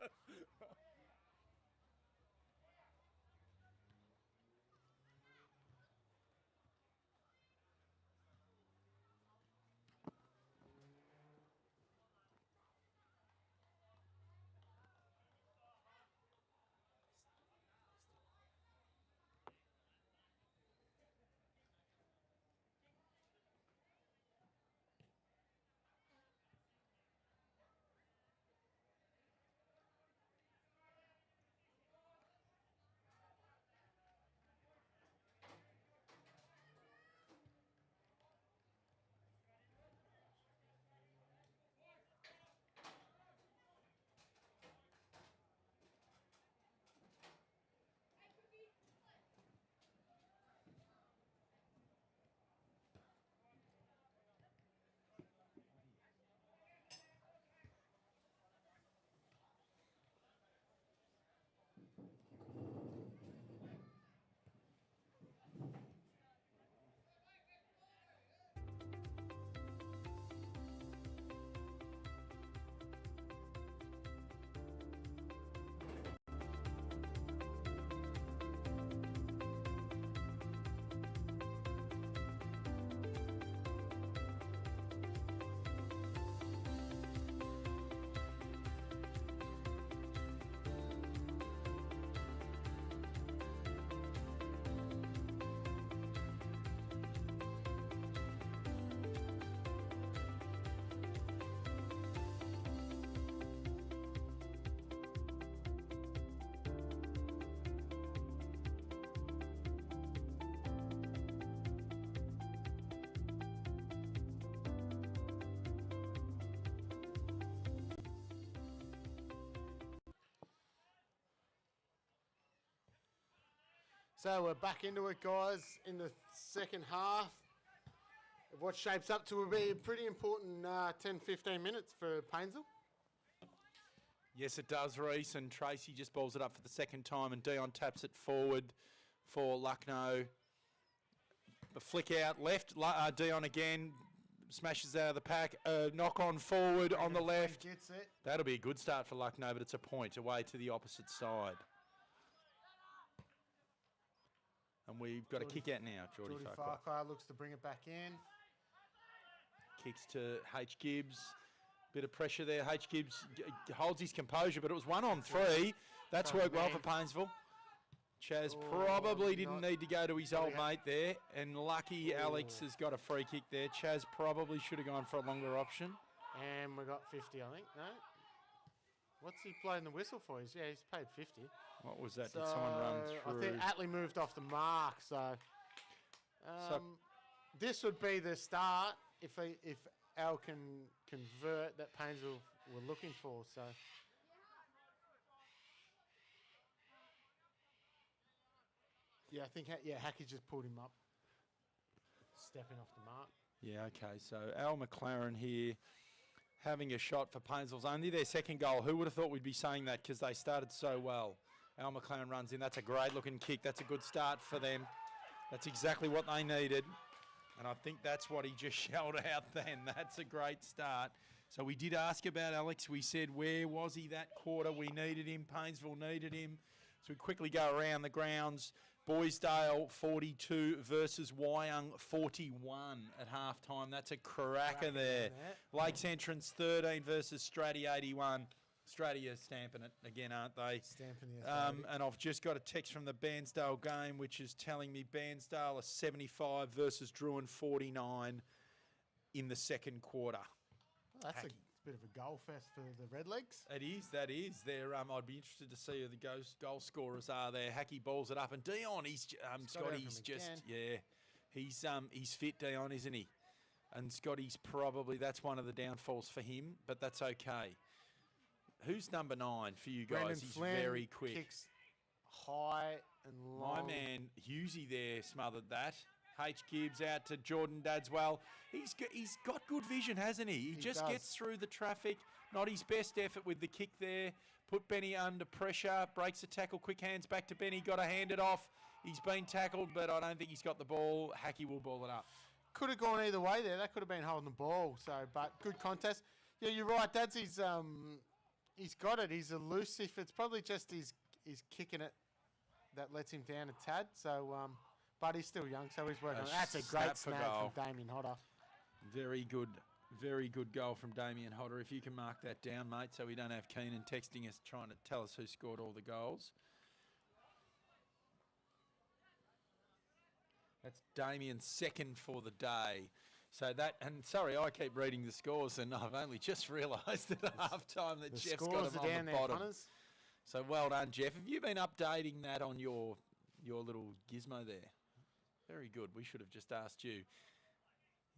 So we're back into it, guys, in the second half of what shapes up to be a pretty important 10-15 minutes for Paynesville. Yes, it does, Reece, and Tracy just balls it up for the second time, and Dion taps it forward for Lucknow. A flick out left, Dion again smashes out of the pack, knock on forward on the left. Gets it. That'll be a good start for Lucknow, but it's a point away to the opposite side. And we've got a kick out now, Geordie Farquhar. Farquhar looks to bring it back in. Kicks to H. Gibbs. Bit of pressure there. H. Gibbs holds his composure, but it was 1-on-3. That's worked well for Paynesville. Chaz probably didn't need to go to his old mate there. And lucky Alex has got a free kick there. Chaz probably should have gone for a longer option. And we got 50, I think. No? What's he playing the whistle for? He's paid 50. What was that? Did someone run through? I think Atlee moved off the mark, so this would be the start if Al can convert that Paynesville were looking for. So yeah, I think Hackey just pulled him up, stepping off the mark. Yeah, okay. So Al McLaren here, having a shot for Paynesville's only their second goal. Who would have thought we'd be saying that, because they started so well. Al McLaren runs in. That's a great looking kick. That's a good start for them. That's exactly what they needed. And I think that's what he just shelled out then. That's a great start. So we did ask about Alex. We said, where was he that quarter? We needed him. Paynesville needed him. So we quickly go around the grounds. Boysdale 42 versus Wyong 41 at halftime. That's a cracker there. Lakes Entrance 13 versus Stratty 81. Australia stamping it again, aren't they? Stamping the authority. And I've just got a text from the Bairnsdale game, which is telling me Bairnsdale are 75 versus Druin 49 in the second quarter. Well, that's a bit of a goal fest for the Redlegs. It is, that is. They're, I'd be interested to see who the goal scorers are there. Hackey balls it up, and Dion, Scotty's just, he's fit, Dion, isn't he? And Scotty's probably, that's one of the downfalls for him, but that's okay. Who's number 9 for you guys? Brendan He's Flynn very quick. Kicks high and long. My man Hughesy there smothered that. H. Gibbs out to Jordan Dadswell. He's got good vision, hasn't he? He just gets through the traffic. Not his best effort with the kick there. Put Benny under pressure. Breaks the tackle. Quick hands back to Benny. Got to hand it off. He's been tackled, but I don't think he's got the ball. Hackey will ball it up. Could have gone either way there. That could have been holding the ball. So, but good contest. Yeah, you're right. He's got it. He's elusive. It's probably just his kicking it that lets him down a tad. So, but he's still young, so he's working on it. That's a great snap from Damien Hodder. Very good goal from Damien Hodder. If you can mark that down, mate, so we don't have Keenan texting us trying to tell us who scored all the goals. That's Damien's second for the day. So that, and sorry, I keep reading the scores, and I've only just realised at half time that Jeff's got them on the bottom. So well done, Jeff. Have you been updating that on your little gizmo there? Very good. We should have just asked you.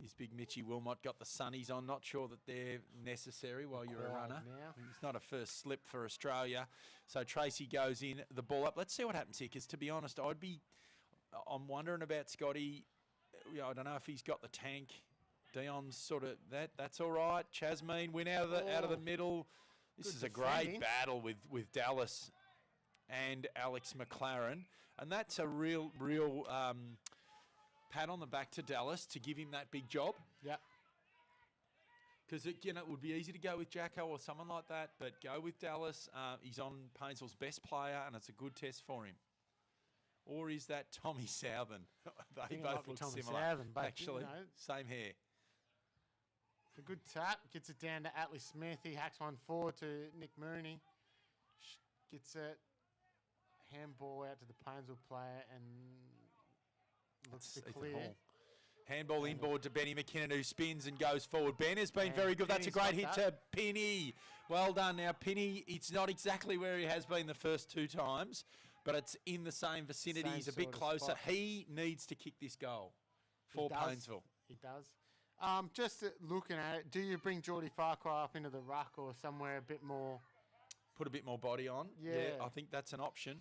His big Mitchy Wilmot got the sunnies on. Not sure that they're necessary while you're a runner. Now. It's not a first slip for Australia. So Tracy goes in, the ball up. Let's see what happens here, because to be honest, I'm wondering about Scotty. I don't know if he's got the tank. Dion's sort of that's all right. Chasmeen win out of the middle. This is a great battle with Dallas and Alex McLaren, and that's a real pat on the back to Dallas to give him that big job. Yep. Because it would be easy to go with Jacko or someone like that, but go with Dallas. He's on Paynesville's best player, and it's a good test for him. Or is that Tommy Southern? They both look similar. Southern, but, actually, same hair. It's a good tap. Gets it down to Atlee Smith. He hacks one forward to Nick Mooney. Gets it. Handball out to the Paynesville player and looks to clear. Handball inboard to Benny McKinnon, who spins and goes forward. Ben has been very good. That's a great hit to Penny. Well done. Now, Penny, it's not exactly where he has been the first 2 times, but it's in the same vicinity. He's a bit closer. He needs to kick this goal for Paynesville. He does. Just looking at it, do you bring Geordie Farquhar up into the ruck or somewhere a bit more? Put a bit more body on. Yeah. I think that's an option.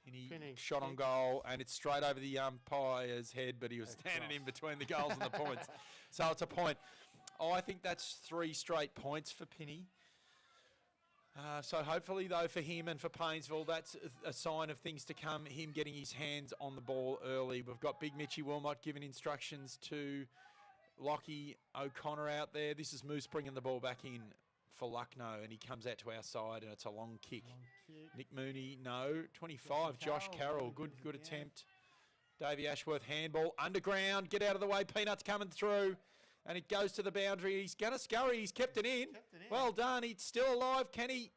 Penny shot on goal, and it's straight over the umpire's head, but he was standing in between the goals and the points. So it's a point. I think that's 3 straight points for Penny. So hopefully, though, for him and for Paynesville, that's a sign of things to come, him getting his hands on the ball early. We've got big Mitchy Wilmot giving instructions to Lockie O'Connor out there. This is Moose bringing the ball back in for Lucknow, and he comes out to our side, and it's a long kick. Nick Mooney, no. 25, Josh Carroll, good attempt. Davey Ashworth, handball, underground, get out of the way, Peanuts coming through, and it goes to the boundary. He's going to scurry, he's kept it in. Well done, he's still alive, can he?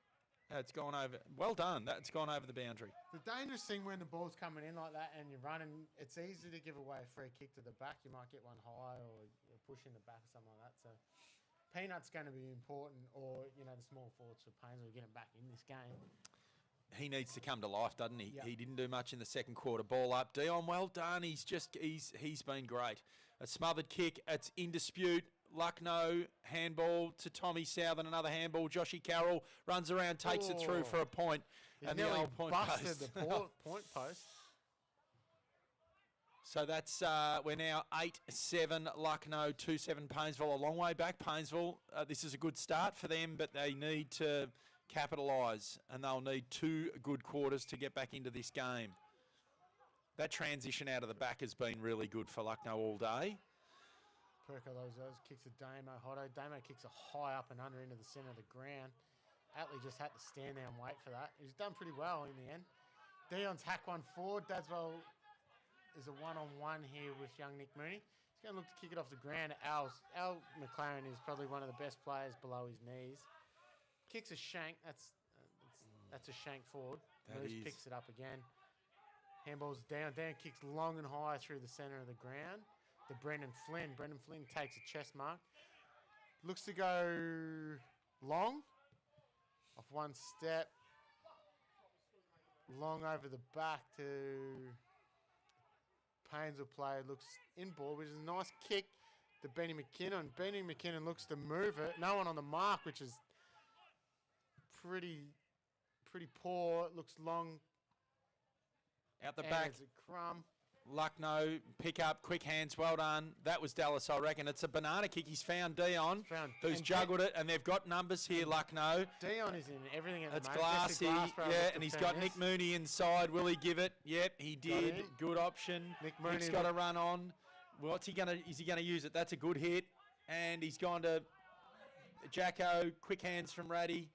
It's gone over. Well done, that's gone over the boundary. The dangerous thing when the ball's coming in like that and you're running, it's easy to give away a free kick to the back. You might get one high or you're pushing the back or something like that, so... Peanut's going to be important, or, the small forwards for Paynesville getting back in this game. He needs to come to life, doesn't he? Yep. He didn't do much in the second quarter. Ball up. Dion, well done. He's been great. A smothered kick. It's in dispute. Lucknow, handball to Tommy Southern, another handball. Joshy Carroll runs around, takes it through for a point. And the old point busted the point post. So that's, we're now 8-7 Lucknow, 2-7 Paynesville. A long way back, Paynesville. This is a good start for them, but they need to capitalise, and they'll need 2 good quarters to get back into this game. That transition out of the back has been really good for Lucknow all day. Perko those kicks a Damo. Hotto. Damo kicks a high up and under into the centre of the ground. Atlee just had to stand there and wait for that. He's done pretty well in the end. Dion's hack one forward. Dadswell is a one-on-one here with young Nick Mooney. He's going to look to kick it off the ground. Al McLaren is probably one of the best players below his knees. kicks a shank. That's a shank forward. That Moose is. picks it up again. Handball's down. Dan kicks long and high through the centre of the ground to Brendan Flynn. Brendan Flynn takes a chest mark. Looks to go long. Off one step. Long over the back to Paynesville player. Looks in ball, which is a nice kick to Benny McKinnon. Benny McKinnon looks to move it. No one on the mark, which is pretty poor. It looks long. Out the And back. it's a crumb. Lucknow, pick up, quick hands, well done. That was Dallas, I reckon. It's a banana kick. He's found Dion, who's and juggled it, and they've got numbers here, Lucknow. Dion is in everything at the It's moment. glassy, Jesse Glassborough yeah, with and the he's got tennis. Nick Mooney inside. Will he give it? Yep, he did. him. Good option. Nick Mooney Nick's got to with- run on. What's he gonna? Is he gonna use it? That's a good hit, and he's gone to Jacko. Quick hands from Ratty.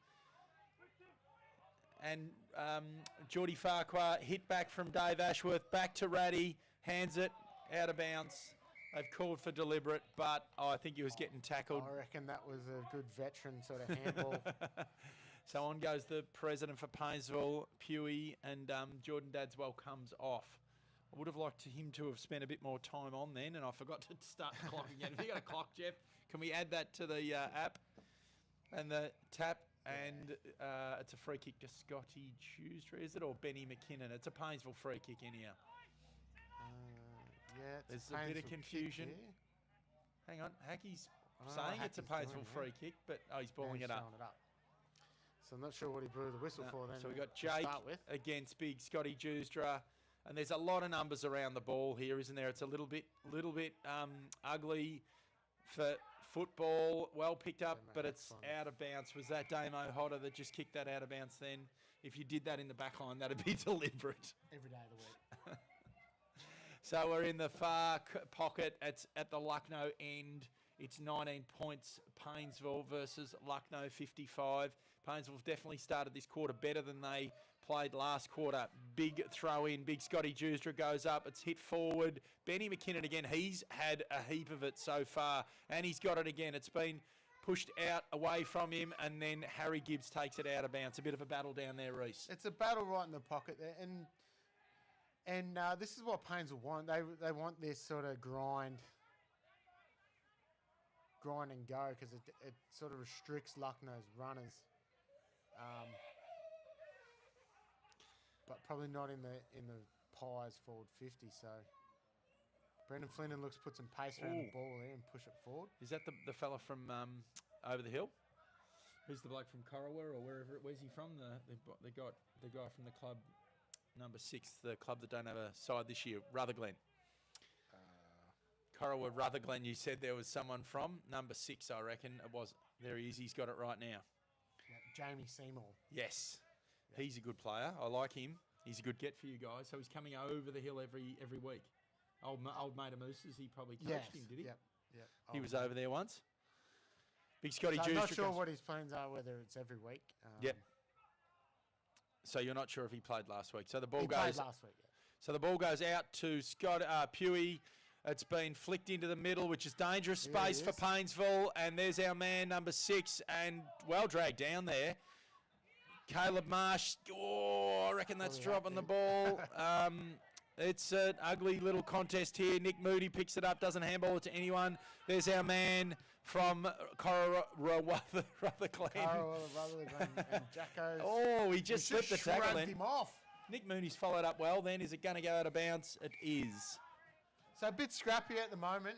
And Geordie Farquhar hit back from Dave Ashworth, back to Ratty, hands it, out of bounds. They've called for deliberate, but I think he was getting tackled. I reckon that was a good veteran sort of handball. So on goes the president for Paynesville, Pewey, and Jordan Dadswell comes off. I would have liked him to have spent a bit more time on then, and I forgot to start the clock again. Have you got a clock, Jeff? Can we add that to the app and the tap? And it's a free kick to Scotty Tuesday, is it, or Benny McKinnon? It's a Paynesville free kick anyhow. Yeah, it's There's a a bit of Paynesville kick confusion. here. Hang on, Hackey's I don't know saying what it's a Hackey's Paynesville doing free here. kick, but he's balling Yeah, it he's up. throwing it up. So I'm not sure what he blew the whistle for then. So we got to Jake start with. against big Scotty Dewstra, and there's a lot of numbers around the ball here, isn't there? It's a little bit ugly for football. Well picked up, but it's out of bounds. Was that Damo Hodder that just kicked that out of bounds then? If you did that in the back line, that'd be deliberate. Every day of the week. So we're in the far pocket. It's at the Lucknow end. It's 19 points, Paynesville versus Lucknow 55. Paynesville have definitely started this quarter better than they played last quarter. Big throw in. Big Scotty Dewstra goes up. It's hit forward. Benny McKinnon again. He's had a heap of it so far, and he's got it again. It's been pushed out away from him, and then Harry Gibbs takes it out of bounds. A bit of a battle down there, Reese. It's a battle right in the pocket there, and this is what Paynesville want. They want this sort of grind and go, because it sort of restricts Lucknow's runners, but probably not in the Pies forward 50. So Brendan Flynn looks to put some pace around the ball there and push it forward. Is that the fella from over the hill? Who's the bloke from Corowa or wherever? Where's he from? They got the guy from the club, number 6, the club that don't have a side this year, Rutherglen. Corowa, Rutherglen. You said there was someone from number 6. I reckon it was. There he is. He's got it right now. Yeah, Jamie Seymour. Yes, he's a good player. I like him. He's a good get for you guys. So he's coming over the hill every week. Old mate of Moose's. He probably coached him, did he? Yep. He was over there once. Big Scotty So Dewstra. I'm not sure comes- what his plans are, whether it's every week. Yep. So you're not sure if he played last week. So the ball He goes. played last week. Yeah. So the ball goes out to Scott Pewey. It's been flicked into the middle, which is dangerous Here space it for is. Paynesville. And there's our man, number 6, and well dragged down there. Caleb Marsh. Oh, I reckon that's dropping the ball. It's an ugly little contest here. Nick Moody picks it up, doesn't handball it to anyone. There's our man from Rutherglen. Rutherglen and Jacko's. Oh, he just slipped the tackle shrugged then. him off. Nick Mooney's followed up well then. Is it going to go out of bounds? It is. So a bit scrappy at the moment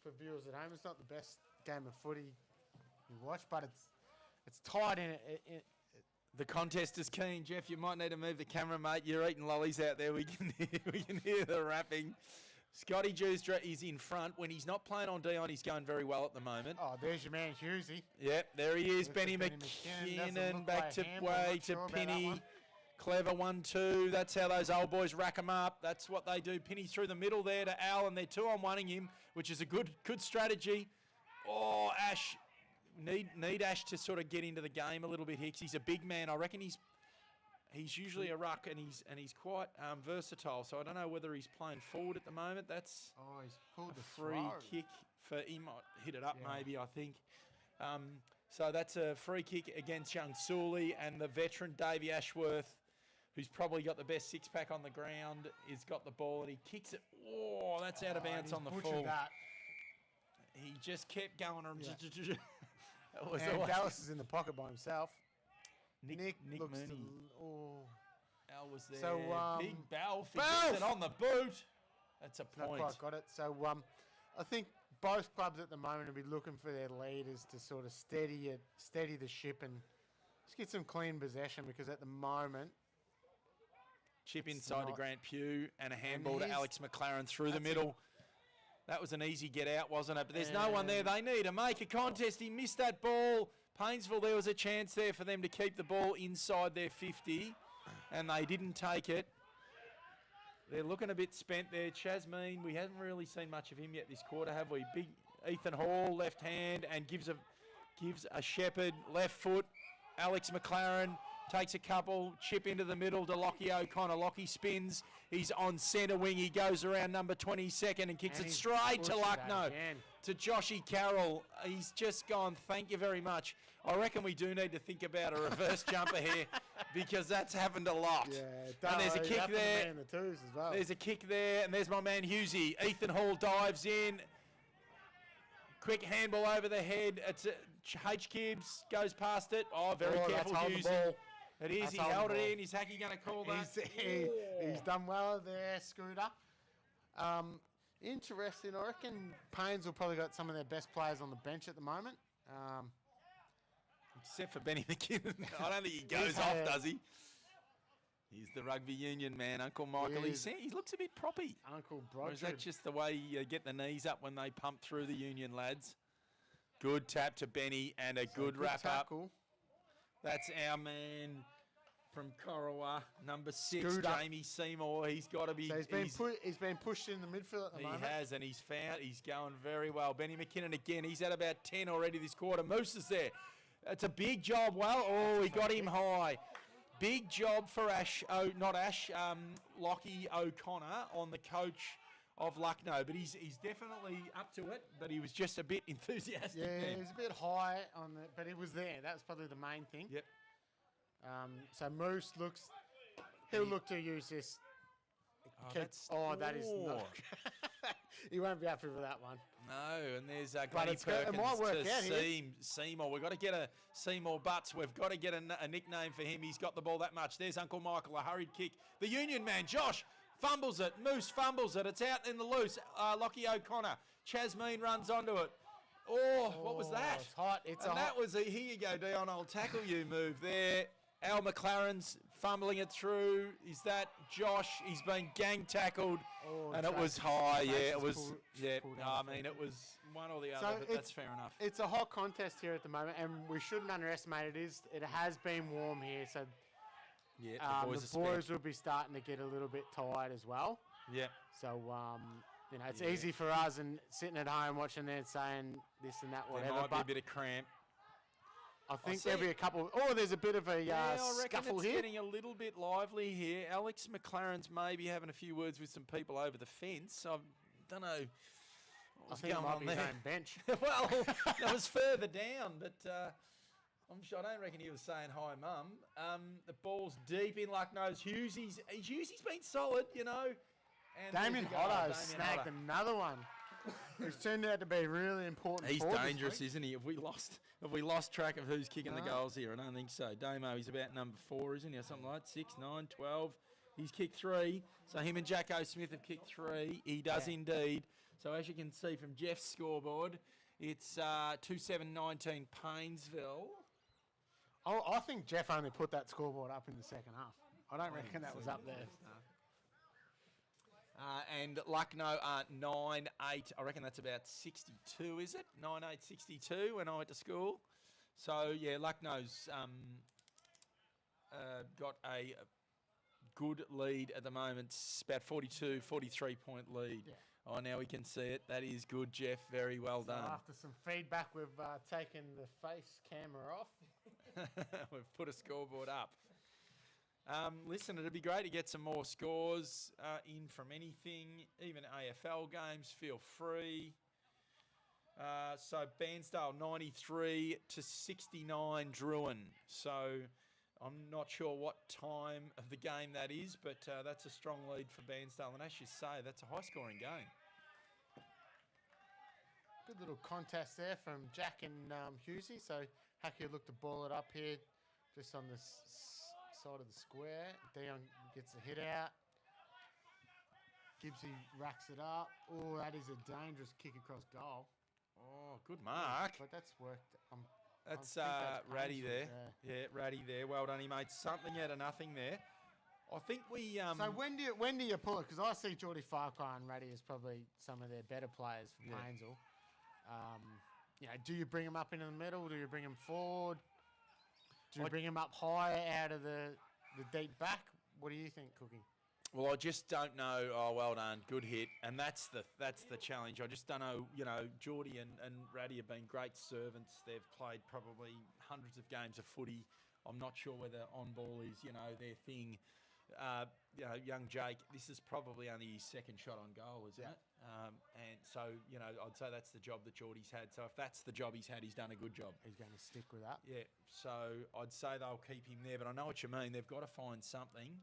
for viewers at home. It's not the best game of footy you watch, but it's tight in it. The contest is keen, Jeff. You might need to move the camera, mate. You're eating lollies out there. We can hear the rapping. Scotty Dewstra is in front. When he's not playing on Dion, he's going very well at the moment. Oh, there's your man Hughesy. Yep, there he is. Look Benny at Benny McKinnon. Doesn't McKinnon look back like to a handball. way Not to sure about that Penny. one. Clever 1-2. That's how those old boys rack them up. That's what they do. Penny through the middle there to Al, and they're 2-on-1ing him, which is a good strategy. Oh, Ash. Need Ash to sort of get into the game a little bit, Hicks. He's a big man. I reckon he's usually a ruck, and he's quite versatile. So I don't know whether he's playing forward at the moment. That's he's pulled a the free throw. kick for he might hit it up maybe. I think. So that's a free kick against young Sully, and the veteran Davey Ashworth, who's probably got the best six-pack on the ground, has got the ball and he kicks it. Oh, that's out of bounds on the full. That. He just kept going. Yeah. That was and awesome. Dallas is in the pocket by himself. Nick looks Mooney. Al was there. So, Big Balf. He gets it on the boot. That's a point. Not quite got it. So I think both clubs at the moment will be looking for their leaders to sort of steady the ship and just get some clean possession, because at the moment, Chip inside to Grant Pugh and a handball to he's- Alex McLaren through the that's middle. That was an easy get out, wasn't it? But there's no one there. They need to make a contest. He missed that ball. Paynesville, there was a chance there for them to keep the ball inside their 50, and they didn't take it. They're looking a bit spent there. Chasmeen, we haven't really seen much of him yet this quarter, have we? Big Ethan Hall, left hand, and gives a Shepherd, left foot. Alex McLaren takes a couple, chip into the middle to Lockie O'Connor. Lockie spins. He's on centre wing. He goes around number 22nd and kicks it straight to Lucknow. To Joshy Carroll. He's just gone, thank you very much. I reckon we do need to think about a reverse jumper here, because that's happened a lot. Yeah, and there's a kick there. In the twos as well. There's a kick there, and there's my man Husey. Ethan Hall dives in. Quick handball over the head. It's H. Gibbs goes past it. Oh, very careful, Husey. It is. He held it in. Is Hacky going to call that? He's done well there, Scooter. Interesting. I reckon Paynesville probably got some of their best players on the bench at the moment. Except for Benny McKinnon. I don't think he goes off, does he? He's the rugby union man, Uncle Michael. He looks a bit proppy. Uncle Broderick. Or is that just the way you get the knees up when they pump through the union lads? Good tap to Benny and a good wrap tackle. up. That's our man from Corowa, number 6, Scooter. Jamie Seymour. He's got to be. So he's been pushed in the midfield at the moment. He has, and he's going very well. Benny McKinnon again. He's at about 10 already this quarter. Moose is there. It's a big job. Well, he got him high. Big job for Lockie O'Connor on the coach of Lucknow, but he's definitely up to it. But he was just a bit enthusiastic. Yeah, there. he was a bit high on the, but he was there. That was probably the main thing. Yep. So Moose he'll look to use this. That is not. He won't be happy with that one. No, and there's Glennie Perkins it might work to out here. Seymour. We've got to get a Seymour Butts. We've got to get a nickname for him. He's got the ball that much. There's Uncle Michael, a hurried kick. The Union man, Josh, fumbles it. Moose fumbles it. It's out in the loose. Lockie O'Connor. Chasmeen runs onto it. Oh, what was that? It's hot. That was a here you go, Dion. I'll tackle you move there. Al McLaren's fumbling it through. Is that Josh? He's been gang tackled, and it was high. Yeah, it was. I mean, it was one or the other, but that's fair enough. It's a hot contest here at the moment, and we shouldn't underestimate it. It has been warm here, so yeah, the boys will be starting to get a little bit tired as well. Yeah. So it's easy for us and sitting at home watching it saying this and that, whatever. There might be a bit of cramp. I think there'll be a couple. There's a bit of a I reckon scuffle it's here. Getting a little bit lively here. Alex McLaren's maybe having a few words with some people over the fence. I don't know what's I think going it might on be there. his own bench. Well, that was further down, but I'm sure. I don't reckon he was saying hi, Mum. The ball's deep in Lucknow's. Hughesy's been solid, you know. And Damien there's a goal. Hotto Damien snagged Hotto. another one. It's turned out to be really important. He's forward this dangerous, week. isn't he? Have we lost track of who's kicking the goals here? I don't think so. Damo, he's about number 4, isn't he? Or something like that. 6, 9, 12. He's kicked 3. So him and Jacko Smith have kicked 3. He does indeed. So as you can see from Jeff's scoreboard, it's 2-7-19 Paynesville. I think Jeff only put that scoreboard up in the second half. I don't reckon that was up there. And Lucknow are 9-8. I reckon that's about 62, is it? 9-8, 62 when I went to school. So, yeah, Lucknow's got a good lead at the moment. It's about 43-point lead. Yeah. Oh, now we can see it. That is good, Jeff. Very well done. After some feedback, we've taken the face camera off. We've put a scoreboard up. Listen, it'd be great to get some more scores in from anything, even AFL games. Feel free. So Bairnsdale 93 to 69 Druin. So I'm not sure what time of the game that is, but that's a strong lead for Bairnsdale. And as you say, that's a high-scoring game. Good little contest there from Jack and Husey. So Hackey looked to ball it up here, just on the side of the square. Dion gets the hit out. Gibbsy racks it up. Oh, that is a dangerous kick across goal. Oh, good mark. But that's worked. That's that's Ratty Paynesville, there. Yeah, Ratty there. Well done. He made something out of nothing there. I think we... So when do you pull it? Because I see Geordie Farquhar and Ratty as probably some of their better players for Paynesville. Do you bring them up into the middle? Do you bring them forward? Do you bring them up higher out of the deep back? What do you think, Cookie? Well, I just don't know. Oh, well done. Good hit. And that's the challenge. I just don't know. Geordie and Ratty have been great servants. They've played probably hundreds of games of footy. I'm not sure whether on ball is, their thing. Young Jake, this is probably only his second shot on goal, isn't it? And so, I'd say that's the job that Geordie's had. So if that's the job he's had, he's done a good job. He's going to stick with that. Yeah. So I'd say they'll keep him there. But I know what you mean. They've got to find something.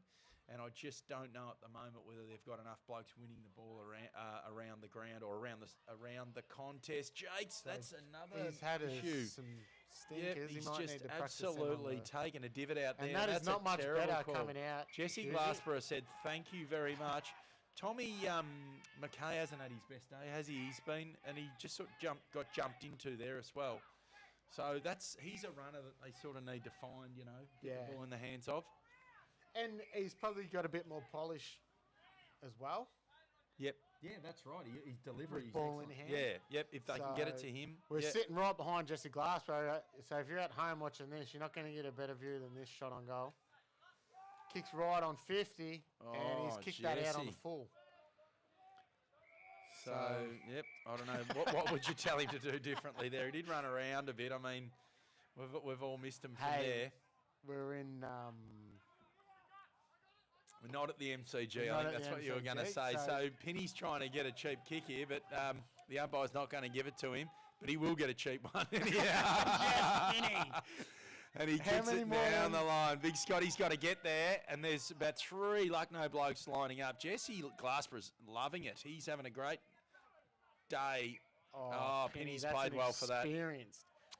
And I just don't know at the moment whether they've got enough blokes winning the ball around the ground or around the contest. Jakes, that's another he's had issue. Some stinkers. He's he might just need to practice them absolutely taken a divot out there. And that is not much better call. coming out. Jesse Glassborough said, "Thank you very much." Tommy McKay hasn't had his best day, has he? He's been, and he just sort of got jumped into there as well. So he's a runner that they sort of need to find, get the ball in the hands of. And he's probably got a bit more polish as well. Yep. Yeah, that's right. His delivery is ball in excellent. hand. Yeah, yep. If they can get it to him. We're sitting right behind Jesse Glassborough. So if you're at home watching this, you're not going to get a better view than this shot on goal. Kicks right on 50, and he's kicked that out on the full. So, yep, I don't know. What would you tell him to do differently there? He did run around a bit. I mean, we've all missed him from there. We're in... We're not at the MCG. I think that's what you were going to say. So Penny's trying to get a cheap kick here, but the umpire's not going to give it to him. But he will get a cheap one. Yes, Penny! And he kicks it down the line. Big Scotty's got to get there. And there's about 3 Lucknow blokes lining up. Jesse Glassborough's loving it. He's having a great day. Oh, Penny's played well for that.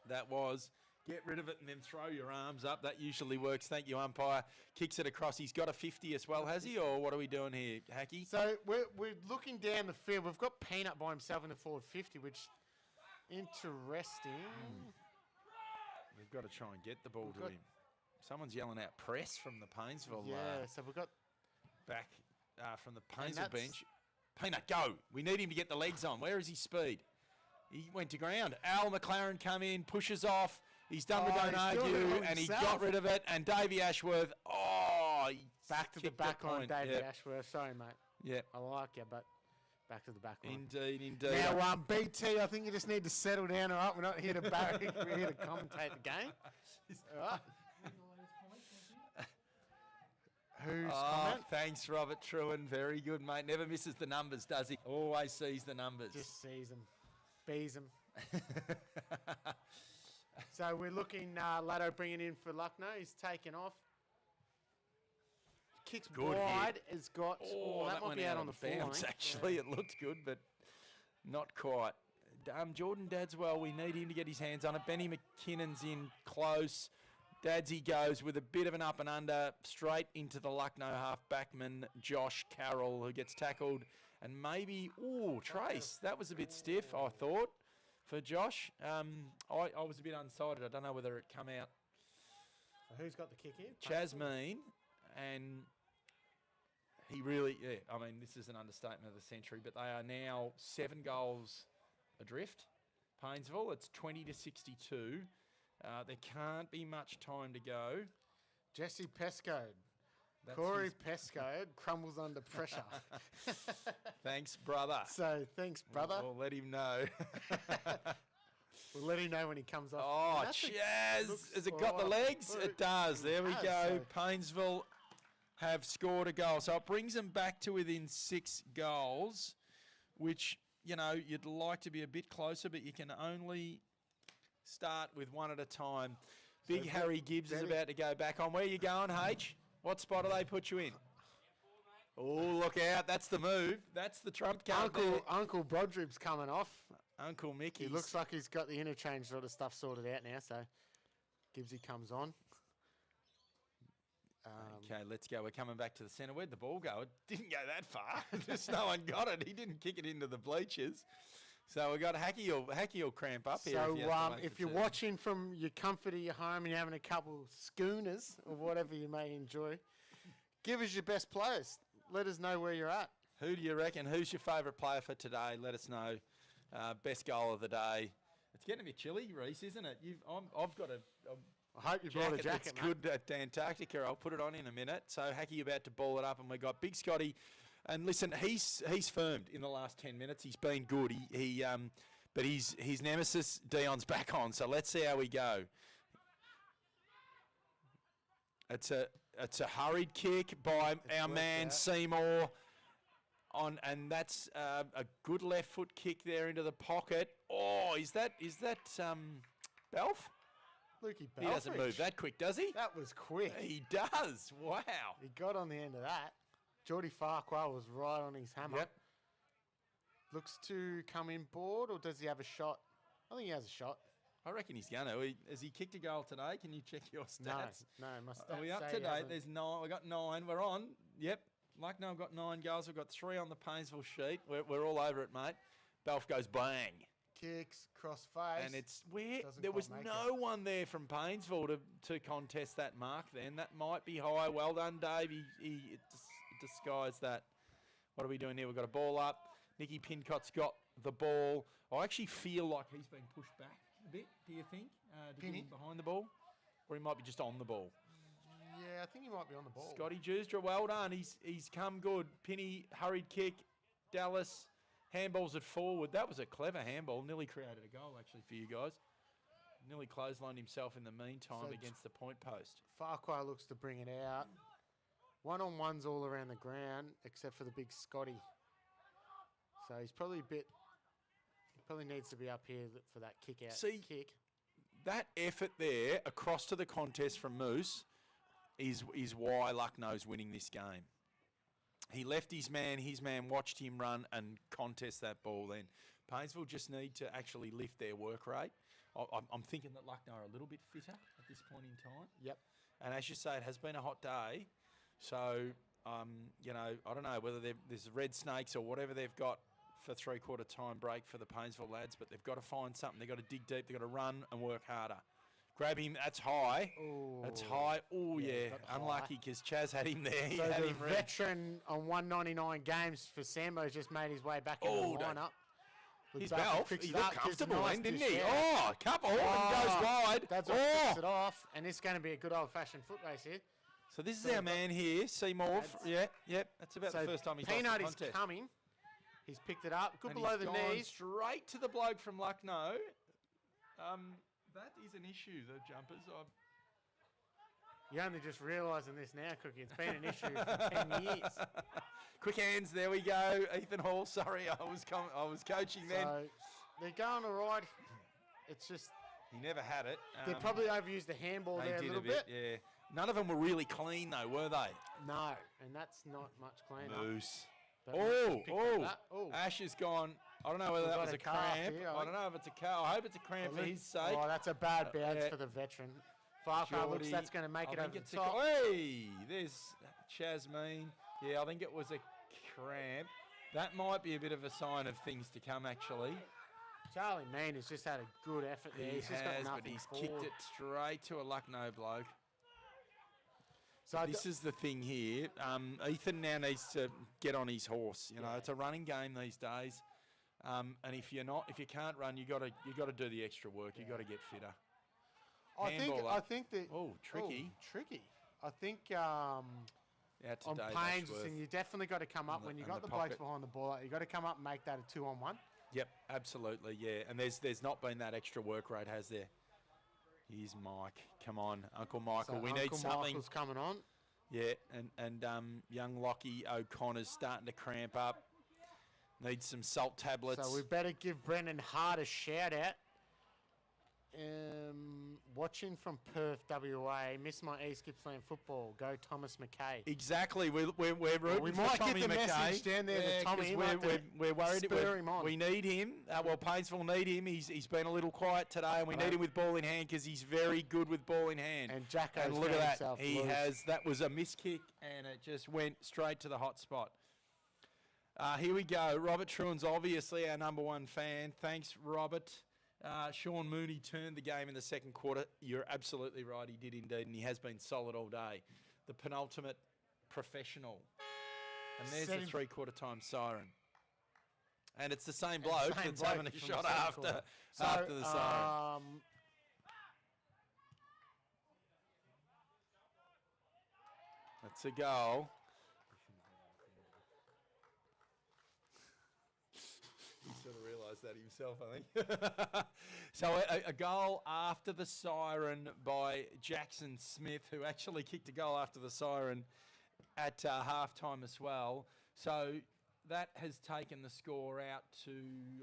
That was. Get rid of it and then throw your arms up. That usually works. Thank you, umpire. Kicks it across. He's got a 50 as well, has he? Or what are we doing here, Hacky? So we're looking down the field. We've got Peanut by himself in the forward 50, which interesting. We've got to try and get the ball to him. Someone's yelling out press from the Paynesville. Yeah, so we've got... Back from the Paynesville bench. Peanut, go. We need him to get the legs on. Where is his speed? He went to ground. Al McLaren come in, pushes off. He's done with don't argue, and he got rid of it. And Davey Ashworth, back to the back line, Davey Ashworth. Sorry, mate. Yeah. I like you, but back to the back line. Indeed. Now, BT, I think you just need to settle down, all right? We're not here to barrack. We're here to commentate the game. All right. Who's comment? Thanks, Robert Truen. Very good, mate. Never misses the numbers, does he? Always sees the numbers. Just sees them. Bees them. So we're looking, Laddo bringing in for Lucknow. He's taken off. Kicks good wide. Hit. Has got... that might be out on the bounce, actually. It looked good, but not quite. Jordan Dadswell, we need him to get his hands on it. Benny McKinnon's in close. Dadsy goes with a bit of an up and under straight into the Lucknow half-backman, Josh Carroll, who gets tackled. And maybe... Trace. That was a bit stiff, I thought. For Josh, I was a bit unsighted. I don't know whether it come out. So who's got the kick here? Jasmine, and he really, I mean, this is an understatement of the century, but they are now 7 goals adrift. Paynesville, it's 20 to 62. There can't be much time to go. Jesse Pesco. Corey Pesco crumbles under pressure. Thanks, brother. So, thanks, brother. We'll let him know. We'll let him know when he comes off. Oh, Chaz! Has it got the legs? It does. There we go. Paynesville have scored a goal. So it brings them back to within 6 goals, which, you know, you'd like to be a bit closer, but you can only start with one at a time. Big Harry Gibbs is about to go back on. Where are you going, H? What spot do they put you in? Oh, look out. That's the move. That's the trump card. Uncle Brodrib's coming off. Uncle Mickey. He looks like he's got the interchange sort of stuff sorted out now, so Gibbsy comes on. Okay, let's go. We're coming back to the centre. Where'd the ball go? It didn't go that far. Just no one got it. He didn't kick it into the bleachers. So we got Hacky will cramp up here. So if you're watching from your comfort of your home and you're having a couple schooners or whatever you may enjoy, give us your best players. Let us know where you're at. Who do you reckon? Who's your favourite player for today? Let us know. Best goal of the day. It's getting a bit chilly, Reece, isn't it? I've got a I hope you brought a jacket, that's good at Antarctica. I'll put it on in a minute. So Hacky about to ball it up, and we got Big Scotty. And listen, he's firmed in the last 10 minutes. He's been good. But his nemesis Dion's back on. So let's see how we go. It's a hurried kick by our man Seymour. And that's a good left foot kick there into the pocket. Oh, is that Belf? Lukey Belfridge. He doesn't move that quick, does he? That was quick. He does. Wow. He got on the end of that. Geordie Farquhar was right on his hammer. Yep. Looks to come in board, or does he have a shot? I think he has a shot. I reckon he's going to. Has he kicked a goal today? Can you check your stats? No, my stats Are we up say to he date? hasn't. There's 9. We got 9. We're on. Yep. Lucknow got 9 goals. We've got 3 on the Paynesville sheet. We're all over it, mate. Belf goes bang. Kicks, cross face. And it's where there was no one there from Paynesville to contest that mark then. That might be high. Well done, Dave. He disguised that. What are we doing here? We've got a ball up. Nicky Pincott's got the ball. I actually feel like he's been pushed back a bit, do you think? To get him behind the ball? Or he might be just on the ball. Yeah, I think he might be on the ball. Scotty Justra, well done. He's come good. Penny, hurried kick. Dallas, handballs it forward. That was a clever handball. Nearly created a goal, actually, for you guys. Nearly clotheslined himself in the meantime against the point post. Farquhar looks to bring it out. One-on-ones all around the ground, except for the big Scotty. So he's probably he probably needs to be up here for that kick out. Kick. That effort there across to the contest from Moose is why Lucknow's winning this game. He left his man watched him run and contest that ball then. Paynesville just need to actually lift their work rate. I'm thinking that Lucknow are a little bit fitter at this point in time. Yep. And as you say, it has been a hot day. So, I don't know whether there's red snakes or whatever they've got for three-quarter time break for the Paynesville lads, but they've got to find something. They've got to dig deep. They've got to run and work harder. Grab him. That's high. Ooh. That's high. Oh, yeah. Unlucky because Chaz had him there. He So had the him veteran on 199 games for Sambo just made his way back into the lineup. His Belf, he looked comfortable then, didn't he? Oh, couple, and goes wide. That's what picks it off, and it's going to be a good old-fashioned foot race here. So this is our man here, Seymour. Yep. That's about the first time he's lost the Peanut is contest. coming. He's picked it up. Good And below he's the gone knees. straight to the bloke from Lucknow. That is an issue, the jumpers. You're only just realising this now, Cookie. It's been an issue for 10 years. Quick hands, there we go. Ethan Hall, sorry, I was coaching then. So they're going all right. It's just... He never had it. They probably overused the handball there a little bit. Yeah. None of them were really clean, though, were they? No, and that's not much cleaner. Moose. Oh. Ash has gone. I don't know whether We've that got was a a calf cramp. here, I don't know if it's a calf. I hope it's a cramp for his sake. Oh, that's a bad bounce for the veteran. Farquhar looks that's going to make it over the top. Hey, there's Chasmine. Yeah, I think it was a cramp. That might be a bit of a sign of things to come, actually. Charlie Mean has just had a good effort there. He's just got nothing but he's forward. kicked it straight to a Lucknow bloke. So this is the thing here. Ethan now needs to get on his horse. You know, it's a running game these days. And if you can't run, you got to do the extra work. You got to get fitter. I think that. Oh, tricky. Tricky. I think on Paynes, and you definitely got to come up when you got the blokes behind the ball. You got to come up and make that a 2-on-1. Yep, absolutely, yeah. And there's not been that extra work rate, has there? Here's Mike. Come on, Uncle Michael. So we need Uncle something. Michael's coming on. Yeah, and young Lockie O'Connor's starting to cramp up. Needs some salt tablets. So we better give Brendan Hart a shout out. Watching from Perth, WA. Miss my East Gippsland football. Go Thomas McKay. Exactly. We're rooting we for might Tommy get the McKay. message down there to Tommy. We're worried. Spur him on. We need him. Paynesville need him. He's been a little quiet today, and we need him with ball in hand because he's very good with ball in hand. And Jacko's and look at that. He loose. has. That was a miss kick, and it just went straight to the hot spot. Here we go. Robert Truan's obviously our number one fan. Thanks, Robert. Sean Mooney turned the game in the second quarter. You're absolutely right. He did indeed, and he has been solid all day. The penultimate professional. And there's the three-quarter time siren. And it's the same bloke that's having a shot after the siren. That's a goal. He sort of realised that himself, I think. So a goal after the siren by Jackson Smith, who actually kicked a goal after the siren at half-time as well. So that has taken the score out to,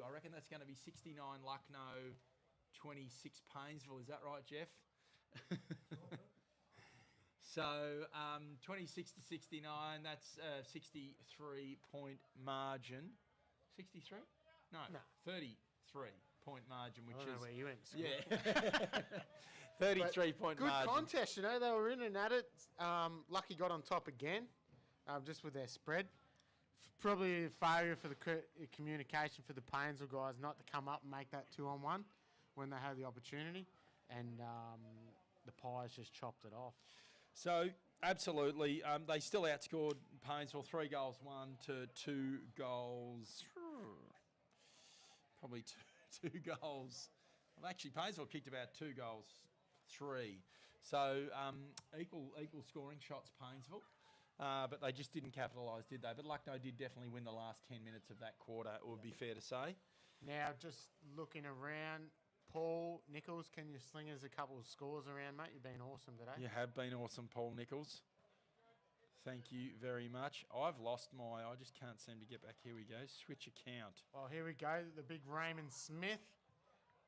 I reckon that's going to be 69 Lucknow, 26 Paynesville. Is that right, Jeff? So 26 to 69, that's a 63-point margin. 63? No, 33-point margin, which is... where you went to school. Yeah. 33-point good margin. Good contest, you know. They were in and at it. Lucky got on top again, just with their spread. Probably a failure for the communication for the Paynesville guys not to come up and make that 2-on-1 when they had the opportunity. And the Pies just chopped it off. So, absolutely. They still outscored Paynesville 3-1 to 2 goals. Probably two goals. Well, actually, Paynesville kicked about 2 goals, 3. So, equal scoring shots, Paynesville. But they just didn't capitalise, did they? But Lucknow did definitely win the last 10 minutes of that quarter, it would be fair to say. Now, just looking around, Paul Nichols, can you sling us a couple of scores around, mate? You've been awesome today. You have been awesome, Paul Nichols. Thank you very much. I've lost I just can't seem to get back. Here we go. Switch account. Well, here we go. The big Raymond Smith.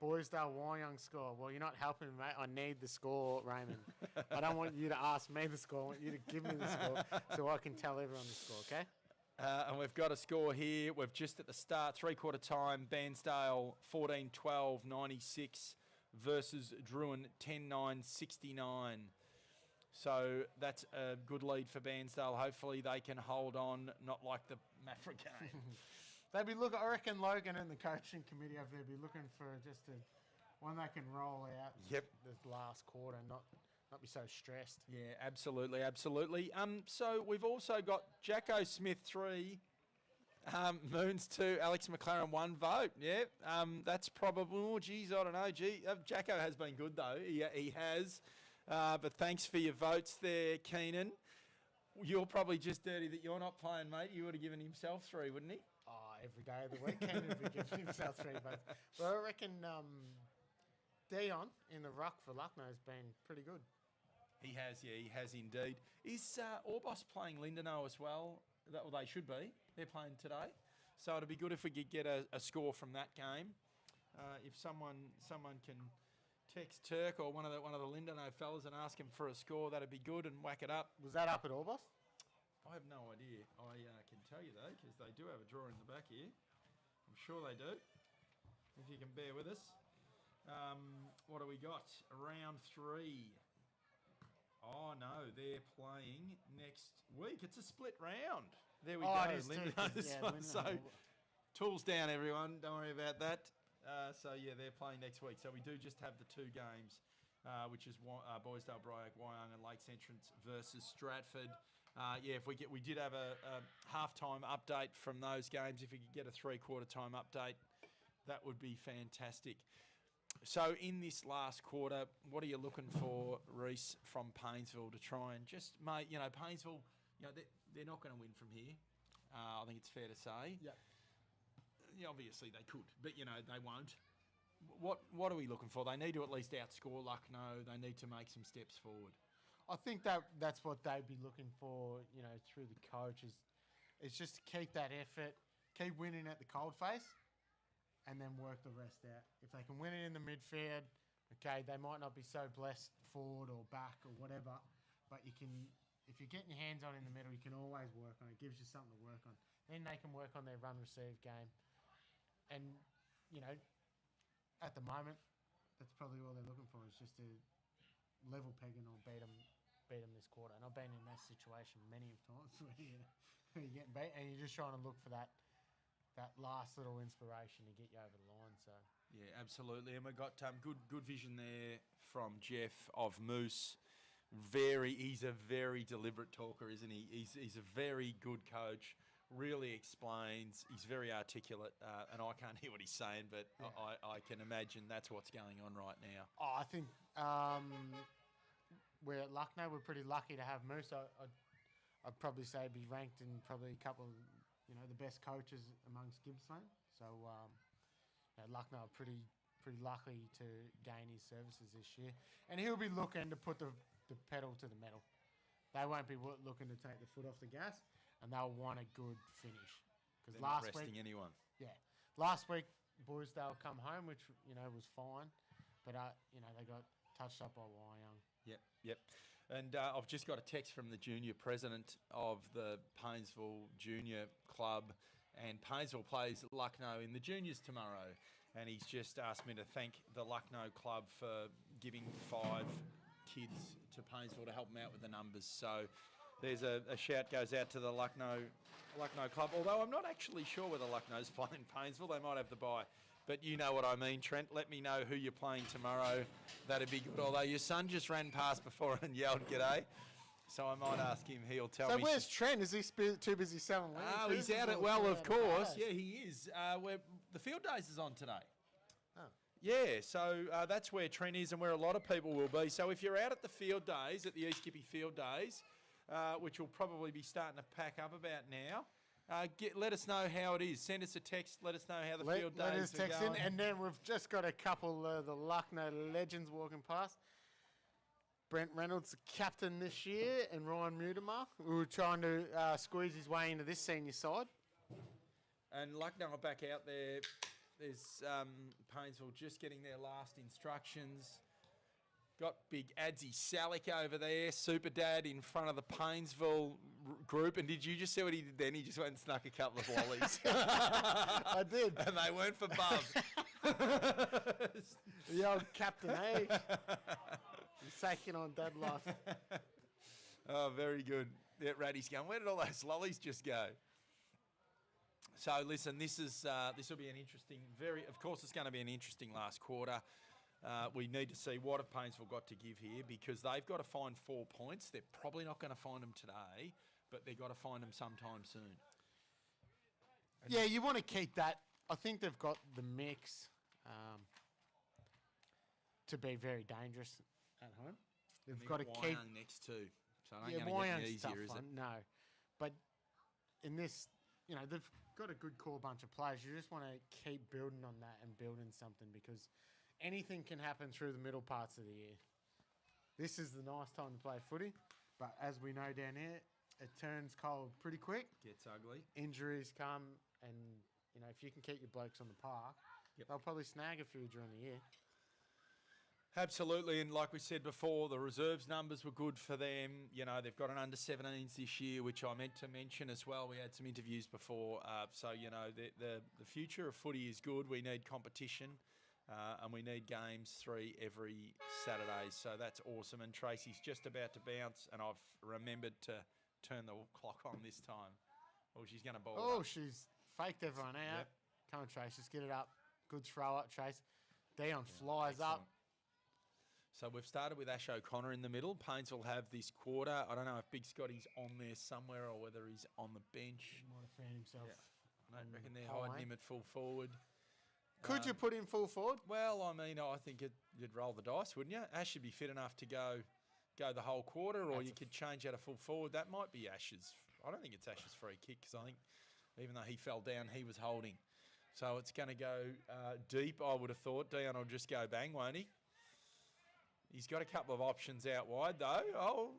Boysdale Wyong score. Well, you're not helping, mate. I need the score, Raymond. I don't want you to ask me the score. I want you to give me the score so I can tell everyone the score, okay? And we've got a score here. We've just at the start, three-quarter time, Bairnsdale 14-12, 96 versus Druin 10-9, 69. So that's a good lead for Bairnsdale. Hopefully they can hold on, not like the Mafra game. They'd be looking, I reckon Logan and the coaching committee over there be looking for just one they can roll out. Yep. The last quarter and not be so stressed. Yeah, absolutely, absolutely. So we've also got Jacko Smith 3, Moons 2, Alex McLaren 1 vote. Yeah, that's probably, I don't know. Jacko has been good though. He has. But thanks for your votes there, Keenan. You're probably just dirty that you're not playing, mate. You would have given himself 3, wouldn't he? Oh, every day of the week, Keenan would be giving himself 3 votes. But I reckon Dion in the ruck for Lucknow has been pretty good. He has, yeah, he has indeed. Is Orbos playing Lindenau as well? Well, they should be. They're playing today. So it'd be good if we could get a score from that game. If someone can text Turk or one of the Lindenau fellas and ask him for a score, that'd be good, and whack it up. Was that up at Orbos? I have no idea. I can tell you though, because they do have a draw in the back here. I'm sure they do. If you can bear with us. What do we got? Round 3. Oh no, they're playing next week. It's a split round. There we go. Lindenau this one. So tools down, everyone. Don't worry about that. So yeah, they're playing next week. So we do just have the 2 games, which is Boysdale, Bryoke, Wyong, and Lakes Entrance versus Stratford. Yeah, we did have a half-time update from those games. If we could get a three-quarter time update, that would be fantastic. So in this last quarter, what are you looking for, Reece, from Paynesville to try and just, mate, Paynesville, they're not going to win from here. I think it's fair to say. Yeah. Yeah, obviously they could, but they won't. What are we looking for? They need to at least outscore Lucknow. They need to make some steps forward. I think that's what they'd be looking for, through the coaches. It's just to keep that effort, keep winning at the coldface, and then work the rest out. If they can win it in the midfield, okay, they might not be so blessed forward or back or whatever, but you can, if you're getting your hands on in the middle, you can always work on it. It gives you something to work on. Then they can work on their run-receive game. And, you know, at the moment, that's probably all they're looking for is just to level pegging or beat them this quarter. And I've been in that situation many of times where you're getting beat and you're just trying to look for that last little inspiration to get you over the line. So yeah, absolutely. And we've got good vision there from Jeff of Moose. He's a very deliberate talker, isn't he? He's a very good coach. Really explains. He's very articulate, and I can't hear what he's saying, but yeah. I can imagine that's what's going on right now. Oh, I think we're at Lucknow. We're pretty lucky to have Moose. I'd probably say be ranked in probably a couple of, you know, the best coaches amongst Gippsland. So Lucknow are pretty lucky to gain his services this year, and he'll be looking to put the pedal to the metal. They won't be looking to take the foot off the gas, and they'll want a good finish. Because last week, not resting anyone. Yeah, last week Boysdale come home, which was fine, but they got touched up by Wyong. Yep. And I've just got a text from the junior president of the Paynesville Junior Club, and Paynesville plays Lucknow in the juniors tomorrow, and he's just asked me to thank the Lucknow club for giving 5 kids to Paynesville to help them out with the numbers. So there's a shout goes out to the Lucknow club, although I'm not actually sure whether Lucknow's playing Paynesville. They might have the bye. But you know what I mean, Trent. Let me know who you're playing tomorrow. That'd be good. Although your son just ran past before and yelled g'day. So I might ask him. He'll tell me. So where's Trent? Is he too busy selling land? Oh, he's out at, of course. Yeah, he is. The field days is on today. Oh. Yeah, so that's where Trent is and where a lot of people will be. So if you're out at the field days, at the East Gippy field days, which will probably be starting to pack up about now, let us know how it is. Send us a text. Let us know how the field days are going. Let us text in, and then we've just got a couple of the Lucknow legends walking past. Brent Reynolds, the captain this year, and Ryan Mutimer, who were trying to squeeze his way into this senior side. And Lucknow are back out there. There's Paynesville just getting their last instructions. Got big Adzi Salik over there, super dad in front of the Paynesville group. And did you just see what he did then? He just went and snuck a couple of lollies. I did. And they weren't for Bub. The old Captain A. He's taking on dad life. Oh, very good. Yeah, Raddy's going, where did all those lollies just go? So listen, this will be an interesting, of course it's going to be an interesting last quarter. We need to see what have Paynesville got to give here, because they've got to find 4 points. They're probably not going to find them today, but they've got to find them sometime soon. Yeah, you want to keep that. I think they've got the mix to be very dangerous at home. They've got to keep next too. So it ain't going to get any easier, is it? No, but in this, they've got a good core bunch of players. You just want to keep building on that and building something, because anything can happen through the middle parts of the year. This is the nice time to play footy, but as we know down here, it turns cold pretty quick. Gets ugly. Injuries come, and if you can keep your blokes on the park, they'll probably snag a few during the year. Absolutely, and like we said before, the reserves numbers were good for them. They've got an under-17s this year, which I meant to mention as well. We had some interviews before. So, the future of footy is good. We need competition, and we need games 3 every Saturday. So that's awesome. And Tracy's just about to bounce, and I've remembered to turn the clock on this time. Oh, she's going to ball it up. She's faked everyone out. Yep. Come on, Trace, just get it up. Good throw up, Trace. Dion flies up. So we've started with Ash O'Connor in the middle. Paynesville have this quarter. I don't know if Big Scotty's on there somewhere or whether he's on the bench. He might have found himself. I don't reckon they're hiding him at full forward. Could you put him full forward? Well, I think you'd roll the dice, wouldn't you? Ash should be fit enough to go the whole quarter, or you could change out a full forward. That might be Ash's. I don't think it's Ash's free kick, because I think even though he fell down, he was holding. So it's going to go deep, I would have thought. Dion will just go bang, won't he? He's got a couple of options out wide, though. Oh,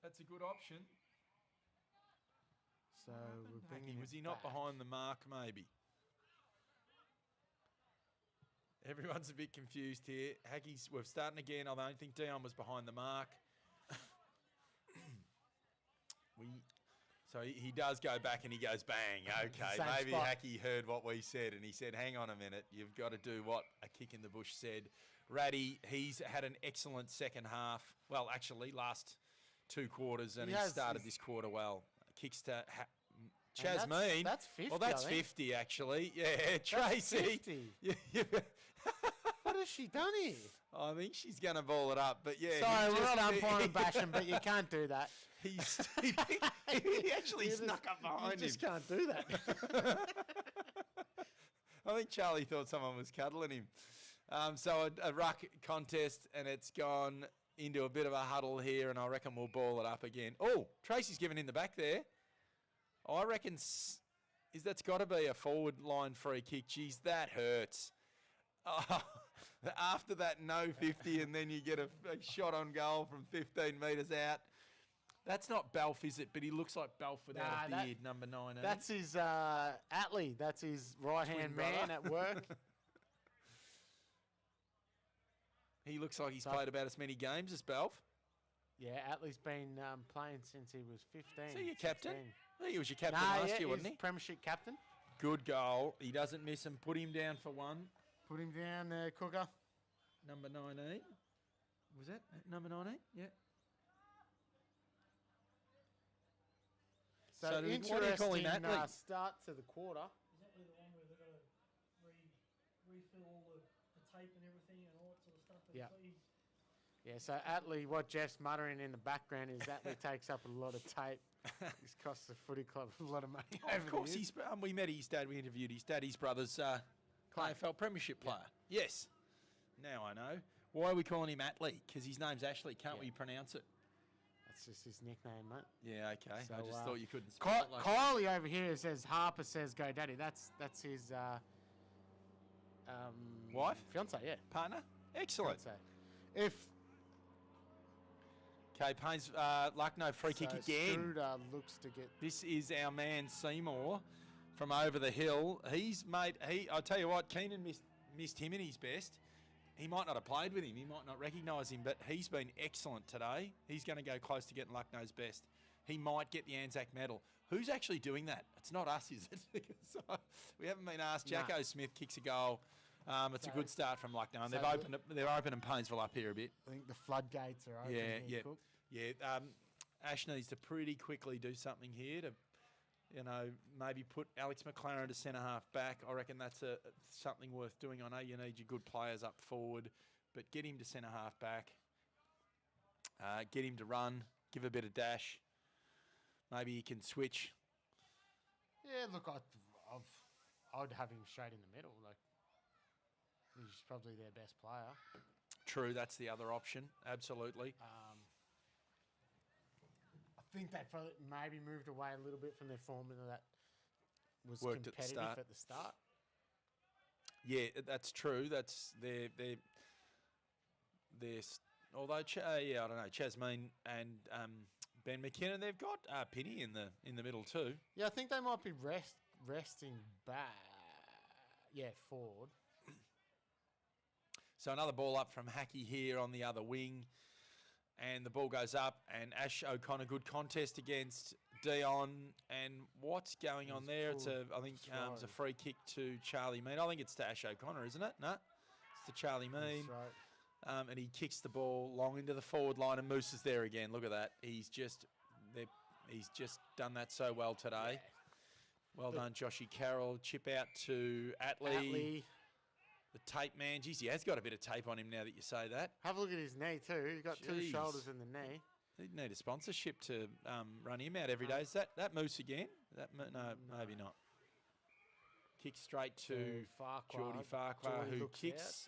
that's a good option. So we're bringing Was he it not back. behind the mark, maybe? Everyone's a bit confused here. Hackey's, we're starting again. I don't think Dion was behind the mark. So he does go back and he goes bang. Okay, Same maybe spot. Hackey heard what we said and he said, hang on a minute, you've got to do what a kick in the bush said. Ratty, he's had an excellent second half. Well, actually, last 2 quarters, and he started this quarter well. Kicks to Chasmeen. That's 50. Well, that's I think. 50 actually. Yeah, Tracy. 50. Yeah. What has she done here? I think she's going to ball it up, but yeah. Sorry, he's we're just- not umpiring bashing, but you can't do that. he actually snuck up behind him. You just can't do that. I think Charlie thought someone was cuddling him. So a ruck contest, and it's gone into a bit of a huddle here, and I reckon we'll ball it up again. Oh, Tracy's given in the back there. I reckon that's got to be a forward line free kick. Jeez, that hurts. Oh, after that no 50, and then you get a shot on goal from 15 metres out. That's not Balf, is it? But he looks like Balf without a beard, number 19. That's his Atlee. That's his right-hand Twin man brother. at work. He looks like he's played about as many games as Balf. Yeah, Atlee's been playing since he was 15. Is he your captain? 16. I think he was your captain Nah, last yeah, year, wasn't he's he? Premiership captain. Good goal. He doesn't miss him. Put him down for one. Put him down there, Cooker. Number 19. Was that number 19? Yeah. So, So do we- interesting what do you call him, Atlee? start to the quarter. Is that the one where they've got to refill all the tape and everything and all that sort of stuff? Yeah. He's- Yeah, so Atlee, what Jeff's muttering in the background is Atlee takes up a lot of tape. He's cost the footy club a lot of money. Of course, we met his dad. We interviewed his dad. His brother's AFL Premiership player. Yes. Now I know. Why are we calling him Atlee? Because his name's Ashley. Can't we pronounce it? That's just his nickname, mate. Yeah, okay. So, I just thought you couldn't spell it like that. Kylie over here says Harper says go daddy. That's his Wife? Fiance, yeah. Partner? Excellent. Fiance. If Okay, Paynes, Lucknow free kick again. Struder looks to get. This is our man Seymour from over the hill. I tell you what, Keenan missed him in his best. He might not have played with him. He might not recognise him, but he's been excellent today. He's going to go close to getting Lucknow's best. He might get the Anzac medal. Who's actually doing that? It's not us, is it? Because we haven't been asked. Jacko Smith kicks a goal. It's a good start from Lucknow, and they're opening Paynesville up here a bit. I think the floodgates are open. here, Cook. Ash needs to pretty quickly do something here to, maybe put Alex McLaren to centre half back. I reckon that's something worth doing. I know you need your good players up forward, but get him to centre half back. Get him to run, give a bit of dash. Maybe he can switch. Yeah, look, I'd have him straight in the middle. Like he's probably their best player. True, that's the other option. Absolutely. I think they probably maybe moved away a little bit from their formula that was Worked at the competitive start. at the start. Yeah, that's true. That's their although I don't know, Chasmeen and Ben McKinnon, they've got Penny in the middle too. Yeah, I think they might be resting back. Yeah, forward. So another ball up from Hackey here on the other wing. And the ball goes up, and Ash O'Connor, good contest against Dion. And what's going on there? It's it's a free kick to Charlie Mean. I think it's to Ash O'Connor, isn't it? No, it's to Charlie Mean. Right. And he kicks the ball long into the forward line, and Moose is there again. Look at that. He's just done that so well today. Yeah. Well done, Joshy Carroll. Chip out to Atlee. The tape man, geez, he has got a bit of tape on him now that you say that. Have a look at his knee too. He's got two shoulders in the knee. He'd need a sponsorship to run him out every day. Is that Moose again? No, maybe not. Kick straight to Geordie Farquhar, who kicks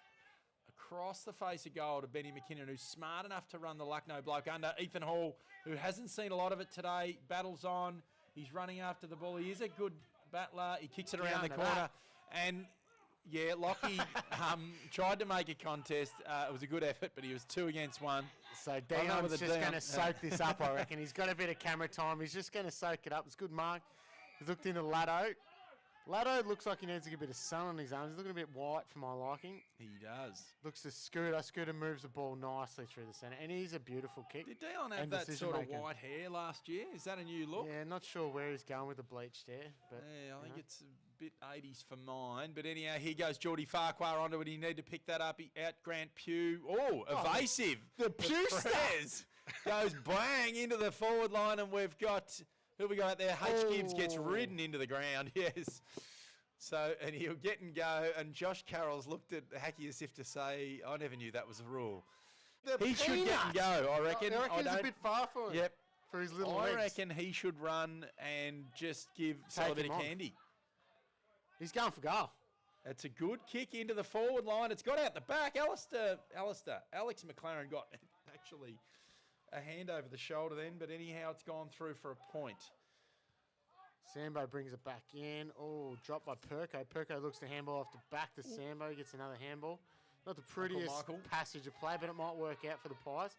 across the face of goal to Benny McKinnon, who's smart enough to run the Lucknow bloke under. Ethan Hall, who hasn't seen a lot of it today, battles on. He's running after the ball. He is a good battler. He kicks it around the corner. And... yeah, Lockie tried to make a contest. It was a good effort, but he was 2 against 1. So Dion's just going to soak this up, I reckon. He's got a bit of camera time. He's just going to soak it up. It's good mark. He's looked into Laddo. Laddo looks like he needs to get a bit of sun on his arms. He's looking a bit white for my liking. He does. Looks to Scooter. Scooter moves the ball nicely through the centre. And he's a beautiful kick. Did Dion have and that sort of decision-making. white hair last year? Is that a new look? Yeah, not sure where he's going with the bleached hair. But Yeah, I think it's a bit 80s for mine. But anyhow, here goes Geordie Farquhar onto it. He need to pick that up. He out Grant Pugh. Oh, evasive. The Pugh stairs goes bang into the forward line, and we've got, who we got out there? H. Gibbs gets ridden into the ground. Yes. So, and he'll get and go. And Josh Carroll's looked at Hackey as if to say, I never knew that was a rule. He should get and go, I reckon. I reckon it's a bit far for him. Yep. For his little I legs. reckon he should run and just give Sol a bit him of on. candy. He's going for goal. That's a good kick into the forward line. It's got out the back. Alex McLaren got actually a hand over the shoulder then, but anyhow, it's gone through for a point. Sambo brings it back in. Oh, dropped by Perko. Perko looks to handball off the back to Sambo. Gets another handball. Not the prettiest Michael. passage of play, but it might work out for the Pies.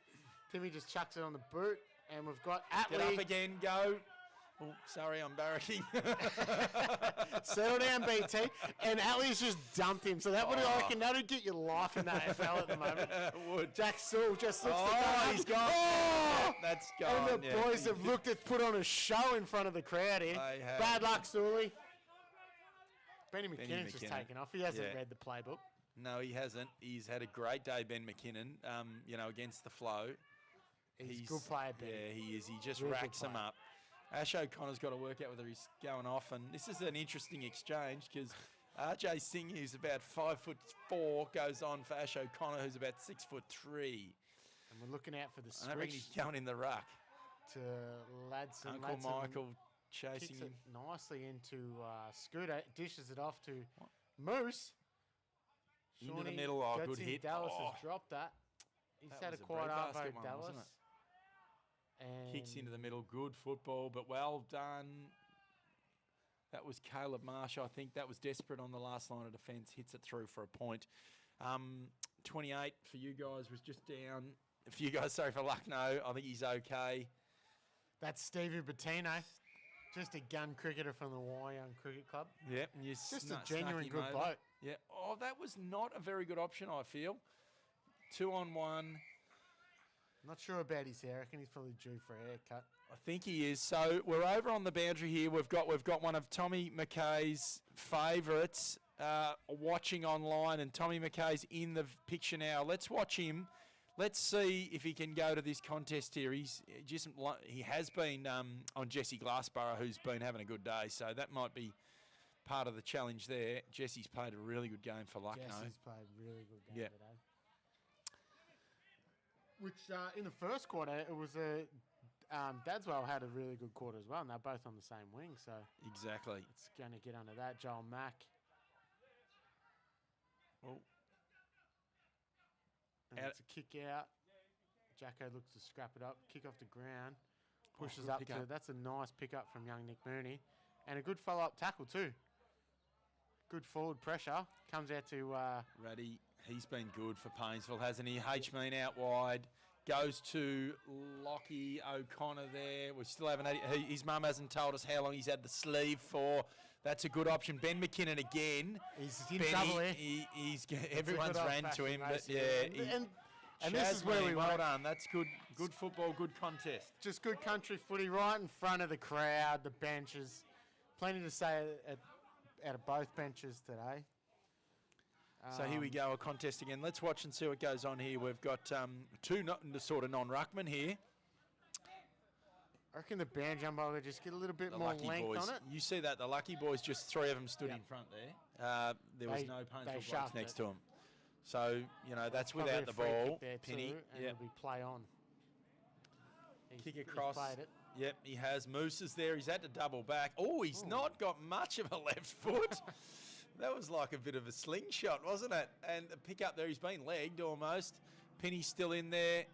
Timmy just chucks it on the boot, and we've got Get Atley. up again, go. Oh, sorry, I'm barracking. Settle down, BT. And Atley's just dumped him. So that would, I reckon, that would get your life in the AFL at the moment. Would. Jack Sewell just looks He's gone. Oh! That's gone. And the boys have looked at put on a show in front of the crowd here. They have. Bad luck, Sewelly. Benny Benny McKinnon's just McKinnon. taken off. He hasn't Yeah. read the playbook. No, he hasn't. He's had a great day, Ben McKinnon, against the flow. He's a good player, Ben. Yeah, he is. He just Real good racks them player. up. Ash O'Connor's got to work out whether he's going off, and this is an interesting exchange because RJ Singh, who's about 5'4", goes on for Ash O'Connor, who's about 6'3". And we're looking out for the I don't reckon switch he's going in the ruck. to Ladson. Uncle Ladson Michael chasing kicks him. it nicely into Scooter, dishes it off to Moose. Into the Shawnee middle. Oh, gets good in. hit. Dallas Oh. has dropped that. He's That had a was a quiet breadbasket arvo, one, Dallas. wasn't And Kicks into the middle. Good football, but well done. That was Caleb Marsh, I think. That was desperate on the last line of defence. Hits it through for a point. 28 for you guys was just down. For you guys, sorry, for Lucknow. I think he's okay. That's Stevie Bettino, just a gun cricketer from the Wyong Cricket Club. Yep. And you Just a snuck genuine him good over. bloke. Yeah. Oh, that was not a very good option, I feel. 2-on-1. Not sure about his hair. I reckon he's probably due for a haircut. I think he is. So we're over on the boundary here. We've got one of Tommy McKay's favourites watching online, and Tommy McKay's in the picture now. Let's watch him. Let's see if he can go to this contest here. He has been on Jesse Glassborough, who's been having a good day. So that might be part of the challenge there. Jesse's played a really good game for Lucknow. Jesse's played a really good game Yeah. today. Which in the first quarter, it was Dadswell had a really good quarter as well, and they're both on the same wing, so Exactly. it's going to get under that. Joel Mack. Oh. And Out- it's a kick out. Jacko looks to scrap it up, kick off the ground, pushes good up pick to. up. That's a nice pick up from young Nick Mooney, and a good follow up tackle too. Good forward pressure comes out to. Ruddy, he's been good for Paynesville, hasn't he? H-Mean out wide. Goes to Lockie O'Connor there. We still haven't had his mum hasn't told us how long he's had the sleeve for. That's a good option. Ben McKinnon again. He's in Benny, trouble here. Everyone's ran to him, but yeah. And this is where we well want it. done. That's good. Good football. Good contest. Just good country footy right in front of the crowd, the benches. Plenty to say out of both benches today. So here we go, a contest again. Let's watch and see what goes on here. We've got two sort of non-ruckmen here. I reckon the band jumbo will just get a little bit The more Lucky length Boys. on it. You see that? The Lucky Boys, just three of them stood in front there. There was They- no they Paynesville blokes shoved next it. to them. So, that's Probably without a the free ball. kick there Penny. too, and it'll be play on. Kick He's across. played it. Yep, he has. Moose is there. He's had to double back. Oh, he's not got much of a left foot. That was like a bit of a slingshot, wasn't it? And the pick up there, he's been legged almost. Penny's still in there.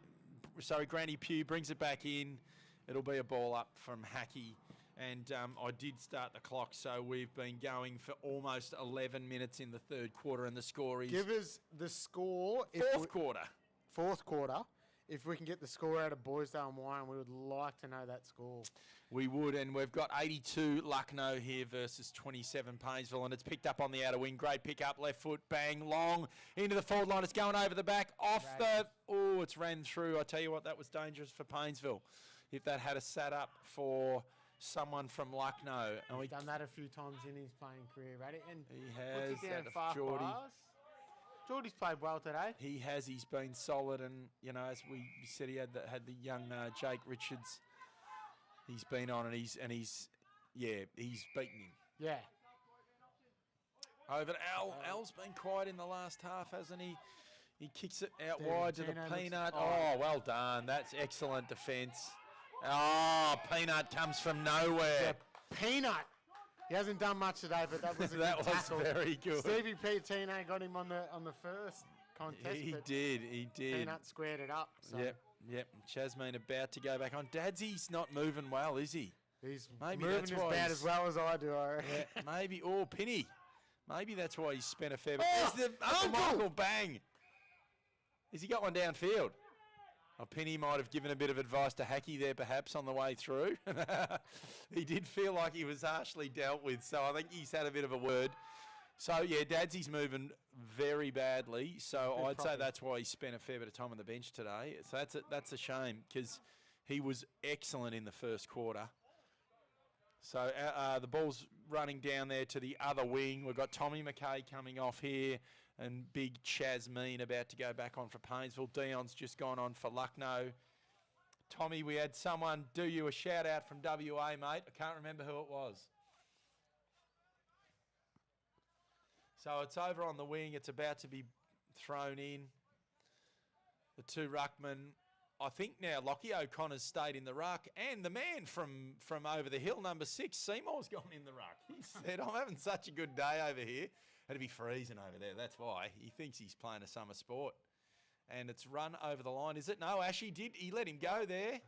Sorry, Granny Pugh brings it back in. It'll be a ball up from Hackey. And I did start the clock, so we've been going for almost 11 minutes in the third quarter, and the score is Give us the score. fourth quarter. Fourth quarter. if we can get the score out of Boysdale and Wyong, we would like to know that score. We would, and we've got 82 Lucknow here versus 27 Paynesville, and it's picked up on the outer wing. Great pick up, left foot, bang, long, into the forward line. It's going over the back, it's ran through. I tell you what, that was dangerous for Paynesville. If that had sat up for someone from Lucknow. And He's done that a few times in his playing career, right? And he has. puts it down That far Geordie. pass. Geordie's played well today. He has. He's been solid, and as we said, he had the young Jake Richards. He's been on, and he's beaten him. Yeah. Over to Al. Al's been quiet in the last half, hasn't he? He kicks it out wide to the Peanut. Well done. That's excellent defence. Peanut comes from nowhere. The Peanut. He hasn't done much today, but that was a that good was tackle. very good. Stevie Petino got him on the first contest. He but did. Peanut squared it up. So. Yep. Chasmine about to go back on. Dadsy's not moving well, is he? He's maybe moving that's as why bad as well as I do. I reckon. Yeah, maybe. Penny. Maybe that's why he's spent a fair bit. Oh, There's the Uncle bang. Has he got one downfield? Penny might have given a bit of advice to Hackey there, perhaps, on the way through. He did feel like he was harshly dealt with, so I think he's had a bit of a word. So, Dadsy's moving very badly, so I'd say that's why he spent a fair bit of time on the bench today. So that's a shame, because he was excellent in the first quarter. So the ball's running down there to the other wing. We've got Tommy McKay coming off here, and big Chasmine about to go back on for Paynesville. Dion's just gone on for Lucknow. Tommy, we had someone do you a shout out from WA, mate. I can't remember who it was. So it's over on the wing. It's about to be thrown in. The two ruckmen. I think now Lockie O'Connor's stayed in the ruck, and the man from over the hill, number 6, Seymour's gone in the ruck. He said, I'm having such a good day over here. It'd be freezing over there. That's why. He thinks he's playing a summer sport. And it's run over the line, is it? No, Ashy did. He let him go there.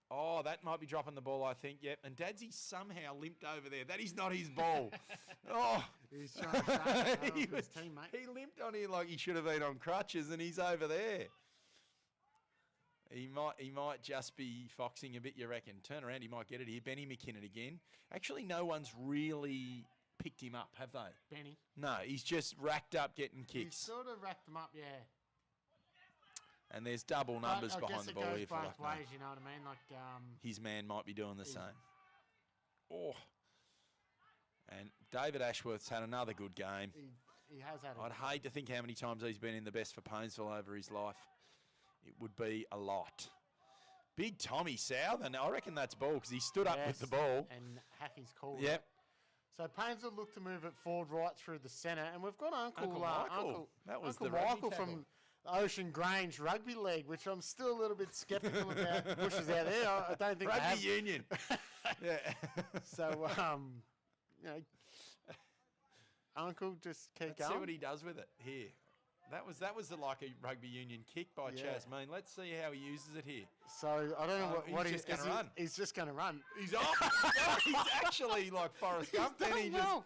Oh, that might be dropping the ball, I think. Yep. And Dadsy somehow limped over there. That is not his ball. He's trying to shut his teammate. He limped on here like he should have been on crutches, and he's over there. He might just be foxing a bit, you reckon. Turn around, he might get it here. Benny McKinnon again. Actually, no one's really picked him up, have they? Benny? No, he's just racked up getting kicks. He's sort of racked them up, yeah. And there's double numbers But I behind guess the ball here it for goes both Lucknow. ways, you know what I mean? Like, his man might be doing the same. And David Ashworth's had another good game. he has had I'd hate to think how many times he's been in the best for Paynesville over his life. It would be a lot. Big Tommy South, and I reckon that's ball because he stood up with the ball. And Hackey's called Yep. it. So Paynesville look to move it forward right through the centre, and we've got Uncle Michael. That was Uncle the rugby Michael tackle. from the Ocean Grange Rugby League, which I'm still a little bit sceptical about. Bushes out there, I don't think Rugby they have. union. Yeah. So Uncle, just keep Let's going. see what he does with it here. That was like a rugby union kick by Chasmine. Let's see how he uses it here. So I don't know what he's just going to run. He's just going to run. He's off. He's actually like Forrest Gump. He's done well.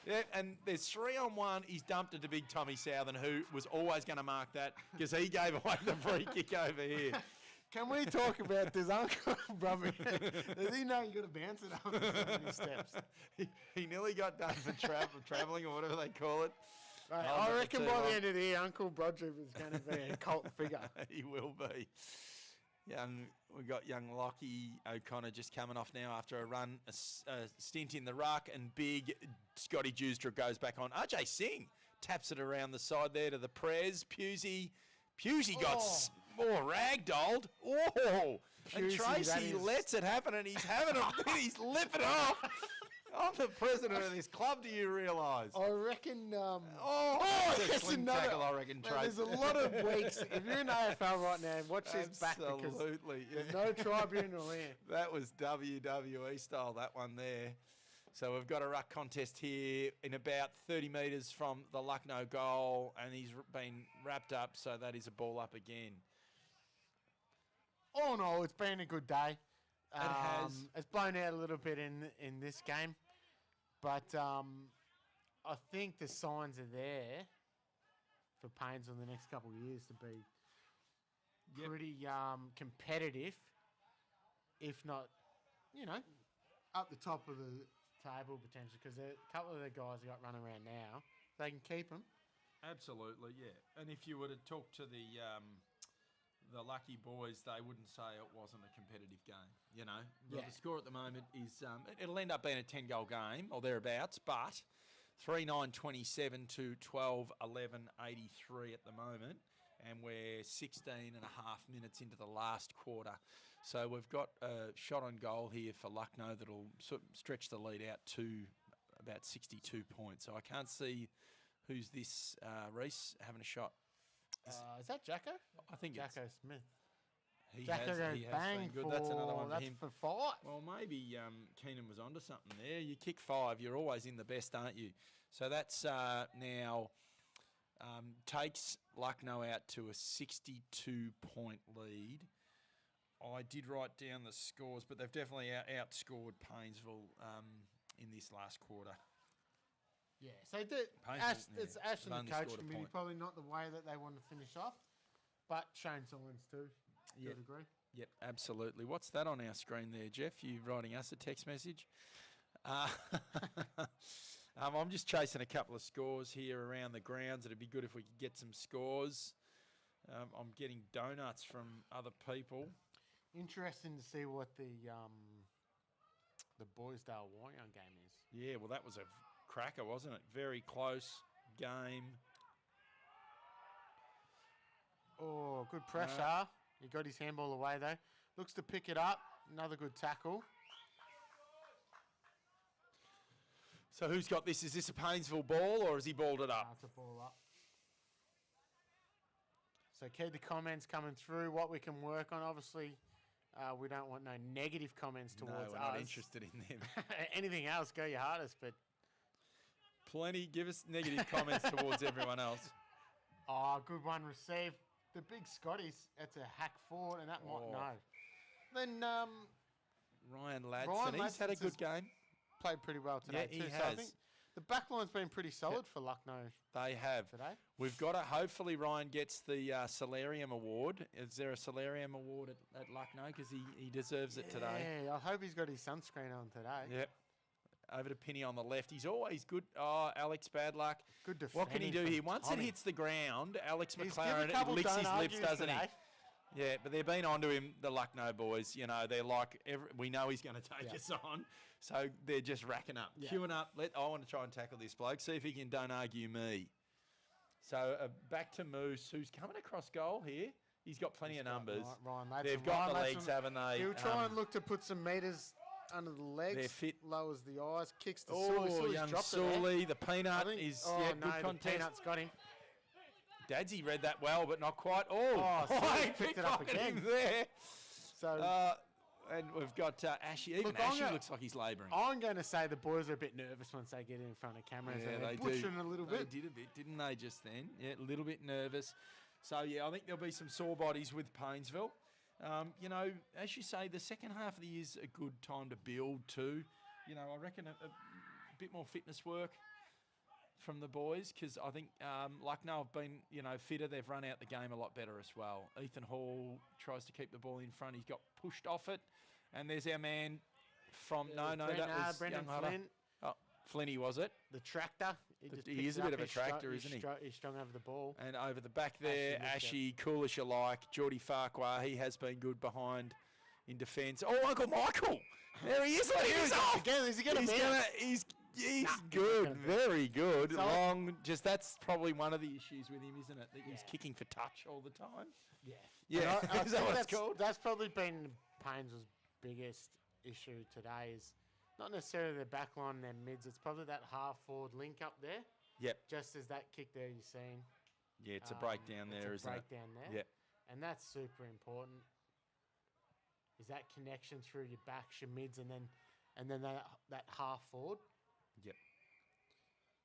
Yeah, and there's 3-on-1. He's dumped it to Big Tommy Southern, who was always going to mark that because he gave away the free kick over here. Can we talk about this Uncle, brother? Does he know you got to bounce it up so many steps? He nearly got done for travelling or whatever they call it. Right, I reckon by the end of the year, Uncle Brodrick is going to be a cult figure. He will be. We've got young Lockie O'Connor just coming off now after a run, a stint in the ruck, and big Scotty Dewstra goes back on. RJ Singh taps it around the side there to the Prez. Pusey got more ragdolled. And Tracy lets it happen, and he's having it. He's lipping off. I'm the president of this club, do you realise? I reckon... that's a another tackle, I reckon, Tracy. There's a lot of weeks. If you're in AFL right now, watch this back because Absolutely. there's no tribunal here. That was WWE style, that one there. So we've got a ruck contest here in about 30 metres from the Lucknow goal, and he's been wrapped up, so that is a ball up again. All in all, it's been a good day. It has. It's blown out a little bit in this game, but I think the signs are there for Paynesville in the next couple of years to be pretty competitive, if not, up the top of the table potentially, because a couple of the guys got running around now, they can keep them. Absolutely, yeah. And if you were to talk to the Lucky boys, they wouldn't say it wasn't a competitive game. Well, the score at the moment is it'll end up being a 10-goal game or thereabouts, but 3-9-27 to 12-11-83 at the moment, and we're 16 and a half minutes into the last quarter. So we've got a shot on goal here for Lucknow that'll sort of stretch the lead out to about 62 points. So I can't see who's this, Reece, having a shot. Is that Jacko? I think Jacko Smith. Jacko goes bang been good. That's another one that's for him. for 5. Well, maybe Keenan was onto something there. You kick 5, you're always in the best, aren't you? So that's now takes Lucknow out to a 62-point lead. I did write down the scores, but they've definitely outscored Paynesville in this last quarter. Yeah, so it's Paynesville, Ash they've and only the coach scored a committee, point. probably not the way that they want to finish off, but showing signs too. Yep. Good agree. Yep, absolutely. What's that on our screen there, Jeff? You writing us a text message? I'm just chasing a couple of scores here around the grounds. It'd be good if we could get some scores. I'm getting donuts from other people. Interesting to see what the Boysdale Wyong game is. Yeah, well, that was a cracker, wasn't it? Very close game. Oh, good pressure. He got his handball away, though. Looks to pick it up. Another good tackle. So who's got this? Is this a Paynesville ball or has he balled it up? It's a ball up. So keep the comments coming through, what we can work on. Obviously, we don't want no negative comments towards us. No, we're not interested in them. Anything else, go your hardest, but... Plenty. Give us negative comments towards everyone else. Oh, good one received. The big Scotties, that's a hack forward, and that might no. Then Ryan Ladson, he's had a good game. Played pretty well today too. So I think the back line's been pretty solid for Lucknow. They have. Today. We've got to, hopefully Ryan gets the Solarium Award. Is there a Solarium Award at Lucknow? Because he deserves it today. Yeah, I hope he's got his sunscreen on today. Yep. Over to Penny on the left. He's always good. Oh, Alex, bad luck. Good defending. What can he do here? Once Tommy. it hits the ground, Alex He's McLaren given a couple licks his don't lips, argues doesn't today. he? Yeah, but they've been on to him, the Lucknow boys. They're like, we know he's going to take us on. So they're just racking up, queuing up. I want to try and tackle this bloke, see if he can don't argue me. So back to Moose, who's coming across goal here. He's got plenty of numbers. Ryan They've got the legs, haven't they? He'll try and look to put some metres under the legs. They're fit. Lowers the eyes, kicks the young Sully. The peanut is good contest. The peanut's got him. Dadsy read that well, but not quite. He picked it up again. Him there. So, and we've got Ashy. Even Ashy looks like he's labouring. I'm going to say the boys are a bit nervous once they get in front of cameras. Yeah, they're they butchering do. a little bit. They did a bit, didn't they, just then? Yeah, a little bit nervous. So, yeah, I think there'll be some sore bodies with Paynesville. As you say, the second half of the year is a good time to build too. I reckon a bit more fitness work from the boys because I think Lucknow have been, fitter. They've run out the game a lot better as well. Ethan Hall tries to keep the ball in front. He's got pushed off it. And there's our man from... that was Brendan young Hunter. Flynn. Oh, Flinny, was it? The tractor. He is a bit of a tractor, isn't he? He's strong over the ball. And over the back there, Ashy, cool as you like. Geordie Farquhar, he has been good behind in defence. Oh, Uncle Michael! There he is. He's off. Again, is he going to bounce? He's good, very good. Long, that's probably one of the issues with him, isn't it? That he's kicking for touch all the time. Yeah. Yeah, is that what it's called? That's probably been Paynesville's biggest issue today is not necessarily their back line and their mids. It's probably that half-forward link up there. Yep. Just as that kick there you've seen. Yeah, it's a breakdown there, isn't it? It's a breakdown there. Yep. And that's super important. Is that connection through your backs, your mids, and then that half-forward. Yep.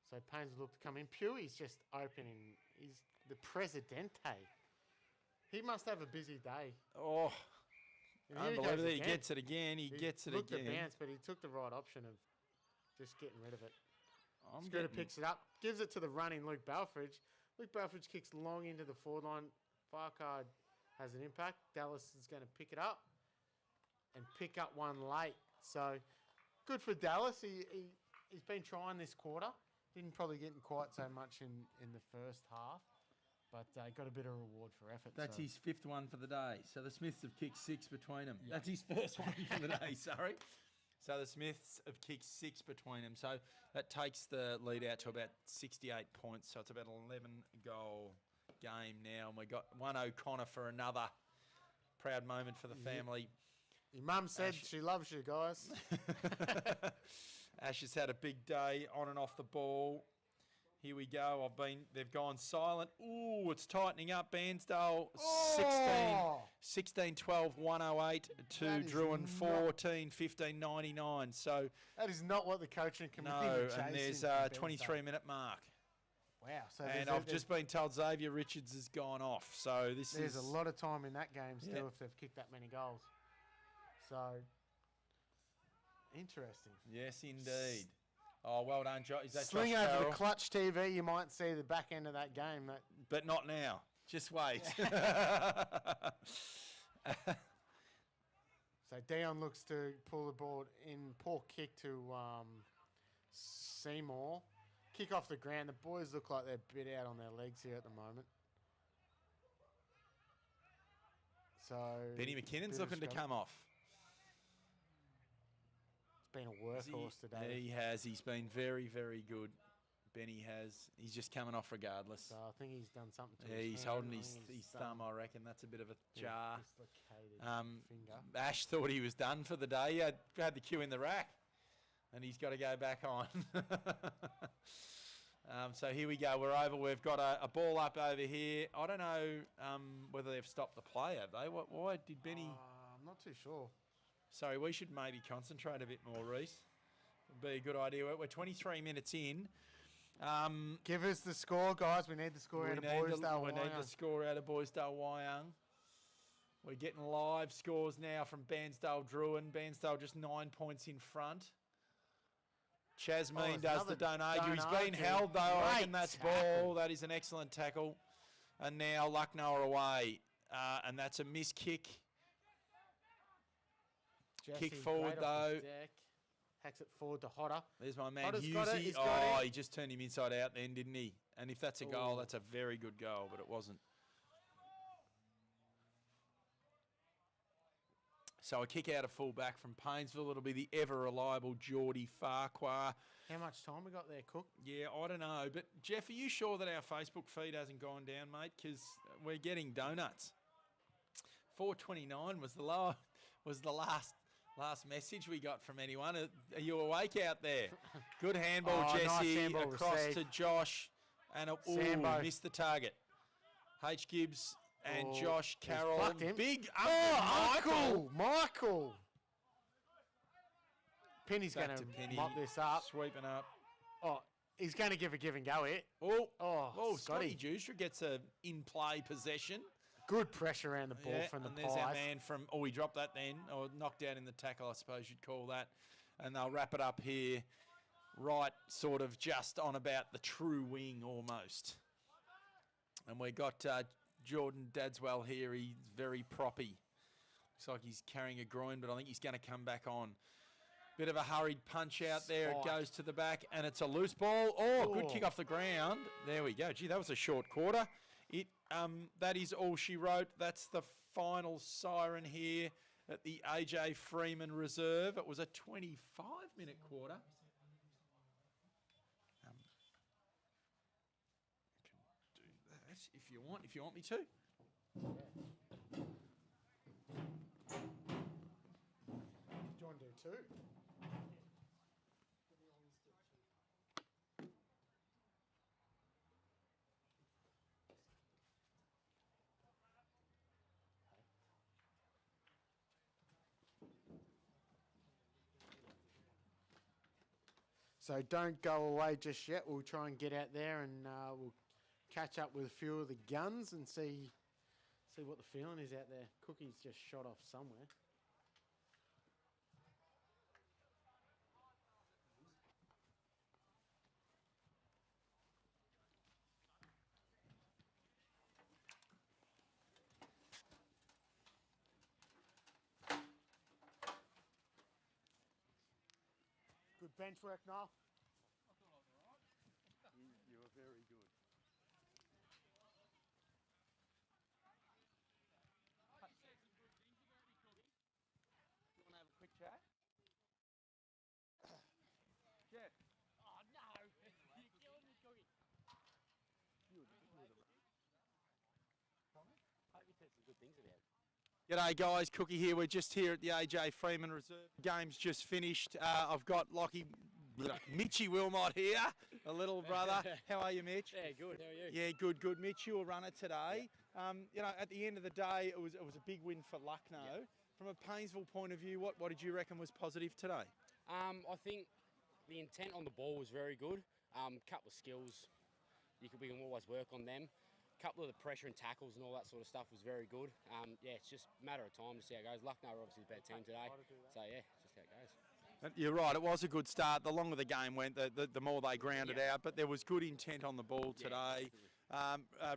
So Paynesville look to come in. Pewey's just opening. He's the Presidente. He must have a busy day. Oh, unbelievable. He gets it again. He looked at bounce, but he took the right option of just getting rid of it. Scooter picks it up, gives it to the running Luke Balfridge. Luke Balfridge kicks long into the forward line. Farquhar has an impact. Dallas is going to pick it up and pick up one late. So good for Dallas. He's been trying this quarter. Didn't probably get quite so much in the first half, but got a bit of reward for effort. That's so. his 5th one for the day. So the Smiths have kicked 6 between them. That's his first one for the day, sorry. So the Smiths have kicked 6 between them. So that takes the lead out to about 68 points. So it's about an 11-goal game now. And we got one O'Connor for another proud moment for the family. Your mum said she loves you, guys. Ash has had a big day on and off the ball. Here we go. They've gone silent. Ooh, it's tightening up. Bairnsdale 16-12, 108 to Druin 14-15, 99. So that is not what the coaching committee no, were chasing. And there's a 23-minute mark. Wow. So and I've just been told Xavier Richards has gone off. So there's a lot of time in that game still Yeah. if they've kicked that many goals. So interesting. Yes, indeed. Oh, well done, Josh. Is that Swing Josh over Carroll? the Clutch TV, you might see the back end of that game. But not now. Just wait. So Dion looks to pull the ball in. Poor kick to Seymour. Kick off the ground. The boys look like they're a bit out on their legs here at the moment. So Benny McKinnon's looking to come off. Been a workhorse today. He has. He's been very, very good. Benny has. He's just coming off regardless. So I think he's done something to Yeah, his he's hand. holding I his think he's thumb, I reckon. That's a bit of a Yeah, jar. dislocated finger. Ash thought he was done for the day. He had the cue in the rack. And he's got to go back on. So here we go. We're over. We've got a ball up over here. I don't know whether they've stopped the play, have they? Why did Benny... I'm not too sure. Sorry, we should maybe concentrate a bit more, Reese. Would be a good idea. We're 23 minutes in. Give us the score, guys. We need the score out of Boysdale We need the Wyong. score out of Boysdale Wyong. We're getting live scores now from Bairnsdale Druin. Bairnsdale just 9 points in front. Chasmeen does the don't argue. He's been held, though. I reckon that's ball. That is an excellent tackle. And now Lucknow are away. And that's a missed kick. Jesse, Kick forward, great off the though. deck. Hacks it forward to Hodder. There's my man Hodder's got it, Husey. he's got it. He just turned him inside out then, didn't he? And if that's a goal, Ooh. that's a very good goal, but it wasn't. So a kick out of full back from Paynesville. It'll be the ever-reliable Geordie Farquhar. How much time we got there, Cook? Yeah, I don't know. But, Jeff, are you sure that our Facebook feed hasn't gone down, mate? Because we're getting donuts. 4:29 was the last message we got from anyone. Are you awake out there? Good handball, Oh, nice Jesse. handball Across received. to Josh. And Sambo. missed the target. H. Gibbs and Oh, Josh he's Carroll. plucked him. Big Michael. Penny's Back going to to Penny. mop this up. Sweeping up. Oh, he's going to give a give and go here. Oh, Scotty Scotty. Justra gets a in-play possession. Good pressure around the ball from the and there's our Pies. man from... Oh, he dropped that then. Or knocked out in the tackle, I suppose you'd call that. And they'll wrap it up here. Right, sort of just on about the true wing almost. And we got Jordan Dadswell here. He's very proppy. Looks like he's carrying a groin, but I think he's going to come back on. Bit of a hurried punch out there. It goes to the back, and it's a loose ball. Oh, good kick off the ground. There we go. Gee, that was a short quarter. That is all she wrote. That's the final siren here at the AJ Freeman Reserve. It was a 25-minute quarter. Can do that if you want me to. Do you want to do two? So don't go away just yet. We'll try and get out there and we'll catch up with a few of the guns and see what the feeling is out there. Cookie's just shot off somewhere. Good bench work, Noel. You were very good. You want to have a quick chat? Jeff. Oh no! You're killing me, Cookie. Hope you said some good things about it. G'day guys, Cookie here. We're just here at the AJ Freeman Reserve. Game's just finished. I've got Mitchy Wilmot here, a little brother. How are you, Mitch? Yeah, good. How are you? Yeah, good. Mitch, you were runner today. At the end of the day, it was a big win for Lucknow. Yeah. From a Paynesville point of view, what did you reckon was positive today? I think the intent on the ball was very good. Couple of skills, we can always work on them. Couple of the pressure and tackles and all that sort of stuff was very good. It's just a matter of time to see how it goes. Lucknow are obviously the better team today, so yeah, it's just how it goes. And you're right, it was a good start. The longer the game went, the more they grounded out, but there was good intent on the ball today.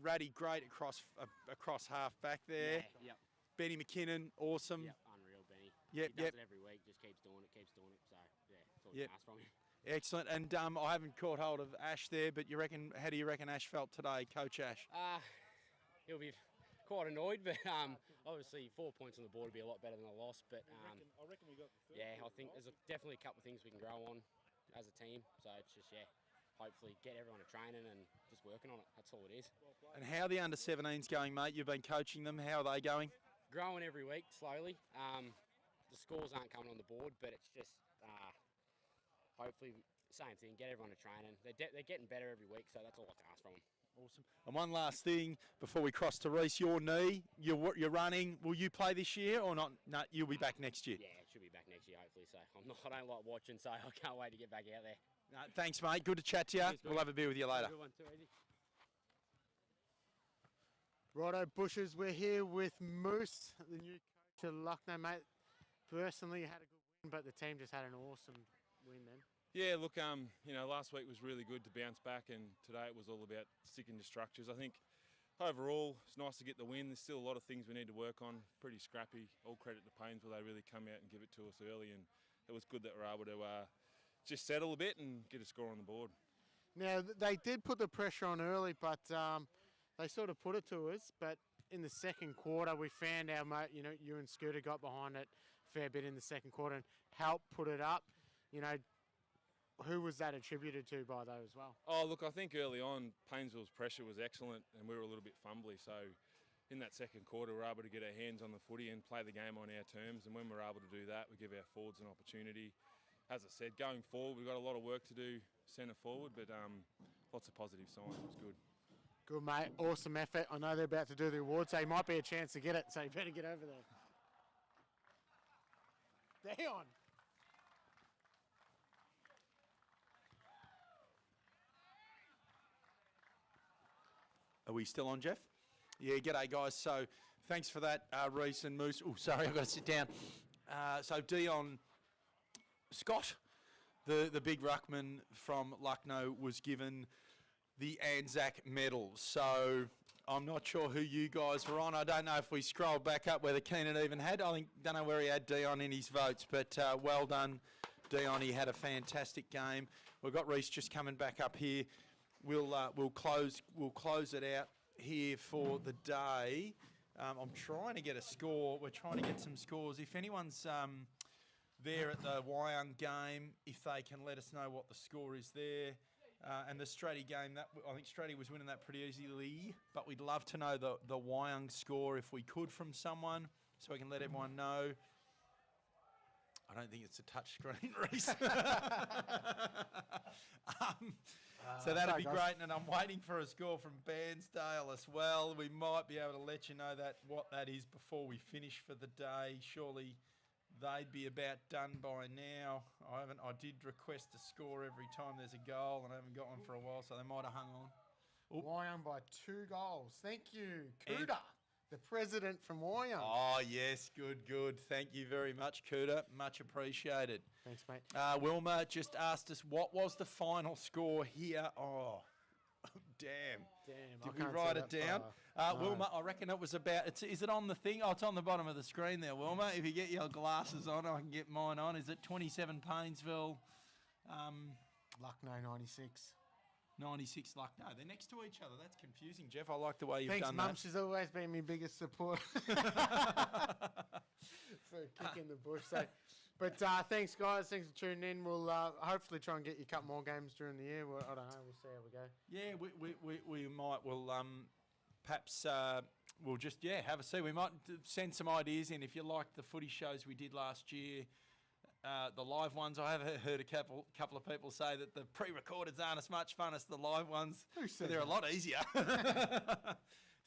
Raddy, great across half back there. Yeah, Benny McKinnon, awesome. Yep, unreal, Benny. He does it every week, just keeps doing it. So yeah, that's all you can ask from him. Excellent. And I haven't caught hold of Ash there, but how do you reckon Ash felt today, Coach Ash? He'll be quite annoyed, but obviously 4 points on the board would be a lot better than a loss. But I reckon we got the third. Yeah, I think there's definitely a couple of things we can grow on as a team. So it's just hopefully get everyone to training and just working on it. That's all it is. And how are the under-17s going, mate? You've been coaching them. How are they going? Growing every week, slowly. The scores aren't coming on the board, but it's just hopefully same thing. Get everyone to training. They're getting better every week, so that's all I can ask from them. Awesome. And one last thing before we cross to Reece, your knee, you're running. Will you play this year or not? No, you'll be back next year. Yeah, it should be back next year, hopefully. So I don't like watching, so I can't wait to get back out there. No, thanks, mate. Good to chat to you. Cheers, we'll have a beer with you later. Good one, too easy. Righto, Bushes, we're here with Moose, the new coach of Lucknow, mate. Personally, had a good win, but the team just had an awesome win then. Yeah, look, last week was really good to bounce back, and today it was all about sticking to structures. I think overall it's nice to get the win. There's still a lot of things we need to work on. Pretty scrappy. All credit to Paynesville, they really come out and give it to us early, and it was good that we're able to just settle a bit and get a score on the board. Now, they did put the pressure on early, but they sort of put it to us. But in the second quarter, we found our mate, you and Scooter got behind it a fair bit in the second quarter and helped put it up. Who was that attributed to by those as well? Oh, look, I think early on, Paynesville's pressure was excellent and we were a little bit fumbly. So in that second quarter, we were able to get our hands on the footy and play the game on our terms. And when we're able to do that, we give our forwards an opportunity. As I said, going forward, we've got a lot of work to do centre forward, but lots of positive signs. It was good. Good, mate. Awesome effort. I know they're about to do the award, so it might be a chance to get it, so you better get over there. Dion. Are we still on, Jeff? Yeah, g'day, guys. So thanks for that, Reece and Moose. Oh, sorry, I've got to sit down. So Dion Scott, the big ruckman from Lucknow, was given the Anzac medal. So I'm not sure who you guys were on. I don't know if we scroll back up whether Keenan even had. Don't know where he had Dion in his votes, but well done, Dion. He had a fantastic game. We've got Reece just coming back up here. We'll close it out here for the day. I'm trying to get a score. We're trying to get some scores. If anyone's there at the Wyong game, if they can let us know what the score is there. And the Stratty game, I think Stratty was winning that pretty easily, but we'd love to know the Wyong score if we could from someone, so we can let everyone know. I don't think it's a touch screen, Reece. So that'd be great, and I'm waiting for a score from Bairnsdale as well. We might be able to let you know what that is before we finish for the day. Surely they'd be about done by now. I did request a score every time there's a goal, and I haven't got one for a while, so they might have hung on. Wyong by 2 goals. Thank you, Kuda, the president from Wyong. Oh, yes, good. Thank you very much, Kuda. Much appreciated. Thanks, mate. Wilma just asked us, what was the final score here? Oh, damn. Did we write it down? Wilma, I reckon it was about, is it on the thing? Oh, it's on the bottom of the screen there, Wilma. If you get your glasses on, I can get mine on. Is it 27 Paynesville, Lucknow 96. 96 Lucknow. They're next to each other. That's confusing, Jeff. I like the way you've Thanks, done Mum. that. She's always been my biggest support. So kick in the bush. So, but thanks, guys. Thanks for tuning in. We'll hopefully try and get you a couple more games during the year. I don't know. We'll see how we go. Yeah, we might. We'll perhaps we'll just have a see. We might send some ideas in if you liked the footy shows we did last year. The live ones, I have heard a couple of people say that the pre-recordeds aren't as much fun as the live ones. But they're a lot easier.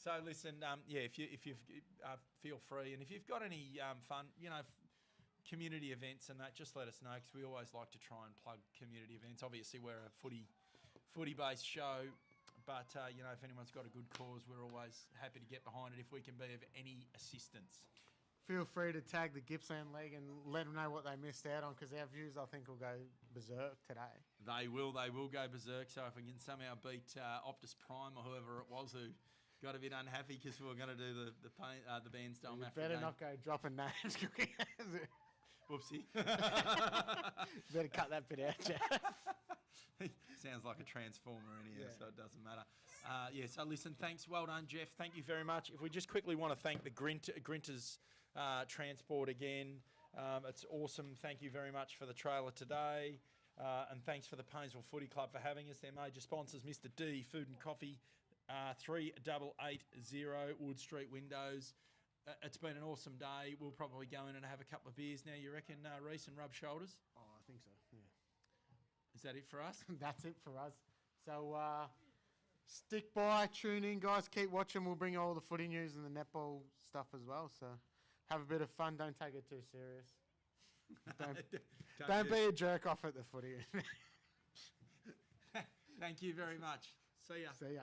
So listen, if you feel free, and if you've got any fun, community events and that, just let us know, because we always like to try and plug community events. Obviously, we're a footy-based show, but if anyone's got a good cause, we're always happy to get behind it if we can be of any assistance. Feel free to tag the Gippsland League and let them know what they missed out on, because our views, I think, will go berserk today. They will go berserk. So if we can somehow beat Optus Prime or whoever it was who got a bit unhappy because we were going to do the bandstand match. Better not go dropping names. Whoopsie. Better cut that bit out, Jeff. Sounds like a transformer in here, so it doesn't matter. So listen, thanks. Well done, Jeff. Thank you very much. If we just quickly want to thank the Grinters Transport again. It's awesome. Thank you very much for the trailer today. And thanks for the Paynesville Footy Club for having us. Their major sponsors, Mr. D Food and Coffee, 3880 Wood Street Windows. It's been an awesome day. We'll probably go in and have a couple of beers now, you reckon, Reece, and rub shoulders? Oh, I think so, yeah. Is that it for us? That's it for us. So stick by, tune in, guys. Keep watching. We'll bring you all the footy news and the netball stuff as well. So have a bit of fun. Don't take it too serious. Don't be a jerk off at the footy. Thank you very much. See ya. See ya.